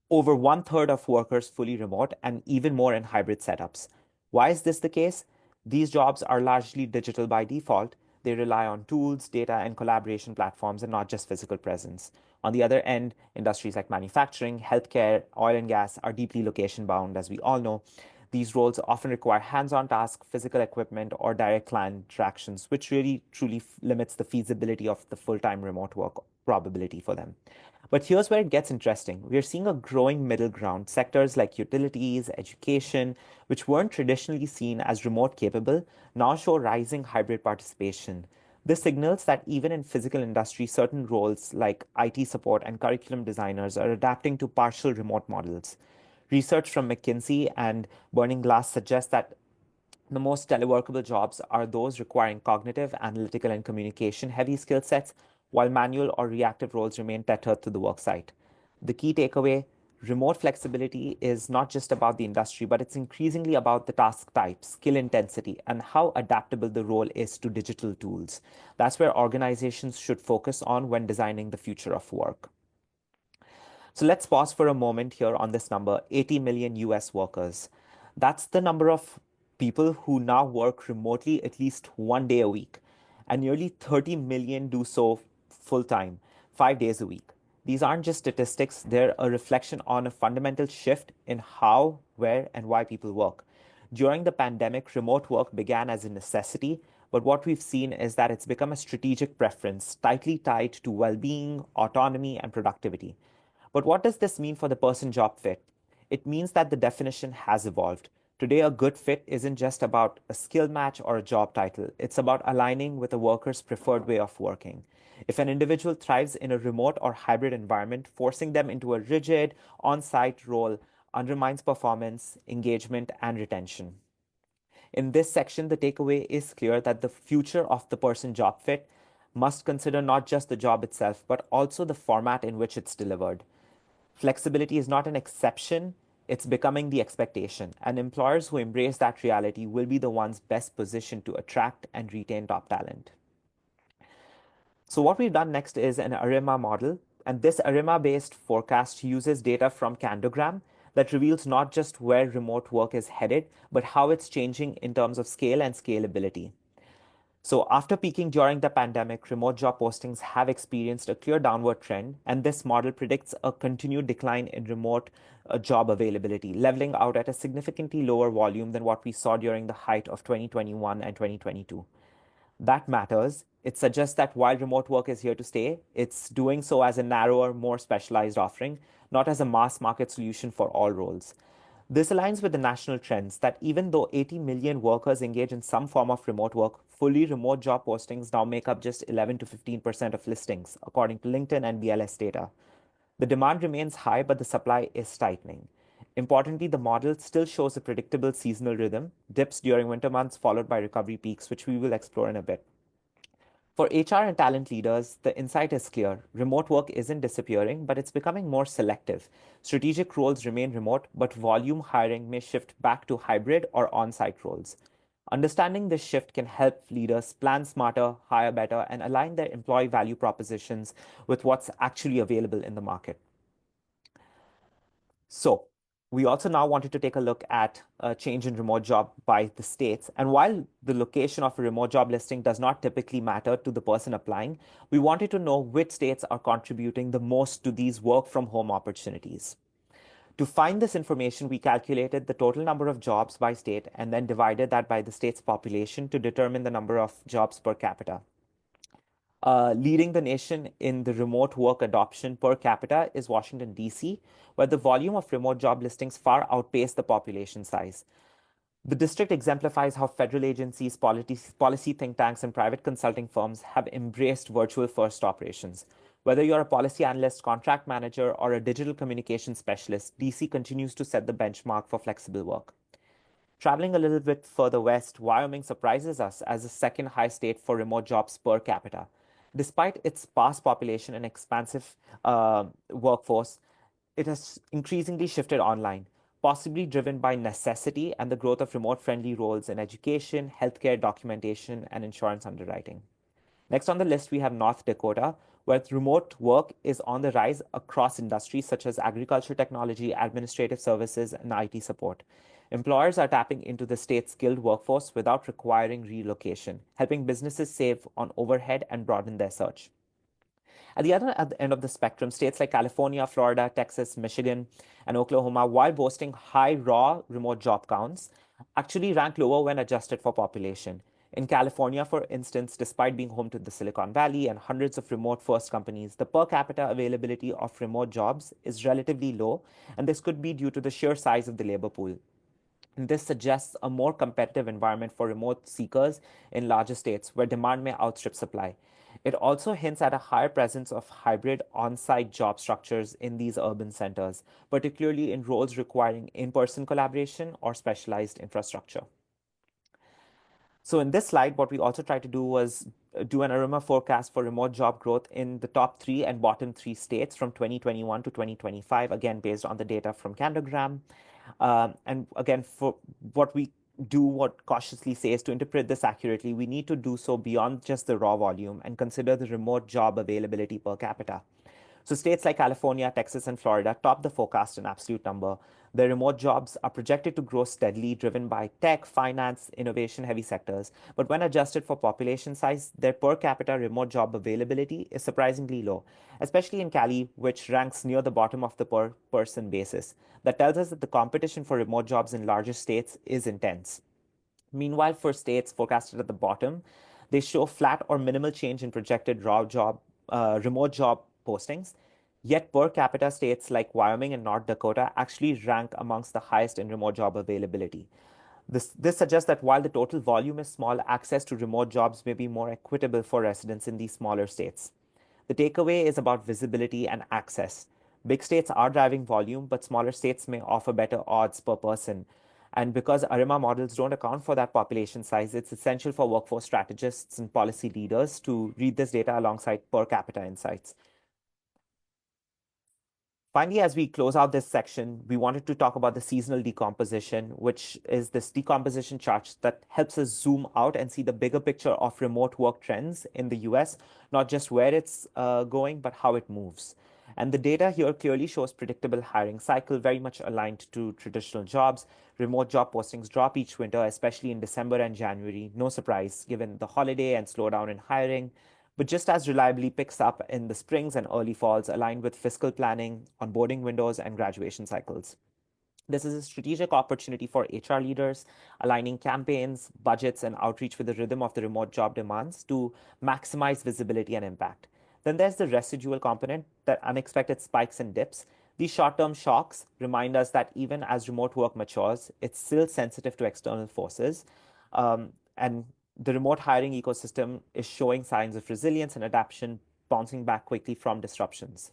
over 1/3 of workers fully remote and even more in hybrid setups. Why is this the case? These jobs are largely digital by default, they rely on tools, data, and collaboration platforms, and not just physical presence. On the other end, industries like manufacturing, healthcare, oil and gas are deeply location bound, as we all know. These roles often require hands-on tasks, physical equipment, or direct client interactions, which really truly limits the feasibility of the full-time remote work probability for them. But here's where it gets interesting. We're seeing a growing middle ground. Sectors like utilities, education, which weren't traditionally seen as remote capable, now show rising hybrid participation. This signals that even in physical industry, certain roles like IT support and curriculum designers are adapting to partial remote models. Research from McKinsey and Burning Glass suggests that the most teleworkable jobs are those requiring cognitive, analytical, and communication heavy skill sets, while manual or reactive roles remain tethered to the worksite. The key takeaway: remote flexibility is not just about the industry, but it's increasingly about the task type, skill intensity, and how adaptable the role is to digital tools. That's where organizations should focus on when designing the future of work. So let's pause for a moment here on this number: 80 million US workers. That's the number of people who now work remotely at least 1 day a week, and nearly 30 million do so full time, 5 days a week. These aren't just statistics, they're a reflection on a fundamental shift in how, where, and why people work. During the pandemic, remote work began as a necessity, but what we've seen is that it's become a strategic preference, tightly tied to well being, autonomy, and productivity. But what does this mean for the person job fit? It means that the definition has evolved. Today, a good fit isn't just about a skill match or a job title. It's about aligning with a worker's preferred way of working. If an individual thrives in a remote or hybrid environment, forcing them into a rigid, on-site role undermines performance, engagement, and retention. In this section, the takeaway is clear that the future of the person job fit must consider not just the job itself, but also the format in which it's delivered. Flexibility is not an exception, it's becoming the expectation, and employers who embrace that reality will be the ones best positioned to attract and retain top talent. So what we've done next is an ARIMA model, and this ARIMA-based forecast uses data from Candogram that reveals not just where remote work is headed, but how it's changing in terms of scale and scalability. So after peaking during the pandemic, remote job postings have experienced a clear downward trend, and this model predicts a continued decline in remote job availability, leveling out at a significantly lower volume than what we saw during the height of 2021 and 2022. That matters. It suggests that while remote work is here to stay, it's doing so as a narrower, more specialized offering, not as a mass market solution for all roles. This aligns with the national trends that even though 80 million workers engage in some form of remote work, fully remote job postings now make up just 11 to 15% of listings, according to LinkedIn and BLS data. The demand remains high, but the supply is tightening. Importantly, the model still shows a predictable seasonal rhythm, dips during winter months followed by recovery peaks, which we will explore in a bit. For HR and talent leaders, the insight is clear. Remote work isn't disappearing, but it's becoming more selective. Strategic roles remain remote, but volume hiring may shift back to hybrid or on-site roles. Understanding this shift can help leaders plan smarter, hire better, and align their employee value propositions with what's actually available in the market. So we also now wanted to take a look at a change in remote job by the states. And while the location of a remote job listing does not typically matter to the person applying, we wanted to know which states are contributing the most to these work from home opportunities. To find this information, we calculated the total number of jobs by state and then divided that by the state's population to determine the number of jobs per capita. Leading the nation in the remote work adoption per capita is Washington, D.C., where the volume of remote job listings far outpace the population size. The district exemplifies how federal agencies, policy think tanks, and private consulting firms have embraced virtual first operations. Whether you're a policy analyst, contract manager, or a digital communication specialist, DC continues to set the benchmark for flexible work. Traveling a little bit further west, Wyoming surprises us as the second highest state for remote jobs per capita. Despite its sparse population and expansive workforce, it has increasingly shifted online, possibly driven by necessity and the growth of remote-friendly roles in education, healthcare, documentation, and insurance underwriting. Next on the list, we have North Dakota, where remote work is on the rise across industries such as agriculture technology, administrative services, and IT support. Employers are tapping into the state's skilled workforce without requiring relocation, helping businesses save on overhead and broaden their search. At the other end of the spectrum, states like California, Florida, Texas, Michigan, and Oklahoma, while boasting high raw remote job counts, actually rank lower when adjusted for population. In California, for instance, despite being home to the Silicon Valley and hundreds of remote-first companies, the per capita availability of remote jobs is relatively low, and this could be due to the sheer size of the labor pool. And this suggests a more competitive environment for remote seekers in larger states where demand may outstrip supply. It also hints at a higher presence of hybrid on-site job structures in these urban centers, particularly in roles requiring in-person collaboration or specialized infrastructure. So in this slide, what we also tried to do was do an ARIMA forecast for remote job growth in the top 3 and bottom 3 states from 2021 to 2025, again, based on the data from Candogram. And again, for what we do, what cautiously say is to interpret this accurately, we need to do so beyond just the raw volume and consider the remote job availability per capita. So states like California, Texas, and Florida top the forecast in absolute number. Their remote jobs are projected to grow steadily, driven by tech, finance, innovation-heavy sectors. But when adjusted for population size, their per capita remote job availability is surprisingly low, especially in Cali, which ranks near the bottom of the per-person basis. That tells us that the competition for remote jobs in larger states is intense. Meanwhile, for states forecasted at the bottom, they show flat or minimal change in projected remote job postings. Yet per capita states like Wyoming and North Dakota actually rank amongst the highest in remote job availability. This suggests that while the total volume is small, access to remote jobs may be more equitable for residents in these smaller states. The takeaway is about visibility and access. Big states are driving volume, but smaller states may offer better odds per person. And because ARIMA models don't account for that population size, it's essential for workforce strategists and policy leaders to read this data alongside per capita insights. Finally, as we close out this section, we wanted to talk about the seasonal decomposition, which is this decomposition chart that helps us zoom out and see the bigger picture of remote work trends in the US, not just where it's going, but how it moves. And the data here clearly shows predictable hiring cycle, very much aligned to traditional jobs. Remote job postings drop each winter, especially in December and January. No surprise, given the holiday and slowdown in hiring, but just as reliably picks up in the springs and early falls, aligned with fiscal planning, onboarding windows, and graduation cycles. This is a strategic opportunity for HR leaders, aligning campaigns, budgets, and outreach with the rhythm of the remote job demands to maximize visibility and impact. Then there's the residual component, that unexpected spikes and dips. These short-term shocks remind us that even as remote work matures, it's still sensitive to external forces. And the remote hiring ecosystem is showing signs of resilience and adaptation, bouncing back quickly from disruptions.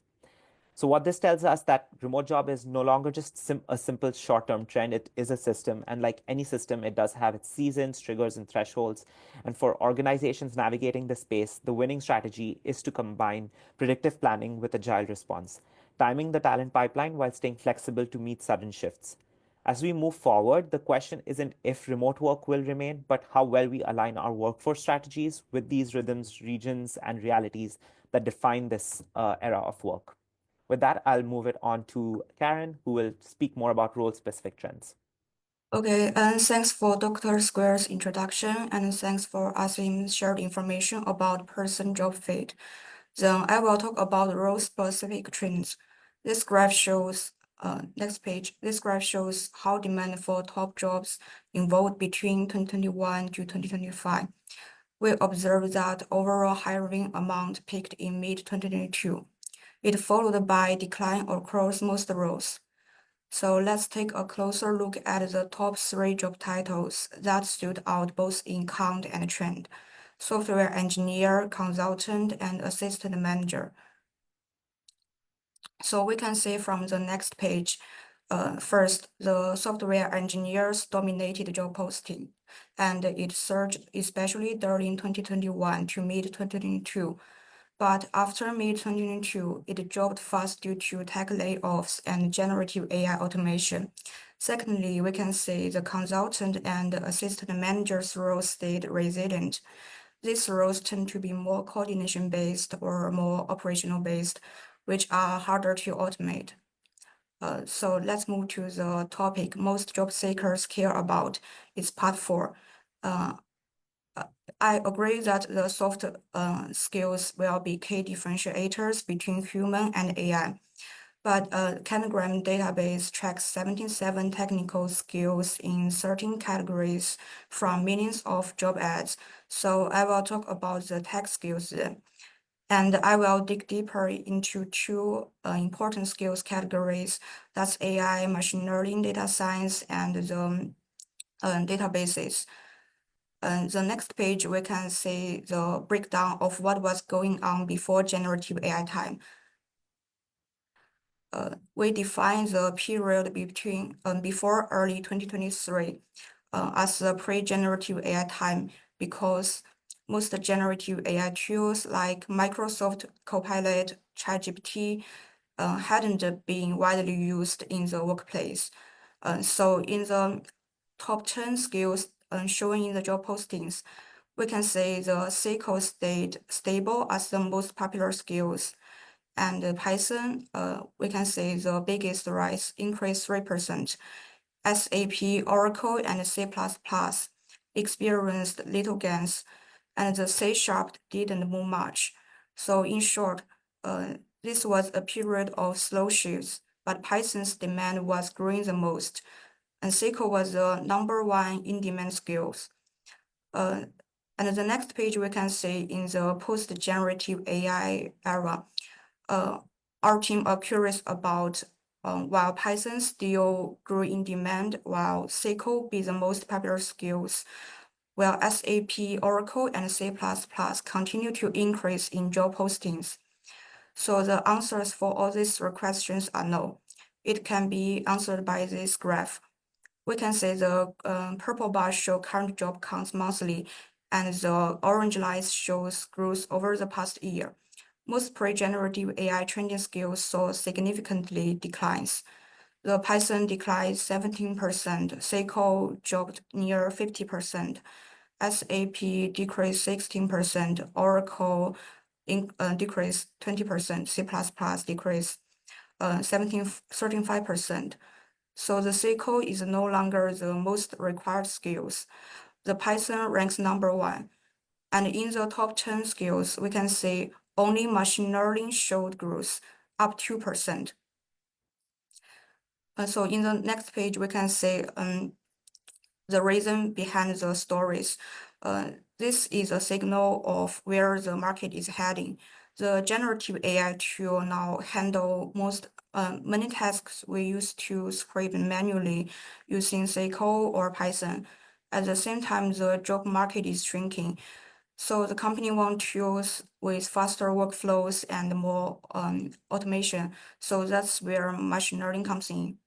So what this tells us that remote job is no longer just a simple short-term trend. It is a system, and like any system, it does have its seasons, triggers, and thresholds. And for organizations navigating the space, the winning strategy is to combine predictive planning with agile response, timing the talent pipeline while staying flexible to meet sudden shifts. As we move forward, the question isn't if remote work will remain, but how well we align our workforce strategies with these rhythms, regions, and realities that define this era of work. With that, I'll move it on to Karen, who will speak more about role-specific trends. Okay, and thanks for Dr. Square's introduction, and thanks for Asim shared information about person job fit. Then I will talk about role-specific trends. This graph shows next page. This graph shows how demand for top jobs evolved between 2021 to 2025. We observed that overall hiring amount peaked in mid-2022. It followed by decline across most roles. So let's take a closer look at the top 3 job titles that stood out both in count and trend: software engineer, consultant, and assistant manager. So we can see from the next page, first, the software engineers dominated job posting, and it surged especially during 2021 to mid-2022. But after mid-2022, it dropped fast due to tech layoffs and generative AI automation. Secondly, we can see the consultant and assistant managers' roles stayed resilient. These roles tend to be more coordination-based or more operational-based, which are harder to automate. So let's move to the topic most job seekers care about. It's part 4. I agree that the soft skills will be key differentiators between human and AI. But Techshrm database tracks 77 technical skills in 13 categories from millions of job ads. So I will talk about the tech skills then. And I will dig deeper into 2 important skills categories. That's AI, machine learning, data science, and the databases. The next page, we can see the breakdown of what was going on before generative AI time. We define the period between before early 2023 as the pre-generative AI time because most generative AI tools like Microsoft Copilot, ChatGPT hadn't been widely used in the workplace. So in the top 10 skills showing in the job postings, we can say the SQL stayed stable as the most popular skills. And Python, we can say the biggest rise, increased 3%. SAP, Oracle, and C++ experienced little gains, and the C# didn't move much. So in short, this was a period of slow shifts, but Python's demand was growing the most, and SQL was the #1 in-demand skills. And the next page we can see in the post-generative AI era, our team are curious about while Python still grew in demand, while SQL be the most popular skills, while SAP, Oracle, and C++ continue to increase in job postings. So the answers for all these 3 questions are no. It can be answered by this graph. We can say the purple bars show current job counts monthly, and the orange lines shows growth over the past year. Most pre-generative AI training skills saw significantly declines. The Python declined 17%, SQL dropped near 50%, SAP decreased 16%, Oracle decreased 20%, C++ decreased 35%. So the SQL is no longer the most required skills. The Python ranks #1. And in the top 10 skills, we can see only machine learning showed growth, up 2%. So in the next page, we can see the reason behind the stories. This is a signal of where the market is heading. The generative AI tool now handle many tasks we used to script manually using SQL or Python. At the same time, the job market is shrinking. So the company wants tools with faster workflows and more automation. So that's where machine learning comes in.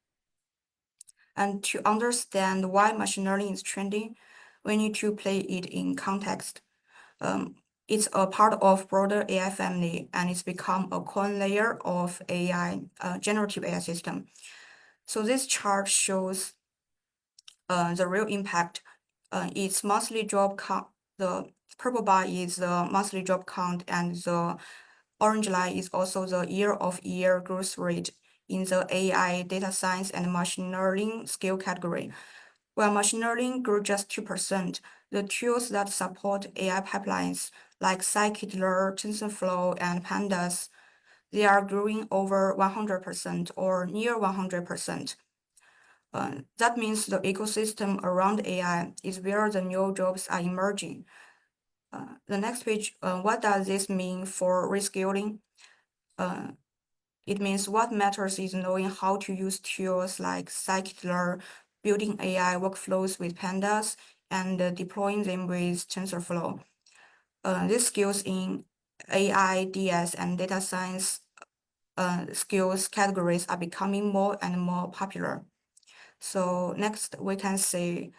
And to understand why machine learning is trending, we need to play it in context. It's a part of broader AI family, and it's become a core layer of AI, generative AI system. So this chart shows the real impact. It's monthly job count. The purple bar is the monthly job count, and the orange line is also the year-of-year growth rate in the AI, data science, and machine learning skill category. While machine learning grew just 2%, the tools that support AI pipelines like scikit-learn, TensorFlow, and Pandas, they are growing over 100% or near 100%. That means the ecosystem around AI is where the new jobs are emerging. The next page, what does this mean for reskilling? It means what matters is knowing how to use tools like scikit-learn, building AI workflows with Pandas, and deploying them with TensorFlow. These skills in AI, DS, and data science skills categories are becoming more and more popular. So next, we can see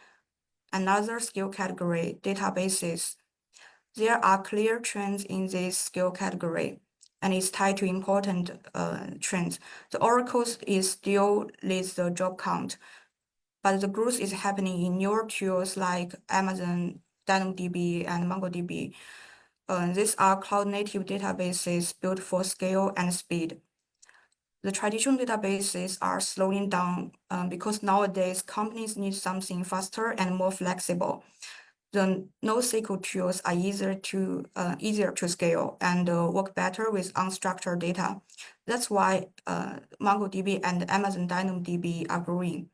another skill category, databases. There are clear trends in this skill category, and it's tied to important trends. The Oracle is still leads the job count, but the growth is happening in newer tools like Amazon, DynamoDB, and MongoDB. These are cloud-native databases built for scale and speed. The traditional databases are slowing down because nowadays companies need something faster and more flexible. The NoSQL tools are easier to scale and work better with unstructured data. That's why MongoDB and Amazon DynamoDB are growing.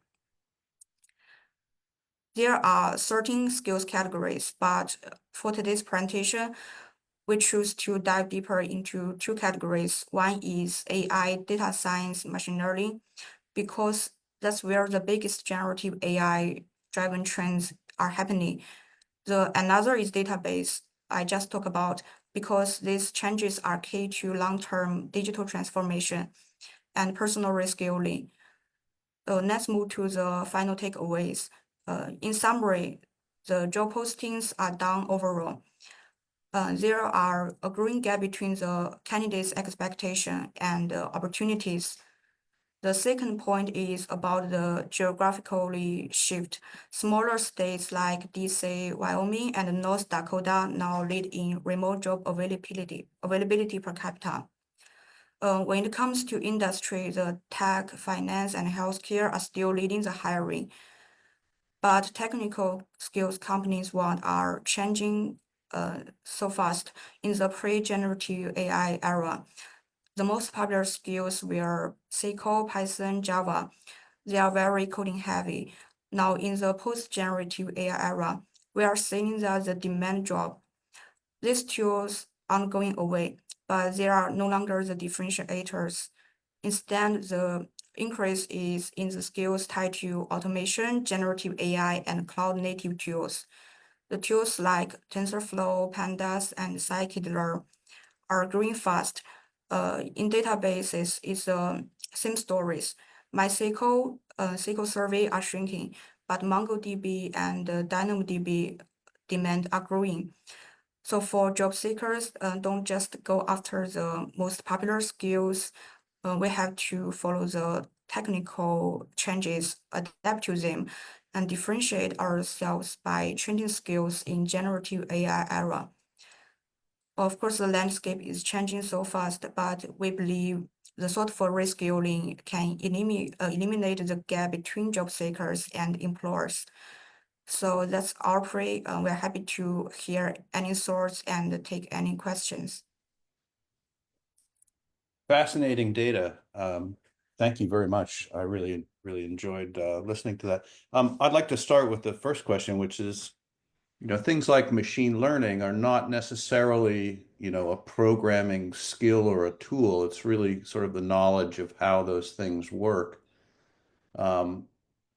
There are 13 skills categories, but for today's presentation, we choose to dive deeper into 2 categories. One is AI, data science, machine learning, because that's where the biggest generative AI-driven trends are happening. Another is database, I just talked about, because these changes are key to long-term digital transformation and personal reskilling. Let's move to the final takeaways. In summary, the job postings are down overall. There are a growing gap between the candidates' expectation and opportunities. The second point is about the geographically shift. Smaller states like DC, Wyoming, and North Dakota now lead in remote job availability per capita. When it comes to industry, the tech, finance, and healthcare are still leading the hiring. But technical skills companies want are changing so fast in the pre-generative AI era. The most popular skills were SQL, Python, Java. They are very coding heavy. Now in the post-generative AI era, we are seeing that the demand drop. These tools aren't going away, but they are no longer the differentiators. Instead, the increase is in the skills tied to automation, generative AI, and cloud-native tools. The tools like TensorFlow, Pandas, and scikit-learn are growing fast. In databases, it's same stories. MySQL, SQL Server are shrinking, but MongoDB and DynamoDB demand are growing. So for job seekers, don't just go after the most popular skills. We have to follow the technical changes, adapt to them, and differentiate ourselves by training skills in generative AI era. Of course, the landscape is changing so fast, but we believe the thoughtful reskilling can eliminate the gap between job seekers and employers. So that's our play. We're happy to hear any thoughts and take any questions. Fascinating data. Thank you very much. I really enjoyed listening to that. I'd like to start with the first question, which is, things like machine learning are not necessarily, a programming skill or a tool. It's really sort of the knowledge of how those things work.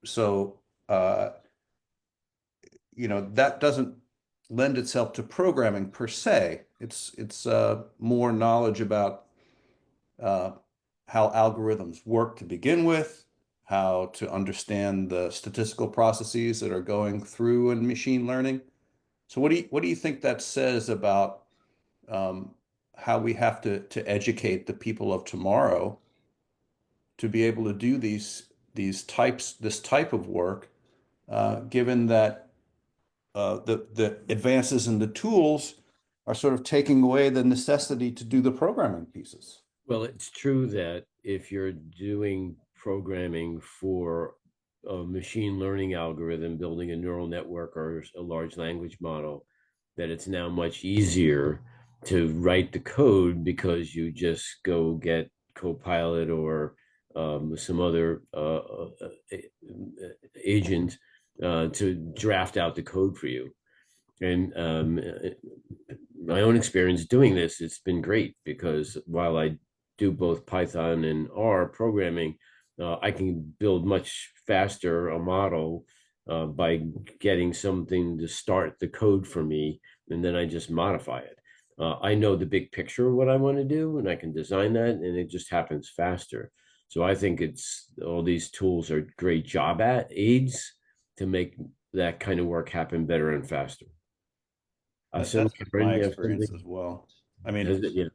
So, that doesn't lend itself to programming per se. It's more knowledge about how algorithms work to begin with, how to understand the statistical processes that are going through in machine learning. So what do you think that says about how we have to educate the people of tomorrow to be able to do this type of work, given that the advances in the tools are sort of taking away the necessity to do the programming pieces? Well, it's true that if you're doing programming for a machine learning algorithm, building a neural network or a large language model, that it's now much easier to write the code because you just go get Copilot or some other agent to draft out the code for you. And my own experience doing this, it's been great, because while I do both Python and R programming, I can build much faster a model by getting something to start the code for me, and then I just modify it. I know the big picture of what I want to do, and I can design that, and it just happens faster. So I think it's all these tools are great job aids to make that kind of work happen better and faster. That's So been Karen, my you have experience something? as well. I mean, Yeah.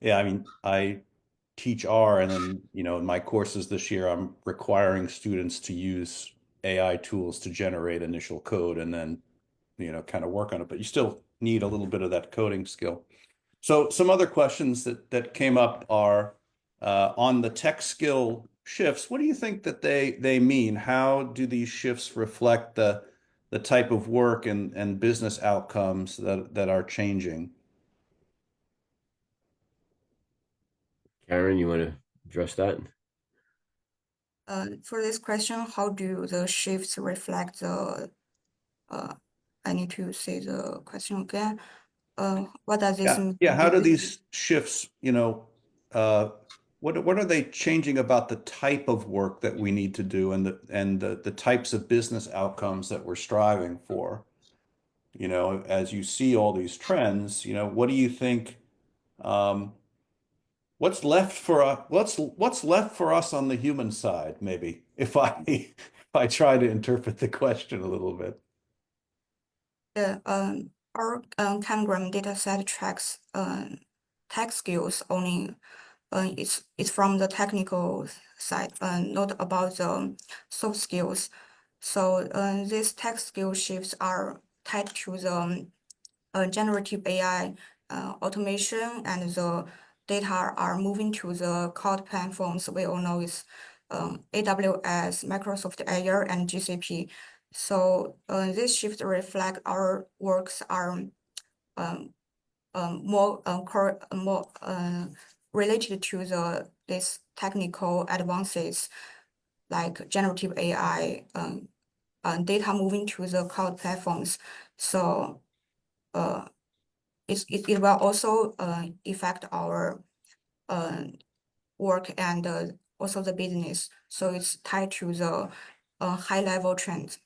yeah, I mean, I teach R, and then, in my courses this year, I'm requiring students to use AI tools to generate initial code and then, kind of work on it. But you still need a little bit of that coding skill. So some other questions that came up are, on the tech skill shifts, what do you think that they mean? How do these shifts reflect the type of work and business outcomes that are changing? Karen, you want to address that? For this question, how do the shifts reflect the, I need to say the question again. What does this mean? Yeah. How do these shifts, what are they changing about the type of work that we need to do and the types of business outcomes that we're striving for? As you see all these trends, what do you think, what's left for us, what's left for us on the human side, maybe, if I try to interpret the question a little bit. Our Techshrm dataset tracks tech skills only. It's from the technical side, not about the soft skills. So these tech skill shifts are tied to the generative AI automation, and the data are moving to the cloud platforms. We all know is AWS, Microsoft Azure, and GCP. So this shift reflect our works are more related to this technical advances like generative AI, data moving to the cloud platforms. So it will also affect our work and also the business. So it's tied to the high level trends.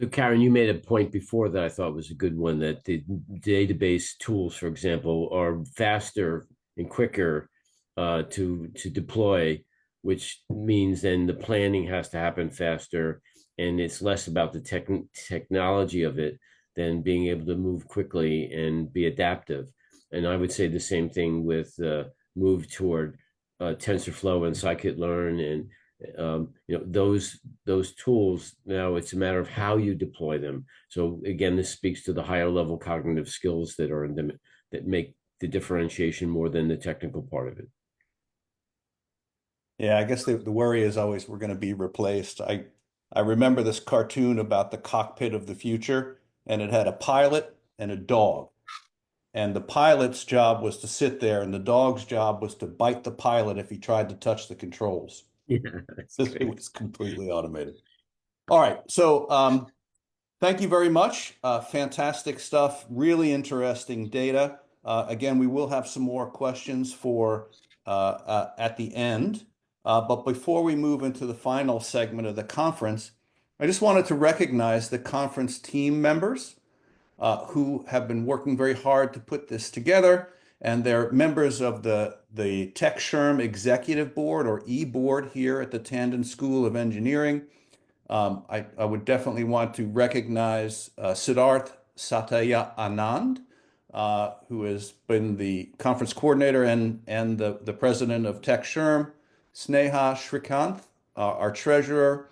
So Karen, you made a point before that I thought was a good one, that the database tools, for example, are faster and quicker to deploy, which means then the planning has to happen faster, and it's less about the technology of it than being able to move quickly and be adaptive. And I would say the same thing with move toward TensorFlow and scikit-learn and those tools. Now it's a matter of how you deploy them. So again, this speaks to the higher level cognitive skills that are in them that make the differentiation more than the technical part of it. Yeah, I guess the worry is always we're going to be replaced. I remember this cartoon about the cockpit of the future, and it had a pilot and a dog. And the pilot's job was to sit there, and the dog's job was to bite the pilot if he tried to touch the controls. Yeah, it was completely automated. All right, so thank you very much. Fantastic stuff, really interesting data. Again, we will have some more questions for at the end. But before we move into the final segment of the conference, I just wanted to recognize the conference team members who have been working very hard to put this together, and they're members of the Techshrm Executive Board, or E-Board, here at the Tandon School of Engineering. I would definitely want to recognize Siddharth Satya Anand, who has been the conference coordinator and the president of Techshrm, Sneha Srikanth, our treasurer,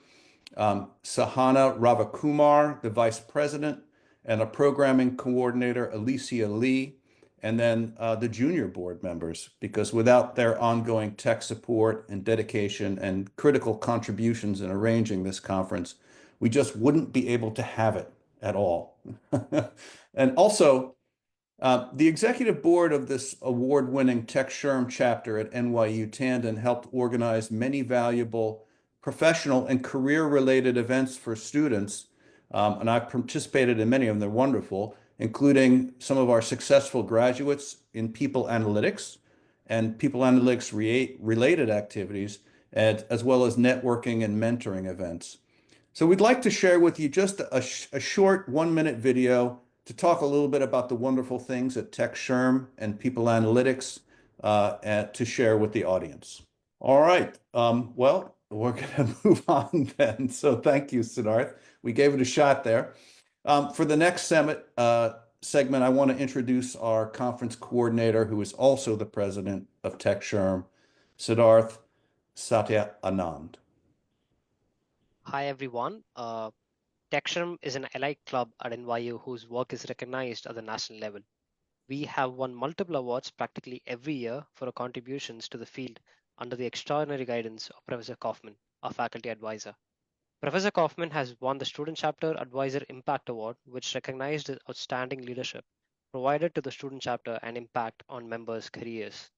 Sahana Ravakumar, the vice president, and a programming coordinator, Alicia Lee, and then the junior board members, because without their ongoing tech support and dedication and critical contributions in arranging this conference, we just wouldn't be able to have it at all. And also, the executive board of this award-winning Techshrm chapter at NYU Tandon helped organize many valuable professional and career-related events for students, and I've participated in many of them. They're wonderful, including some of our successful graduates in people analytics and people analytics related activities, as well as networking and mentoring events. So we'd like to share with you just a short 1-minute video to talk a little bit about the wonderful things at Techshrm and people analytics to share with the audience. All right. Well, we're going to move on then. So thank you, Siddharth. We gave it a shot there. For the next segment, I want to introduce our conference coordinator, who is also the president of Techshrm, Siddharth Satya Anand. Hi, everyone. Techshrm is an allied club at NYU whose work is recognized at the national level. we have won multiple awards practically every year for our contributions to the field under the extraordinary guidance of Professor Kaufman, our faculty advisor. Professor Kaufman has won the Student Chapter Advisor Impact Award, which recognized his outstanding leadership provided to the student chapter and impact on members' careers.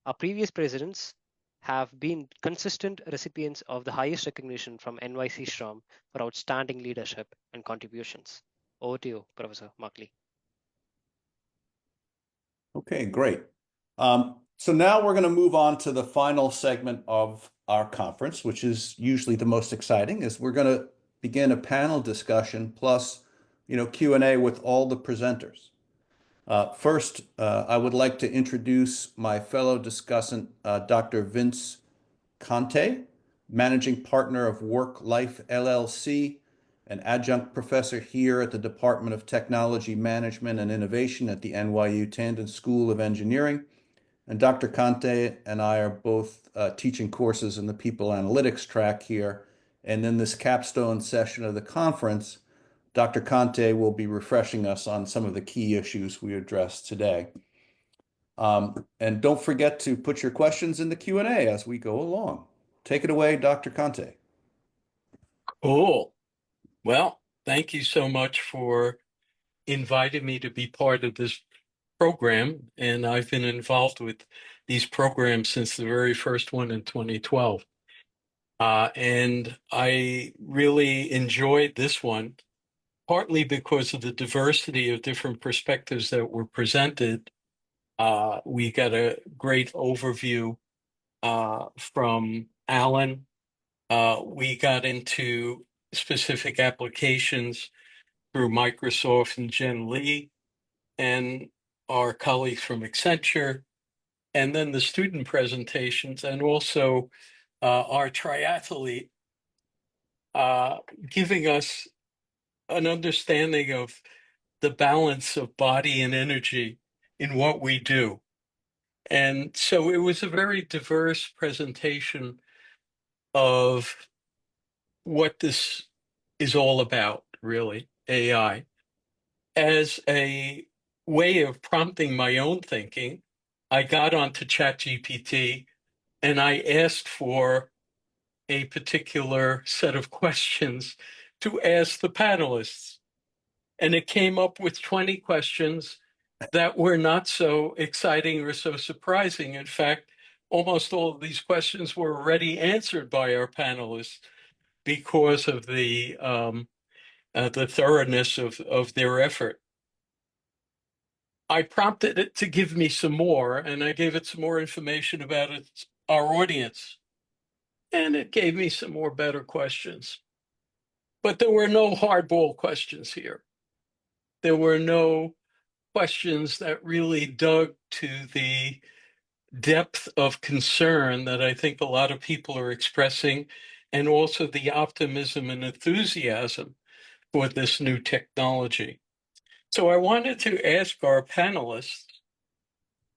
Our previous presidents have been consistent recipients of the highest recognition from Techshrm for outstanding leadership and contributions. Over to you, Professor Markley. Okay, great. So now we're going to move on to the final segment of our conference, which is usually the most exciting, is we're going to begin a panel discussion plus, Q&A with all the presenters. First, I would like to introduce my fellow discussant, Dr. Vince Conte, managing partner of Work Life LLC, an adjunct professor here at the Department of Technology Management and Innovation at the NYU Tandon School of Engineering. And Dr. Conte and I are both teaching courses in the People Analytics track here. And in this capstone session of the conference, Dr. Conte will be refreshing us on some of the key issues we addressed today. And don't forget to put your questions in the Q&A as we go along. Take it away, Dr. Conte. Cool. Well, thank you so much for inviting me to be part of this program. And I've been involved with these programs since the very first one in 2012. And I really enjoyed this one, partly because of the diversity of different perspectives that were presented. We got a great overview from Alan. We got into specific applications through Microsoft and Jen Lee and our colleagues from Accenture, and then the student presentations, and also our triathlete giving us an understanding of the balance of body and energy in what we do. And so it was a very diverse presentation of what this is all about, really, AI. As a way of prompting my own thinking, I got onto ChatGPT and I asked for a particular set of questions to ask the panelists. And it came up with 20 questions that were not so exciting or so surprising. In fact, almost all of these questions were already answered by our panelists because of the thoroughness of their effort. I prompted it to give me some more, and I gave it some more information about our audience. And it gave me some more better questions. But there were no hardball questions here. There were no questions that really dug to the depth of concern that I think a lot of people are expressing, and also the optimism and enthusiasm for this new technology. So I wanted to ask our panelists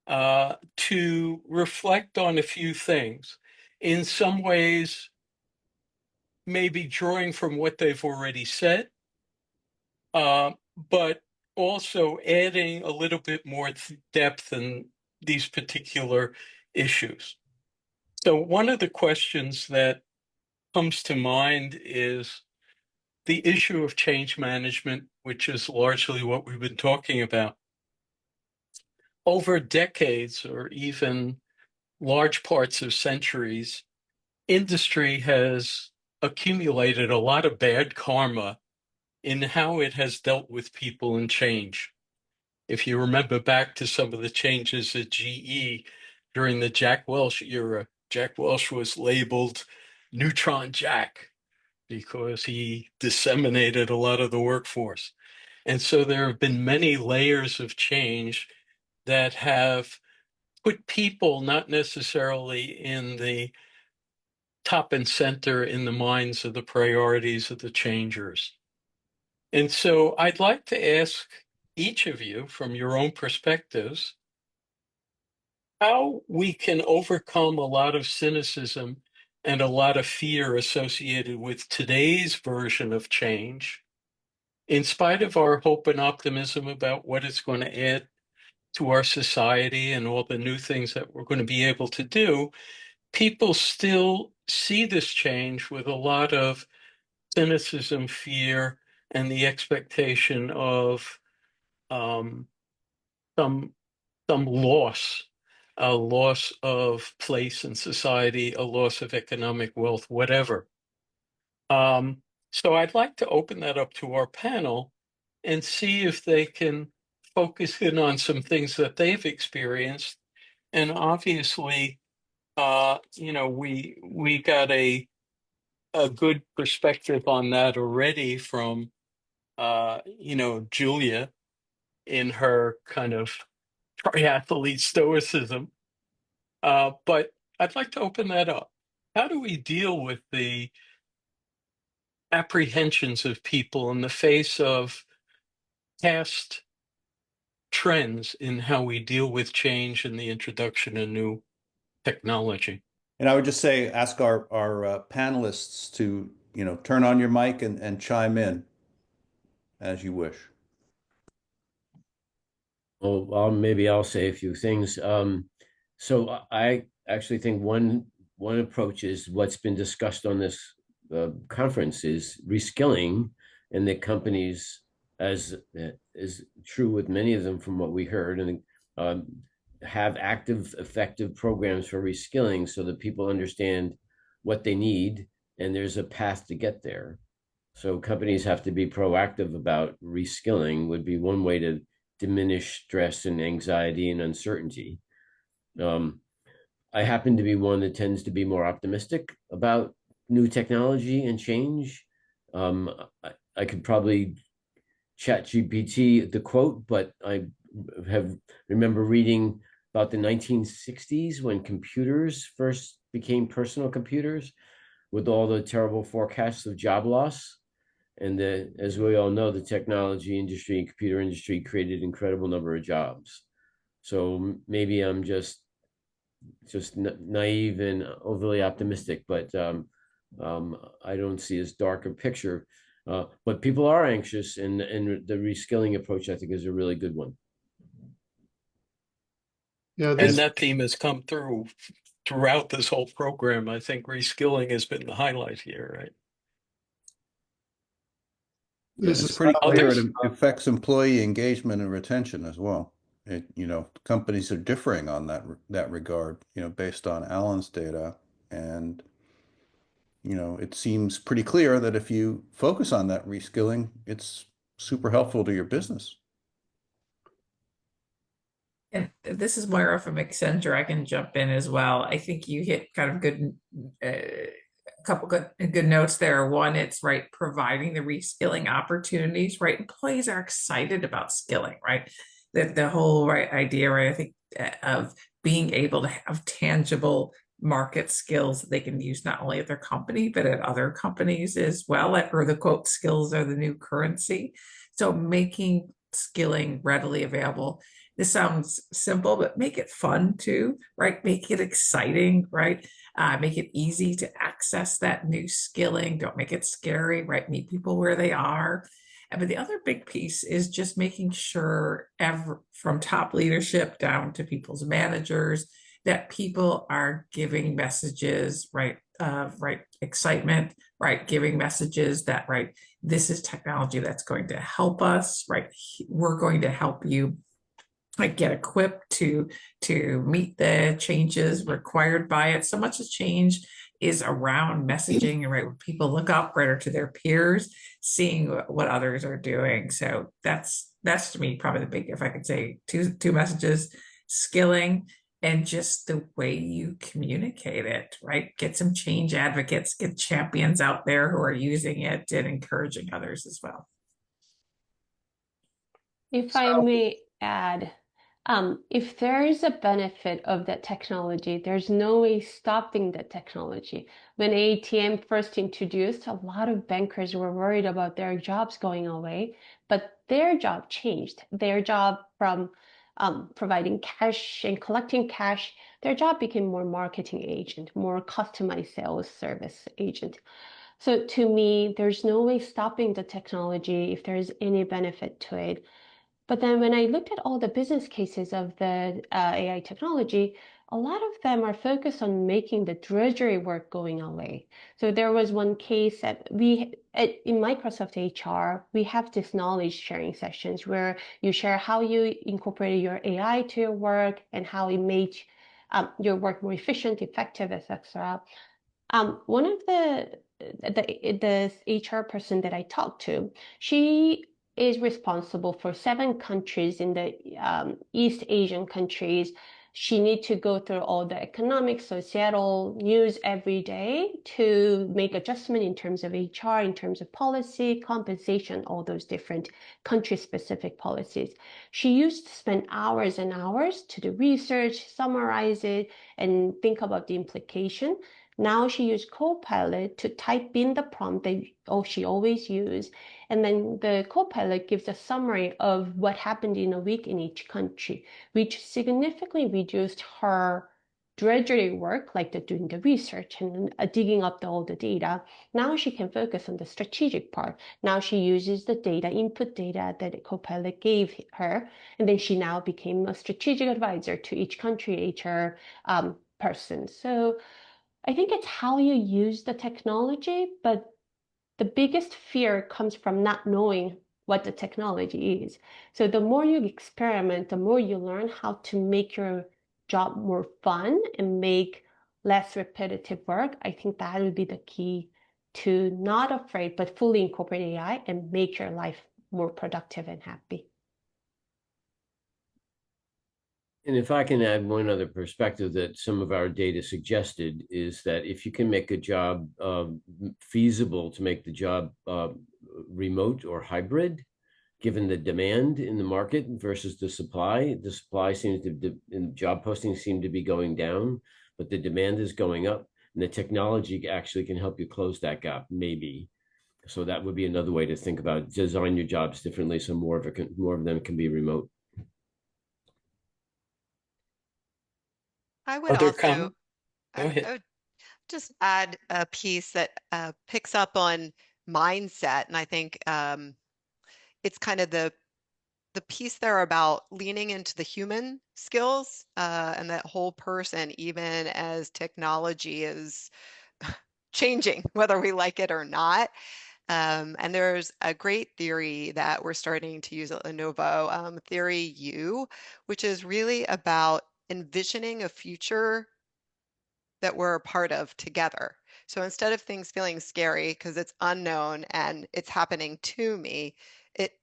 to reflect on a few things. In some ways, maybe drawing from what they've already said, but also adding a little bit more depth in these particular issues. So one of the questions that comes to mind is the issue of change management, which is largely what we've been talking about. Over decades, or even large parts of centuries, industry has accumulated a lot of bad karma in how it has dealt with people and change. If you remember back to some of the changes at GE during the Jack Welch era, Jack Welch was labeled Neutron Jack because he disseminated a lot of the workforce. And so there have been many layers of change that have put people not necessarily in the top and center in the minds of the priorities of the changers. And so I'd like to ask each of you, from your own perspectives, how we can overcome a lot of cynicism and a lot of fear associated with today's version of change, in spite of our hope and optimism about what it's going to add to our society and all the new things that we're going to be able to do, people still see this change with a lot of cynicism, fear, and the expectation of um, some loss, a loss of place in society, a loss of economic wealth, whatever. So I'd like to open that up to our panel and see if they can focus in on some things that they've experienced. And obviously, we got a good perspective on that already from Julia in her kind of triathlete stoicism. But I'd like to open that up. How do we deal with the apprehensions of people in the face of past trends in how we deal with change and the introduction of new technology? And I would just say, ask our panelists to, turn on your mic and chime in as you wish. Well, maybe I'll say a few things. So I actually think one approach is what's been discussed on this conference is reskilling, and the companies, as is true with many of them from what we heard, and have active, effective programs for reskilling so that people understand what they need and there's a path to get there. So companies have to be proactive about reskilling would be one way to diminish stress and anxiety and uncertainty. I happen to be one that tends to be more optimistic about new technology and change. I could probably chat GPT the quote, but I remember reading about the 1960s when computers first became personal computers with all the terrible forecasts of job loss. And as we all know, the technology industry and computer industry created an incredible number of jobs. So maybe I'm just naive and overly optimistic, but I don't see as dark a picture. But people are anxious, and the reskilling approach, I think, is a really good one. Yeah, And that theme has come throughout this whole program. I think reskilling has been the highlight here, right? It's pretty clear it affects employee engagement and retention as well. Companies are differing on that regard, based on Alan's data. And, it seems pretty clear that if you focus on that reskilling, it's super helpful to your business. And this is Moira from Accenture. I can jump in as well. I think you hit kind of good, a couple good notes there. One, it's right, providing the reskilling opportunities, right? Employees are excited about skilling, right? The whole right idea, right? I think of being able to have tangible market skills that they can use not only at their company, but at other companies as well. Or the quote, skills are the new currency. So making skilling readily available. This sounds simple, but make it fun too, right? Make it exciting, right? Make it easy to access that new skilling. Don't make it scary, right? Meet people where they are. But the other big piece is just making sure from top leadership down to people's managers, that people are giving messages, right? Right, excitement, right? Giving messages that, right, this is technology that's going to help us, right? We're going to help you get equipped to meet the changes required by it. So much of change is around messaging, right? When people look up right to their peers, seeing what others are doing. So that's to me probably the big, if I could say two messages: skilling and just the way you communicate it, right? Get some change advocates, get champions out there who are using it and encouraging others as well. If I may add, if there is a benefit of that technology, there's no way stopping that technology. When ATM first introduced, a lot of bankers were worried about their jobs going away, but their job changed. Their job from providing cash and collecting cash, their job became more marketing agent, more customized sales service agent. So to me, there's no way stopping the technology if there's any benefit to it. But then when I looked at all the business cases of the AI technology, a lot of them are focused on making the drudgery work going away. So there was one case that in Microsoft HR, we have this knowledge sharing sessions where you share how you incorporated your AI to your work and how it made your work more efficient, effective, etc. One of the HR person that I talked to, she is responsible for 7 countries in the East Asian countries. She needs to go through all the economic, societal news every day to make adjustment in terms of HR, in terms of policy, compensation, all those different country-specific policies. She used to spend hours and hours to do research, summarize it, and think about the implication. Now she used Copilot to type in the prompt that she always uses, and then the Copilot gives a summary of what happened in a week in each country, which significantly reduced her drudgery work, like doing the research and digging up all the data. Now she can focus on the strategic part. Now she uses the input data that the Copilot gave her, and then she now became a strategic advisor to each country HR person. So I think it's how you use the technology, but the biggest fear comes from not knowing what the technology is. So the more you experiment, the more you learn how to make your job more fun and make less repetitive work. I think that would be the key to not afraid, but fully incorporate AI and make your life more productive and happy. And if I can add one other perspective that some of our data suggested is that if you can make a job feasible to make the job remote or hybrid, given the demand in the market versus the supply seems to, in job postings seem to be going down, but the demand is going up, and the technology actually can help you close that gap, maybe. So that would be another way to think about it. Design your jobs differently so more of them can be remote. I would Other also, comment? Go I ahead. would just add a piece that picks up on mindset, and I think it's kind of the piece there about leaning into the human skills and that whole person, even as technology is changing, whether we like it or not. And there's a great theory that we're starting to use at Lenovo, Theory U, which is really about envisioning a future that we're a part of together. So instead of things feeling scary because it's unknown and it's happening to me,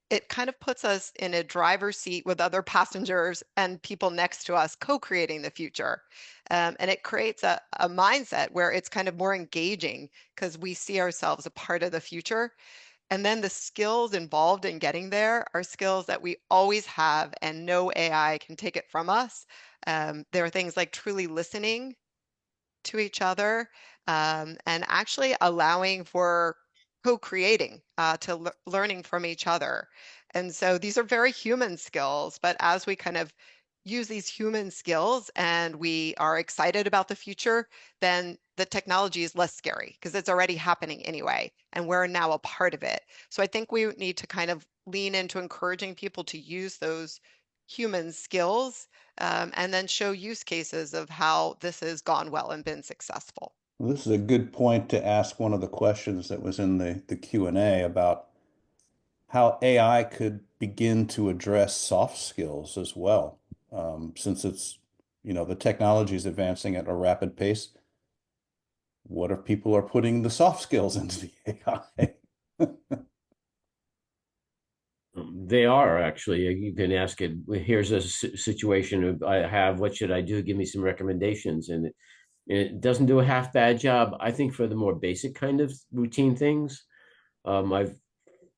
it kind of puts us in a driver's seat with other passengers and people next to us co-creating the future. And it creates a mindset where it's kind of more engaging because we see ourselves a part of the future. And then the skills involved in getting there are skills that we always have and no AI can take it from us. There are things like truly listening to each other, and actually allowing for co-creating, to learning from each other. And so these are very human skills, but as we kind of use these human skills and we are excited about the future, then the technology is less scary because it's already happening anyway, and we're now a part of it. So I think we need to kind of lean into encouraging people to use those human skills, and then show use cases of how this has gone well and been successful. Well, this is a good point to ask one of the questions that was in the Q&A about how AI could begin to address soft skills as well. Since it's, the technology is advancing at a rapid pace, what if people are putting the soft skills into the AI? They are actually. You can ask it. Here's a situation I have. What should I do? Give me some recommendations. And it doesn't do a half bad job. I think for the more basic kind of routine things, I've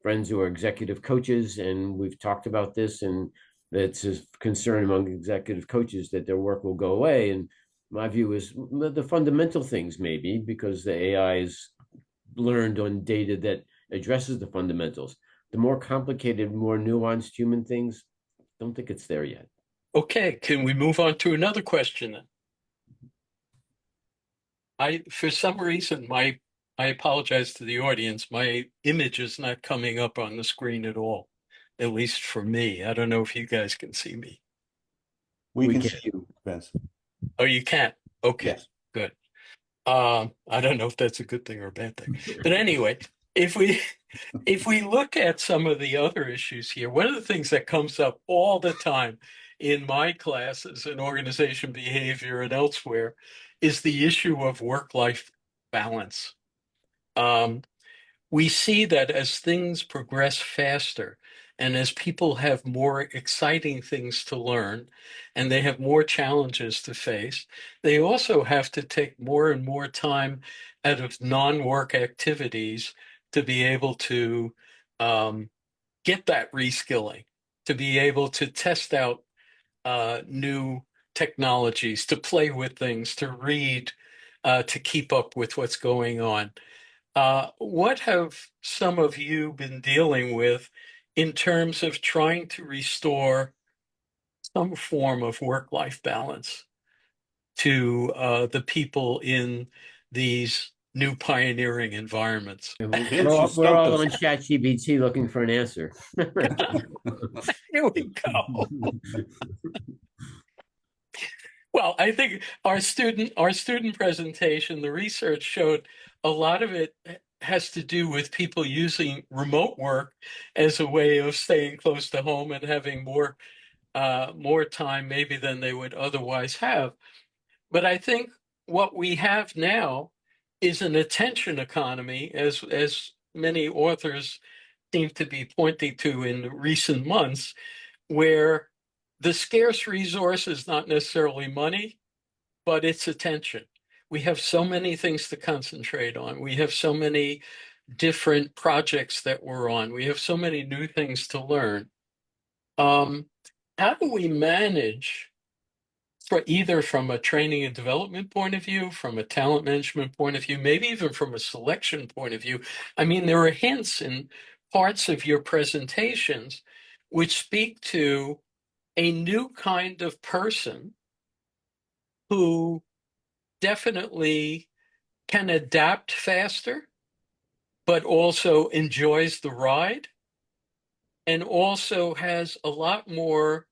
friends who are executive coaches, and we've talked about this, and that's a concern among executive coaches that their work will go away. And my view is the fundamental things maybe, because the AI is learned on data that addresses the fundamentals. The more complicated, more nuanced human things, don't think it's there yet. Okay, can we move on to another question then? For some reason, I apologize to the audience, my image is not coming up on the screen at all. at least for me. I don't know if you guys can see me. We can see you, Vince. Oh, you can? Okay, Yes. good. I don't know if that's a good thing or a bad thing. But anyway, if we look at some of the other issues here, one of the things that comes up all the time in my classes in organization behavior and elsewhere is the issue of work-life balance. We see that as things progress faster and as people have more exciting things to learn and they have more challenges to face, they also have to take more and more time out of non-work activities to be able to get that reskilling, to be able to test out new technologies, to play with things, to read, to keep up with what's going on. What have some of you been dealing with in terms of trying to restore some form of work-life balance to the people in these new pioneering environments? We're all on ChatGPT looking for an answer. Here we go. Well, I think our student presentation, the research showed a lot of it has to do with people using remote work as a way of staying close to home and having more time maybe than they would otherwise have. But I think what we have now is an attention economy, as many authors seem to be pointing to in recent months, where the scarce resource is not necessarily money, but it's attention. We have so many things to concentrate on. We have so many different projects that we're on. We have so many new things to learn. How do we manage, either from a training and development point of view, from a talent management point of view, maybe even from a selection point of view? I mean, there are hints in parts of your presentations which speak to a new kind of person who definitely can adapt faster, but also enjoys the ride, and also has a lot more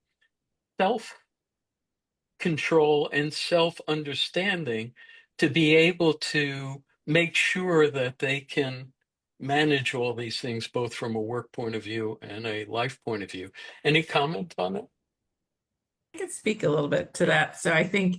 self-control and self-understanding to be able to make sure that they can manage all these things, both from a work point of view and a life point of view. Any comment on that? I can speak a little bit to that. So I think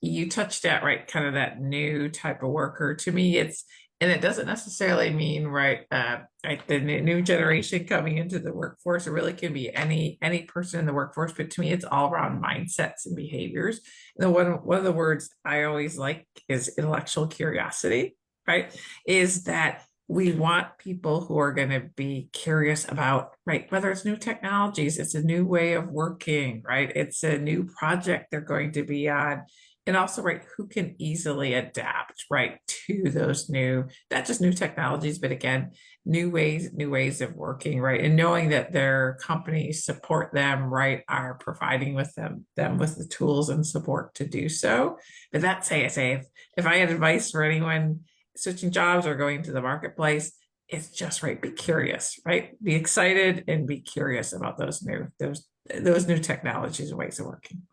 you touched at right, kind of that new type of worker. To me, and it doesn't necessarily mean the new generation coming into the workforce. It really can be any person in the workforce, but to me, it's all around mindsets and behaviors. And one of the words I always like is intellectual curiosity, right? Is that we want people who are going to be curious about, right, whether it's new technologies, it's a new way of working, right? It's a new project they're going to be on. And also, right, who can easily adapt, right, to those new, not just new technologies, but again, new ways of working, right? And knowing that their companies support them, right, are providing with them with the tools and support to do so. But that's, if I had advice for anyone switching jobs or going to the marketplace, it's just, right, be curious, right? Be excited and be curious about those new technologies and ways of working.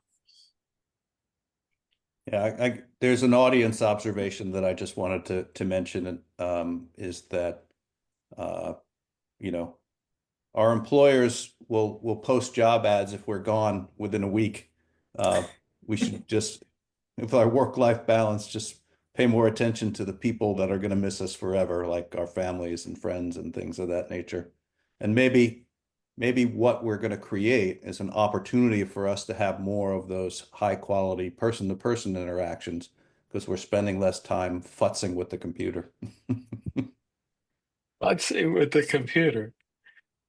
Yeah, there's an audience observation that I just wanted to mention, is that our employers will post job ads if we're gone within a week. We should just, with our work-life balance, just pay more attention to the people that are going to miss us forever, like our families and friends and things of that nature. And maybe what we're going to create is an opportunity for us to have more of those high quality person-to-person interactions, because we're spending less time futzing with the computer. Futzing with the computer.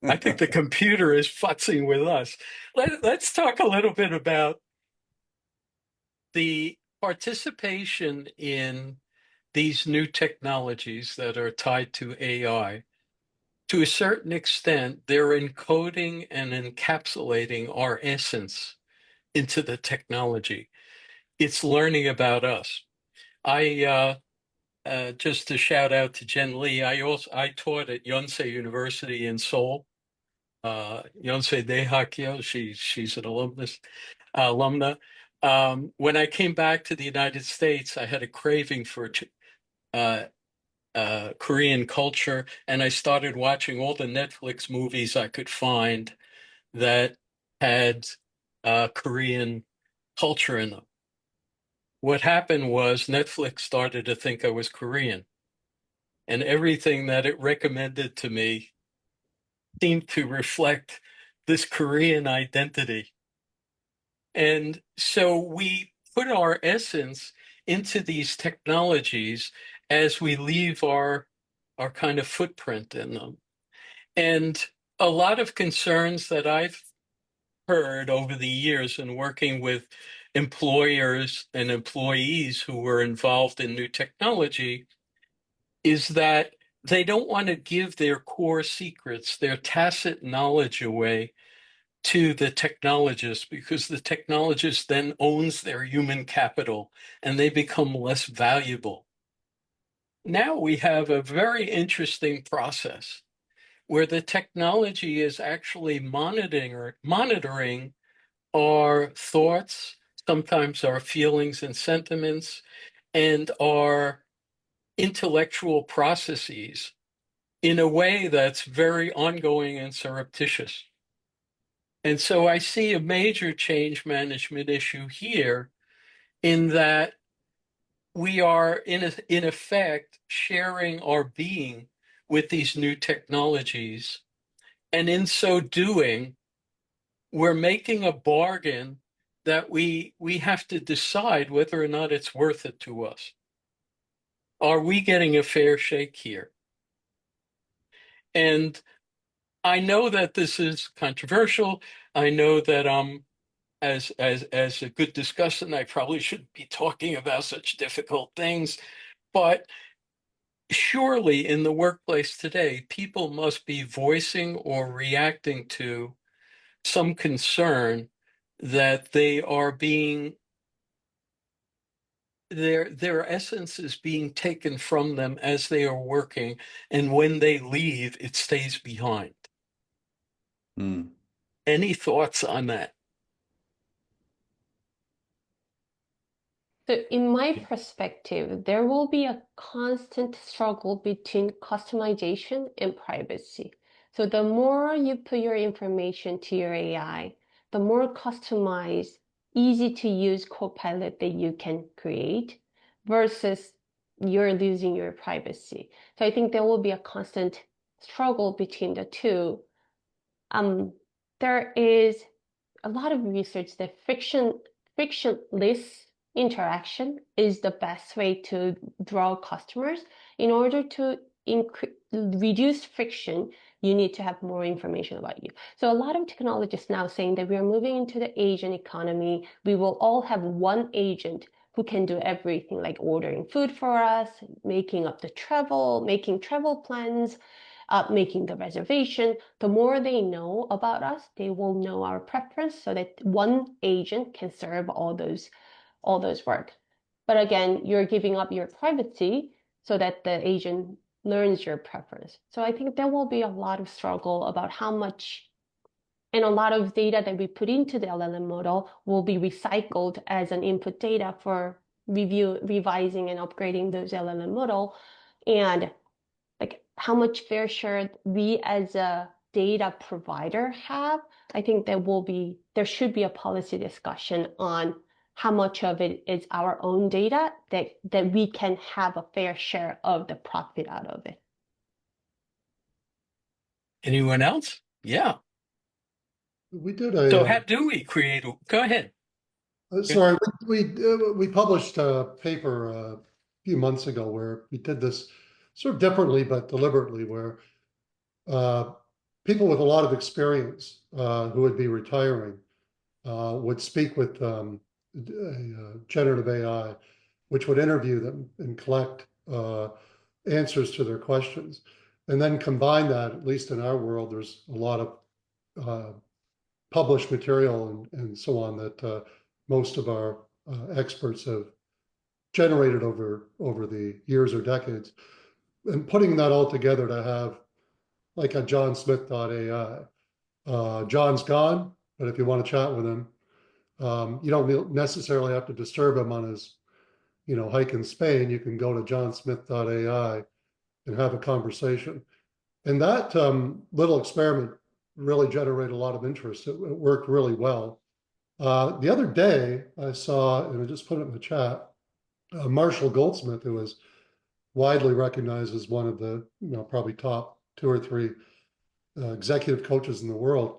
I think the computer is futzing with us. Let's talk a little bit about the participation in these new technologies that are tied to AI. To a certain extent, they're encoding and encapsulating our essence into the technology. It's learning about us. Just to shout out to Jen Lee, I taught at Yonsei University in Seoul Yonsei Dehakio. She's an alumna. When I came back to the United States, I had a craving for Korean culture, and I started watching all the Netflix movies I could find that had Korean culture in them. What happened was Netflix started to think I was Korean, and everything that it recommended to me seemed to reflect this Korean identity. And so we put our essence into these technologies as we leave our kind of footprint in them. And a lot of concerns that I've heard over the years in working with employers and employees who were involved in new technology is that they don't want to give their core secrets, their tacit knowledge away to the technologist, because the technologist then owns their human capital and they become less valuable. Now we have a very interesting process where the technology is actually monitoring our thoughts, sometimes our feelings and sentiments, and our intellectual processes in a way that's very ongoing and surreptitious. And so I see a major change management issue here in that we are, in effect, sharing our being with these new technologies. And in so doing, we're making a bargain that we have to decide whether or not it's worth it to us. Are we getting a fair shake here? And I know that this is controversial. I know that as a good discussant, I probably shouldn't be talking about such difficult things, but surely in the workplace today, people must be voicing or reacting to some concern that they are being their essence is being taken from them as they are working, and when they leave, it stays behind. Any thoughts on that? So in my perspective, there will be a constant struggle between customization and privacy. So the more you put your information to your AI, the more customized, easy to use Copilot that you can create versus you're losing your privacy. So I think there will be a constant struggle between the two. There is a lot of research that frictionless interaction is the best way to draw customers. In order to reduce friction, you need to have more information about you. So a lot of technologists now saying that we are moving into the Asian economy. We will all have one agent who can do everything, like ordering food for us, making travel plans, making the reservation. The more they know about us, they will know our preference so that one agent can serve all those work. But again, you're giving up your privacy so that the agent learns your preference. So I think there will be a lot of struggle about how much, and a lot of data that we put into the LLM model will be recycled as an input data for revising and upgrading those LLM model. And like how much fair share we as a data provider have, I think there should be a policy discussion on how much of it is our own data that we can have a fair share of the profit out of it. Anyone else? Yeah. We did So how do we create? Go ahead. Sorry, we published a paper a few months ago where we did this sort of differently but deliberately, where people with a lot of experience who would be retiring would speak with generative AI, which would interview them and collect answers to their questions, and then combine that. At least in our world, there's a lot of published material and so on that most of our experts have generated over the years or decades, and putting that all together to have like a johnsmith.ai John's gone, but if you want to chat with him, you don't necessarily have to disturb him on his, hike in Spain. You can go to johnsmith.ai and have a conversation. And that little experiment really generated a lot of interest. It worked really well. The other day, I saw, and I just put it in the chat, Marshall Goldsmith, who is widely recognized as one of the, probably top 2 or 3 executive coaches in the world,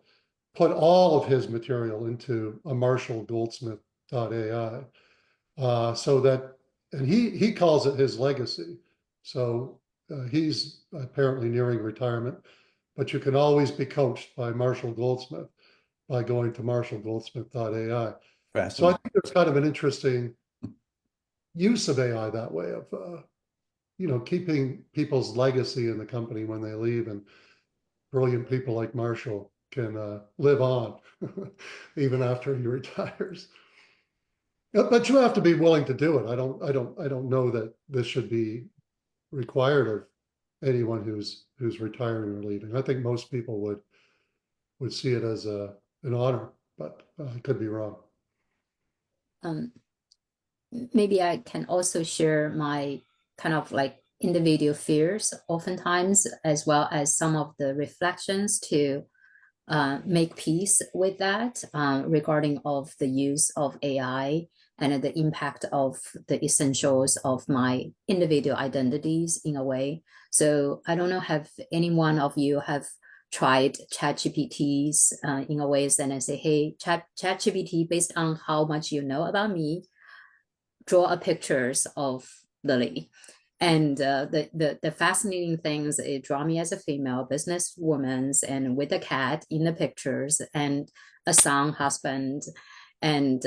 put all of his material into a marshallgoldsmith.ai. So that, and he calls it his legacy. So he's apparently nearing retirement, but you can always be coached by Marshall Goldsmith by going to marshallgoldsmith.ai. So I think there's kind of an interesting use of AI that way of, keeping people's legacy in the company when they leave, and brilliant people like Marshall can live on even after he retires. But you have to be willing to do it. I don't know that this should be required of anyone who's retiring or leaving. I think most people would see it as an honor, but I could be wrong. Maybe I can also share my kind of like individual fears oftentimes, as well as some of the reflections to make peace with that regarding of the use of AI and the impact of the essentials of my individual identities in a way. So I don't know, have any one of you have tried ChatGPTs in a ways and I say, hey, ChatGPT, based on how much you know about me, draw a pictures of Lily. And the fascinating things, it draw me as a female businesswoman and with a cat in the pictures and a son, husband, and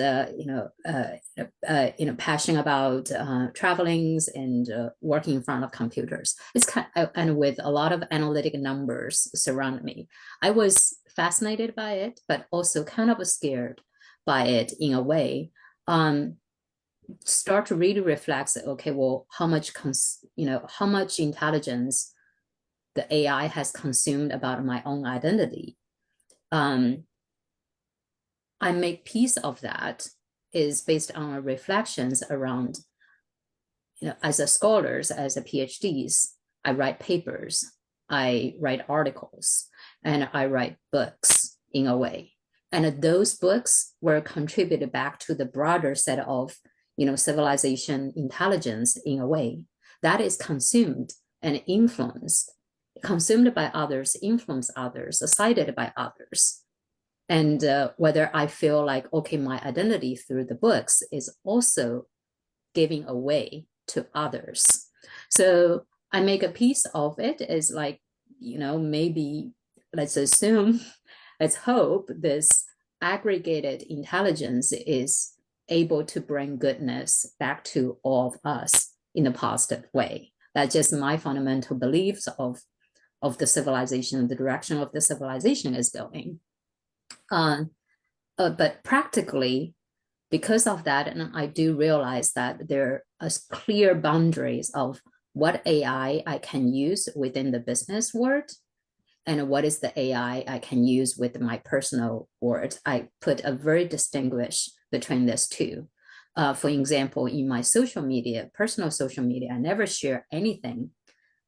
passionate about travelings and working in front of computers. It's kind of, and with a lot of analytic numbers surround me. I was fascinated by it, but also kind of scared by it in a way. Start to really reflect, okay, well, how much intelligence the AI has consumed about my own identity. I make peace of that is based on reflections around, as a scholars, as a PhDs, I write papers, I write articles, and I write books in a way. And those books were contributed back to the broader set of civilization intelligence in a way that is consumed and influenced, consumed by others, influenced others, cited by others. And whether I feel like, okay, my identity through the books is also giving away to others. So I make a piece of it is like, maybe let's assume, let's hope this aggregated intelligence is able to bring goodness back to all of us in a positive way. That's just my fundamental beliefs of the civilization, the direction of the civilization is going. But practically, because of that, and I do realize that there are clear boundaries of what AI I can use within the business world and what is the AI I can use with my personal world. I put a very distinguish between these two. For example, in my social media, personal social media, I never share anything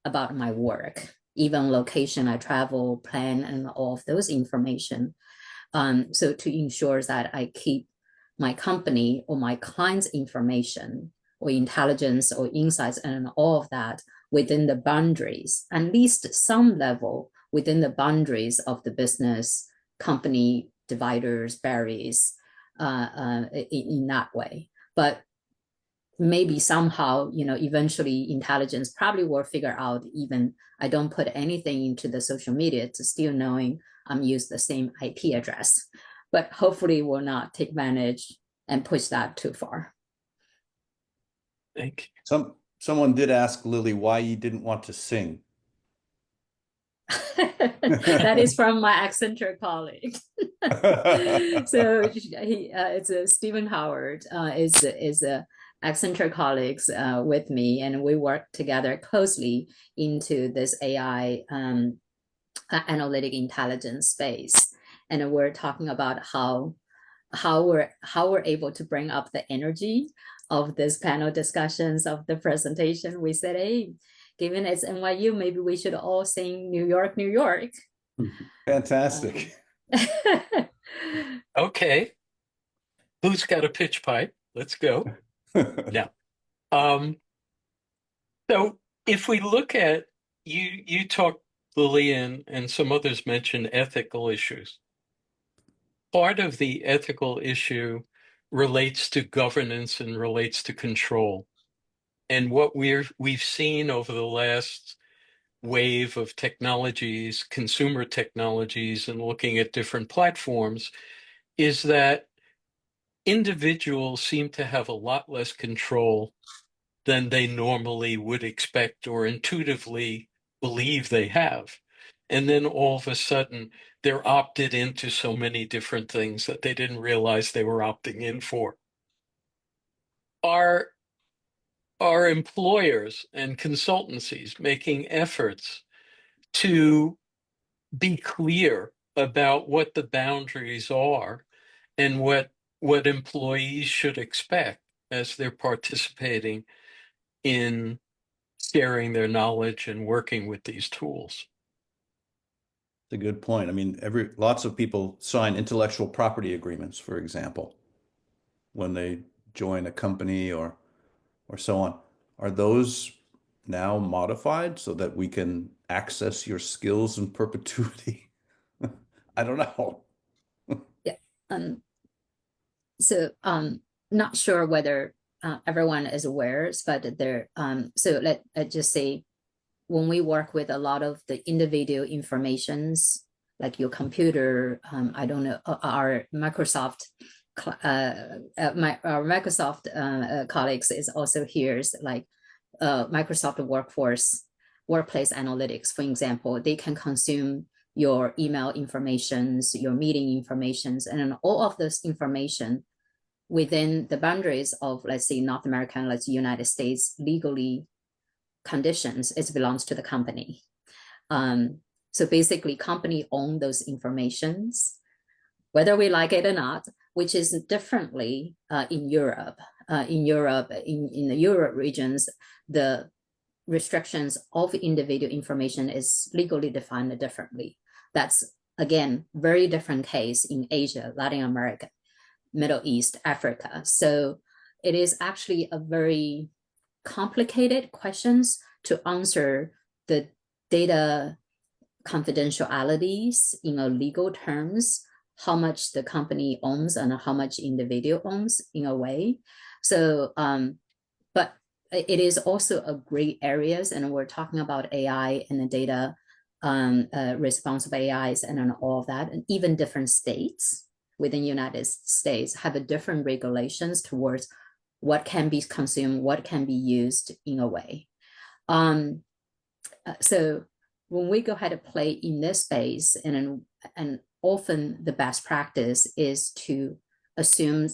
about my work, even location I travel, plan, and all of those information. So to ensure that I keep my company or my clients' information or intelligence or insights and all of that within the boundaries, at least some level within the boundaries of the business, company, dividers, barriers, in that way. But maybe somehow, eventually intelligence probably will figure out even I don't put anything into the social media to still knowing I'm use the same IP address. But hopefully will not take advantage and push that too far. Thank you. Someone did ask Lily why you didn't want to sing. That is from my eccentric colleague. So it's Stephen Howard is a eccentric colleagues with me, and we work together closely into this AI analytic intelligence space. and we're talking about how we're able to bring up the energy of this panel discussions of the presentation. We said, hey, given it's NYU, maybe we should all sing New York, New York. Fantastic. Okay. Who's got a pitch pipe? Let's go. Now, so if we look at you talked, Lillian, and some others mentioned ethical issues. Part of the ethical issue relates to governance and relates to control. And what we've seen over the last wave of technologies, consumer technologies, and looking at different platforms is that individuals seem to have a lot less control than they normally would expect or intuitively believe they have. And then all of a sudden, they're opted into so many different things that they didn't realize they were opting in for. Are employers and consultancies making efforts to be clear about what the boundaries are and what employees should expect as they're participating in sharing their knowledge and working with these tools? That's a good point. I mean, lots of people sign intellectual property agreements, for example, when they join a company or so on. Are those now modified so that we can access your skills in perpetuity? I don't know. Yeah. So not sure whether everyone is aware, but there. So let's just say when we work with a lot of the individual informations, like your computer, I don't know, our Microsoft. Our Microsoft colleagues is also here, like Microsoft Workplace Analytics, for example. They can consume your email informations, your meeting informations, and all of this information within the boundaries of, let's say, North America, let's say United States legally conditions, it belongs to the company. So basically, company own those informations, whether we like it or not, which is differently in Europe. In the Europe regions, the restrictions of individual information is legally defined differently. That's, again, very different case in Asia, Latin America, Middle East, Africa. So it is actually a very complicated questions to answer the data confidentialities in a legal terms, how much the company owns and how much individual owns in a way. So, but it is also a great areas, and we're talking about AI and the data responsive AIs and all of that, and even different states within United States have a different regulations towards what can be consumed, what can be used in a way. So when we go ahead and play in this space, and often the best practice is to assume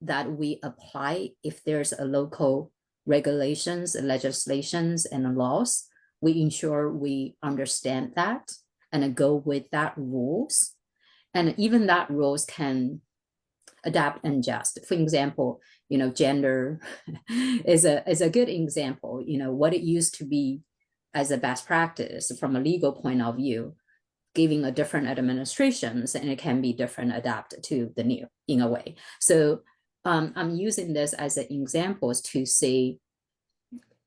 that we apply, if there's a local regulations, legislations, and laws, we ensure we understand that and go with that rules. And even that rules can adapt and adjust. For example, gender is a good example. What it used to be as a best practice from a legal point of view, giving a different administrations, and it can be different adapted to the new in a way. So I'm using this as an examples to say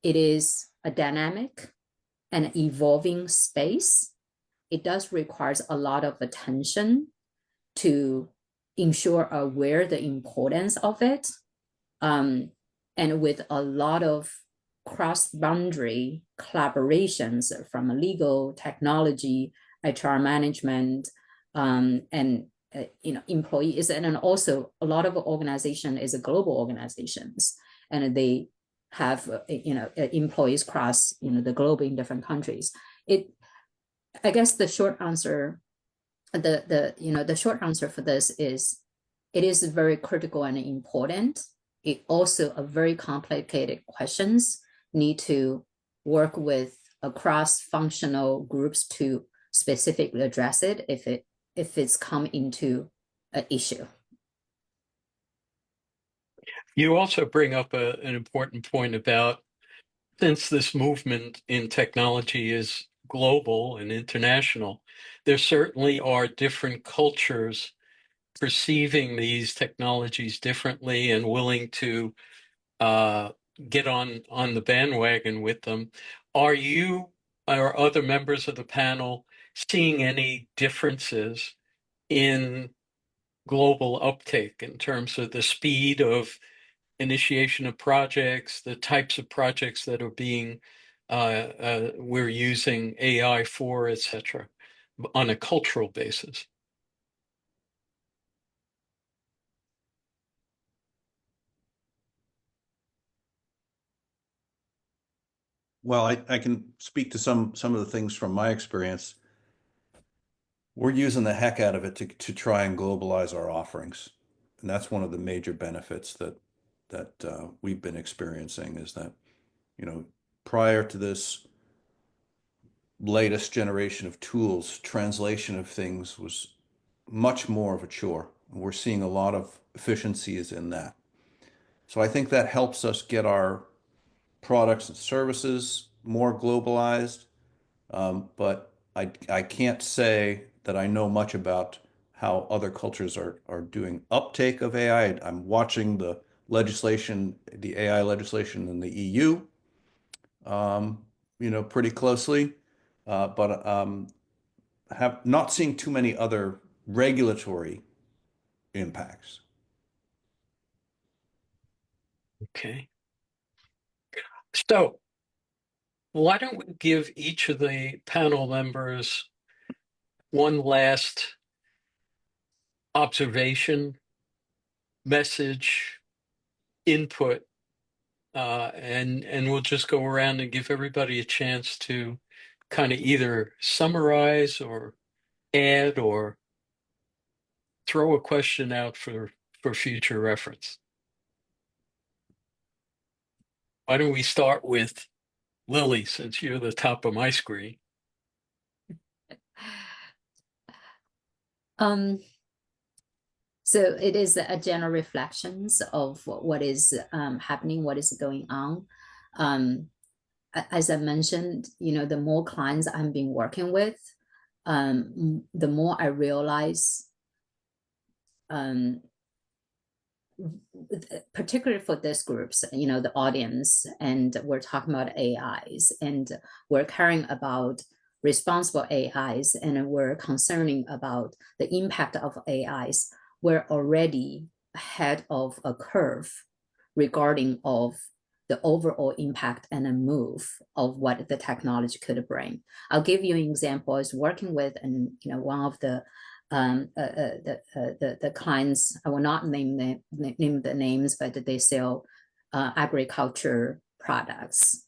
it is a dynamic and evolving space. It does require a lot of attention to ensure aware the importance of it, and with a lot of cross-boundary collaborations from legal, technology, HR management, and employees, and then also a lot of organization is a global organizations, and they have employees across the globe in different countries. I guess the short answer, the short answer for this is it is very critical and important. It also a very complicated questions need to work with across functional groups to specifically address it if it if it's come into an issue. You also bring up an important point about, since this movement in technology is global and international, there certainly are different cultures perceiving these technologies differently and willing to get on the bandwagon with them. Are you or other members of the panel seeing any differences in global uptake in terms of the speed of initiation of projects, the types of projects that are being we're using AI for, et cetera, on a cultural basis? Well, I can speak to some of the things from my experience. We're using the heck out of it to try and globalize our offerings. And that's one of the major benefits that we've been experiencing, is that, you know, prior to this latest generation of tools, translation of things was much more of a chore. We're seeing a lot of efficiencies in that. So I think that helps us get our products and services more globalized. But I can't say that I know much about how other cultures are doing uptake of AI. I'm watching the legislation, the AI legislation in the EU, pretty closely, but have not seen too many other regulatory impacts. Okay. So why don't we give each of the panel members one last observation, message, input, and we'll just go around and give everybody a chance to kind of either summarize or add or throw a question out for future reference. Why don't we start with Lily, since you're the top of my screen? So it is a general reflections of what is happening, what is going on. As I mentioned, the more clients I've been working with, the more I realize, particularly for this groups, the audience, and we're talking about AIs, and we're caring about responsible AIs, and we're concerning about the impact of AIs. We're already ahead of a curve regarding of the overall impact and a move of what the technology could bring. I'll give you an example. I was working with, and one of the clients, I will not name the names, but they sell agriculture products,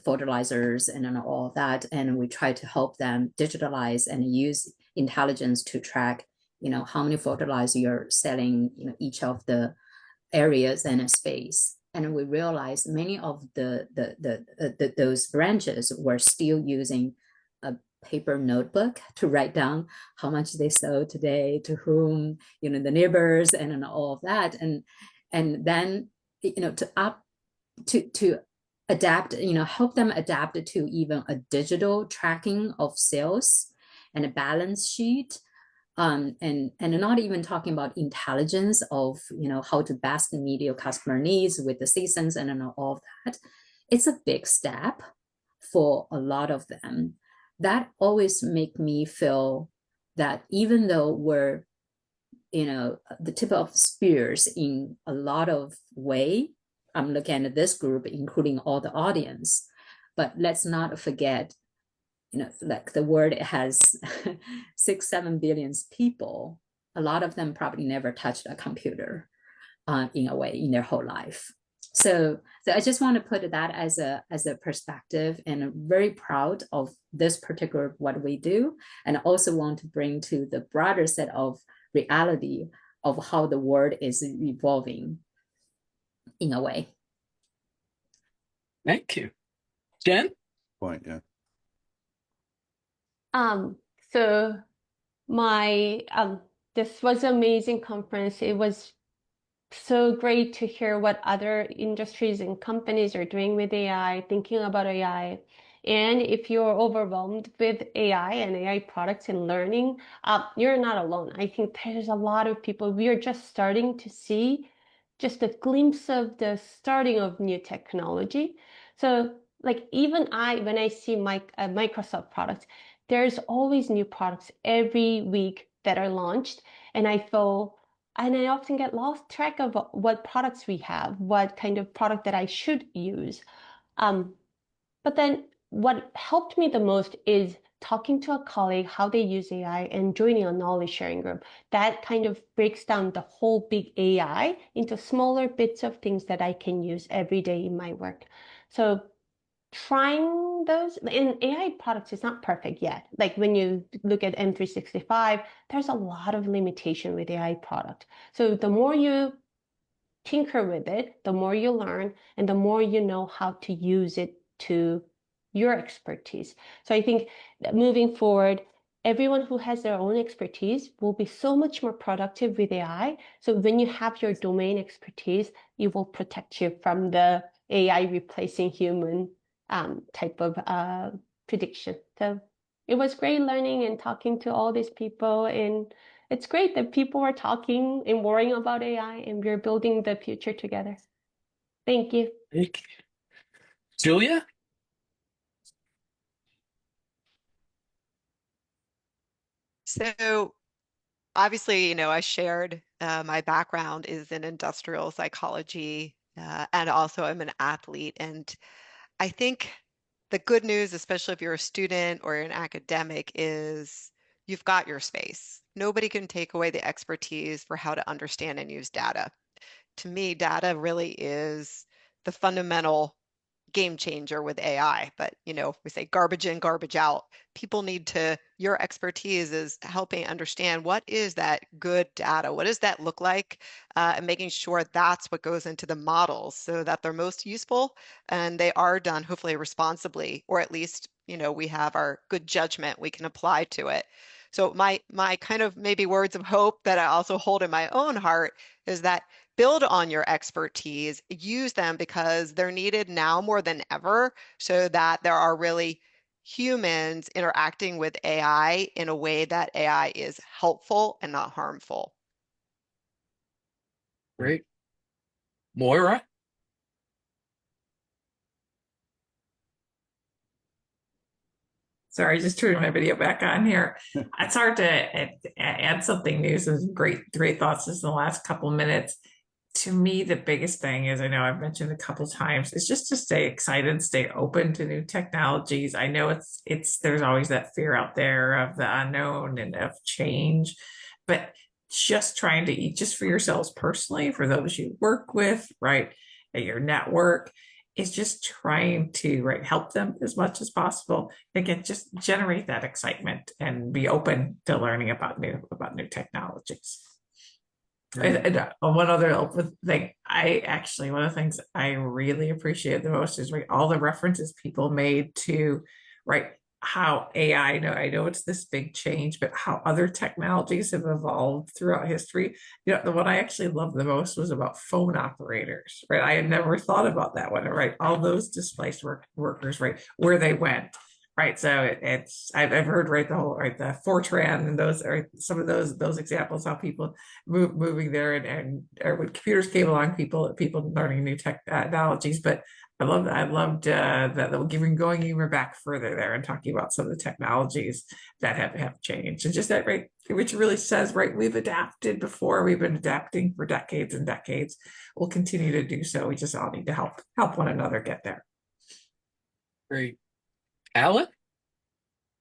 fertilizers, and all that. And we try to help them digitalize and use intelligence to track, how many fertilizer you're selling, each of the areas and a space. And we realized many of those branches were still using a paper notebook to write down how much they sold today, to whom, the neighbors, and all of that. And then, to adapt, help them adapt to even a digital tracking of sales and a balance sheet. And not even talking about intelligence of, how to best meet your customer needs with the seasons and all of that. It's a big step for a lot of them. That always make me feel that even though we're, the tip of spears in a lot of way, I'm looking at this group, including all the audience, but let's not forget, like the world has 6-7 billion people. A lot of them probably never touched a computer in a way in their whole life. So I just want to put that as a perspective, and I'm very proud of this particular what we do, and I also want to bring to the broader set of reality of how the world is evolving in a way. Thank you. Jen? Point, yeah. So my this was an amazing conference. It was so great to hear what other industries and companies are doing with AI, thinking about AI. And if you're overwhelmed with AI and AI products and learning, you're not alone. I think there's a lot of people. We are just starting to see just a glimpse of the starting of new technology. So, like even when I see my Microsoft products, there's always new products every week that are launched, and I often get lost track of what products we have, what kind of product that I should use. Um, but then what helped me the most is talking to a colleague how they use AI and joining a knowledge sharing group. That kind of breaks down the whole big AI into smaller bits of things that I can use every day in my work. So trying those in AI products is not perfect yet. Like when you look at M365, there's a lot of limitation with AI product. So the more you tinker with it, the more you learn and the more you know how to use it to your expertise. So I think that moving forward, everyone who has their own expertise will be so much more productive with AI. So when you have your domain expertise, it will protect you from the AI replacing human type of prediction. So it was great learning and talking to all these people, and it's great that people are talking and worrying about AI, and we're building the future together. Thank you. Thank you. Julia? So obviously, I shared my background is in industrial psychology, and also I'm an athlete. And I think the good news, especially if you're a student or you're an academic, is you've got your space. Nobody can take away the expertise for how to understand and use data. To me, data really is the fundamental game changer with AI. But, we say garbage in, garbage out. People need your expertise is helping understand what is that good data? What does that look like? And making sure that's what goes into the models so that they're most useful and they are done hopefully responsibly, or at least, we have our good judgment we can apply to it. So my kind of maybe words of hope that I also hold in my own heart is that build on your expertise, use them because they're needed now more than ever, so that there are really humans interacting with AI in a way that AI is helpful and not harmful. Great. Moira? Sorry, just turning my video back on here. It's hard to add something new. Some great thoughts just in the last couple of minutes. To me, the biggest thing is, I know I've mentioned a couple times, is just to stay excited, stay open to new technologies. I know there's always that fear out there of the unknown and of change, but just trying to eat just for yourselves personally, for those you work with, right, at your network, is just trying to help them as much as possible. Again, just generate that excitement and be open to learning about new technologies. And one other thing, one of the things I really appreciate the most is all the references people made to how AI, I know it's this big change, but how other technologies have evolved throughout history. The one I actually loved the most was about phone operators, right? I had never thought about that one, right? All those displaced workers, where they went. Right, so I've heard the whole the Fortran and those are some of those examples, how people moving there and when computers came along, people learning new technologies. But I loved that going even back further there and talking about some of the technologies that have changed, and just that which really says we've adapted before, we've been adapting for decades and decades, we'll continue to do so. We just all need to help one another get there. Great. Alan?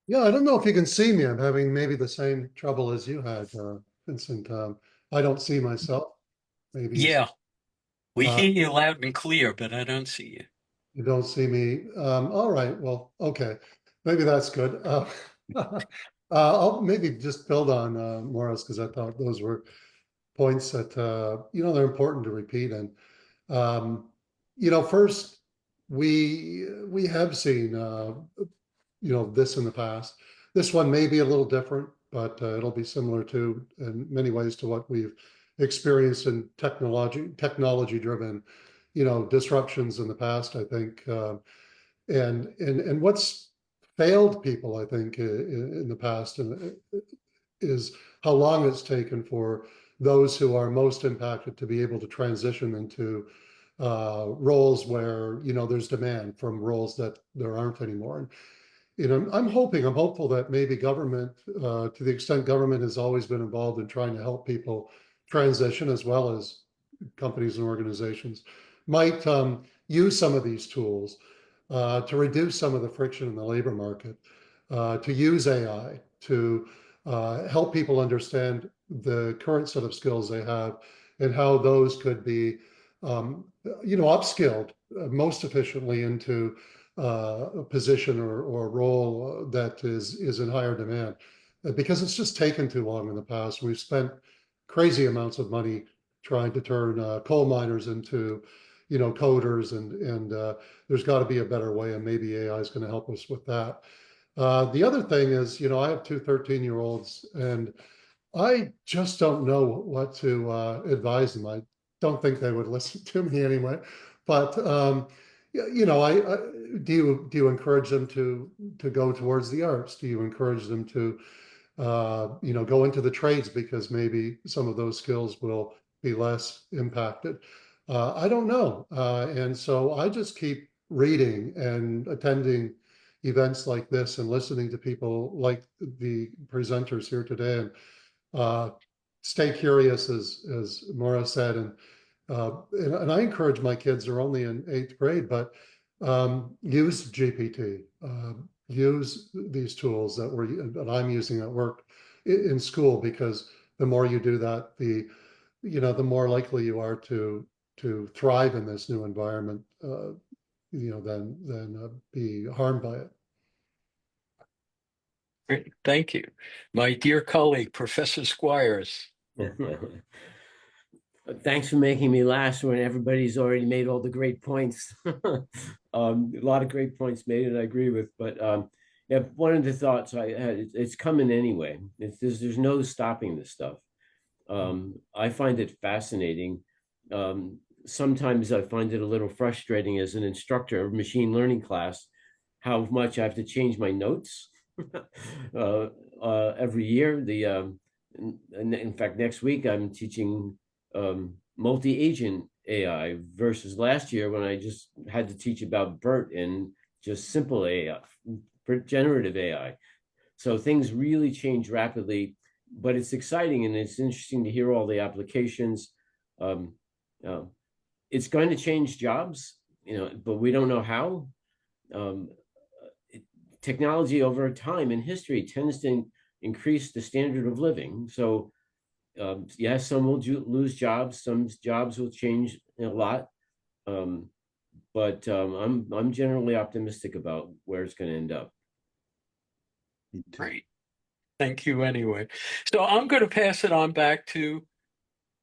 Yeah, I don't know if you can see me. I'm having maybe the same trouble as you had, Vincent. I don't see myself. Maybe Yeah, we uh, hear you loud and clear, but I don't see you. you don't see me. All right. Well, okay. Maybe that's good. I'll maybe just build on Morris, because I thought those were points that they're important to repeat. And first, we have seen this in the past. This one may be a little different. but it'll be similar to, in many ways, to what we've experienced in technology-driven, disruptions in the past, I think. And what's failed people, I think, in the past is how long it's taken for those who are most impacted to be able to transition into roles where there's demand from roles that there aren't anymore. And I'm hopeful that maybe government, to the extent government has always been involved in trying to help people transition, as well as companies and organizations, might use some of these tools to reduce some of the friction in the labor market, to use AI to help people understand the current set of skills they have and how those could be, upskilled most efficiently into a position or a role that is in higher demand. Because it's just taken too long in the past. We've spent crazy amounts of money trying to turn coal miners into, coders, and there's got to be a better way, and maybe AI is going to help us with that. The other thing is, I have two 13-year-olds, and I just don't know what to advise them. I don't think they would listen to me anyway. But I do you encourage them to go towards the arts? Do you encourage them to go into the trades because maybe some of those skills will be less impacted? I don't know. And so I just keep reading and attending events like this and listening to people like the presenters here today, and stay curious, as Maura said. And I encourage my kids, they're only in 8th grade, but use GPT, use these tools that I'm using at work in school, because the more you do that, the more likely you are to thrive in this new environment, than be harmed by it. Great. Thank you. My dear colleague, Professor Squires. Thanks for making me last when everybody's already made all the great points. A lot of great points made, and I agree with. But yeah, one of the thoughts I had, it's coming anyway. There's no stopping this stuff. I find it fascinating. Sometimes I find it a little frustrating as an instructor of machine learning class, how much I have to change my notes every year. In fact, next week I'm teaching multi-agent AI versus last year when I just had to teach about BERT and just simple AI, generative AI. So things really change rapidly, but it's exciting and it's interesting to hear all the applications. It's going to change jobs, but we don't know how. Technology over time in history tends to increase the standard of living. So yes, some will lose jobs, some jobs will change a lot, but I'm generally optimistic about where it's going to end up. Great. Thank you anyway. So I'm going to pass it on back to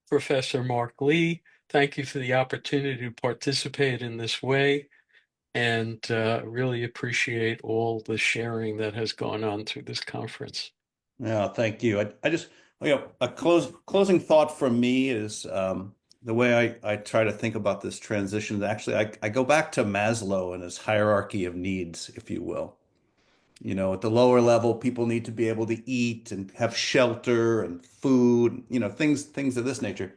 Professor Mark Lee. Thank you for the opportunity to participate in this way, and really appreciate all the sharing that has gone on through this conference. Yeah, thank you. I just, a closing thought from me is the way I try to think about this transition. Actually, I go back to Maslow and his hierarchy of needs, if you will. At the lower level, people need to be able to eat and have shelter and food, things of this nature.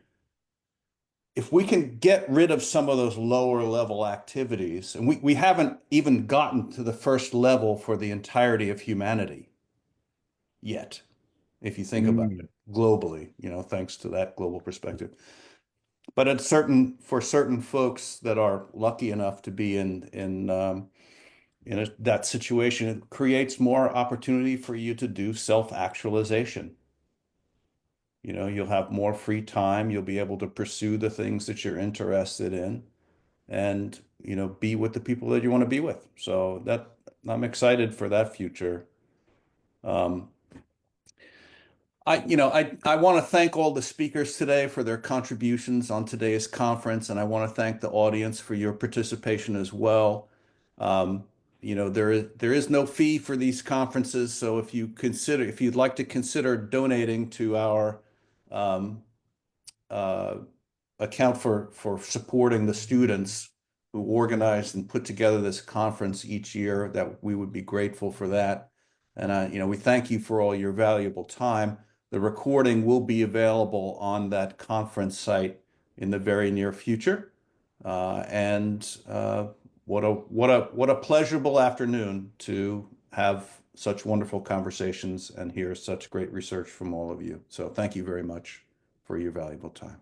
If we can get rid of some of those lower level activities, and we haven't even gotten to the first level for the entirety of humanity yet, if you think about it globally, thanks to that global perspective. But for certain folks that are lucky enough to be in that situation, it creates more opportunity for you to do self-actualization. You'll have more free time. You'll be able to pursue the things that you're interested in, and be with the people that you want to be with. So I'm excited for that future. I want to thank all the speakers today for their contributions on today's conference, and I want to thank the audience for your participation as well. there is no fee for these conferences. So if you'd like to consider donating to our account for supporting the students who organized and put together this conference each year, that we would be grateful for that. And we thank you for all your valuable time. The recording will be available on that conference site in the very near future. What a pleasurable afternoon to have such wonderful conversations and hear such great research from all of you. So thank you very much for your valuable time.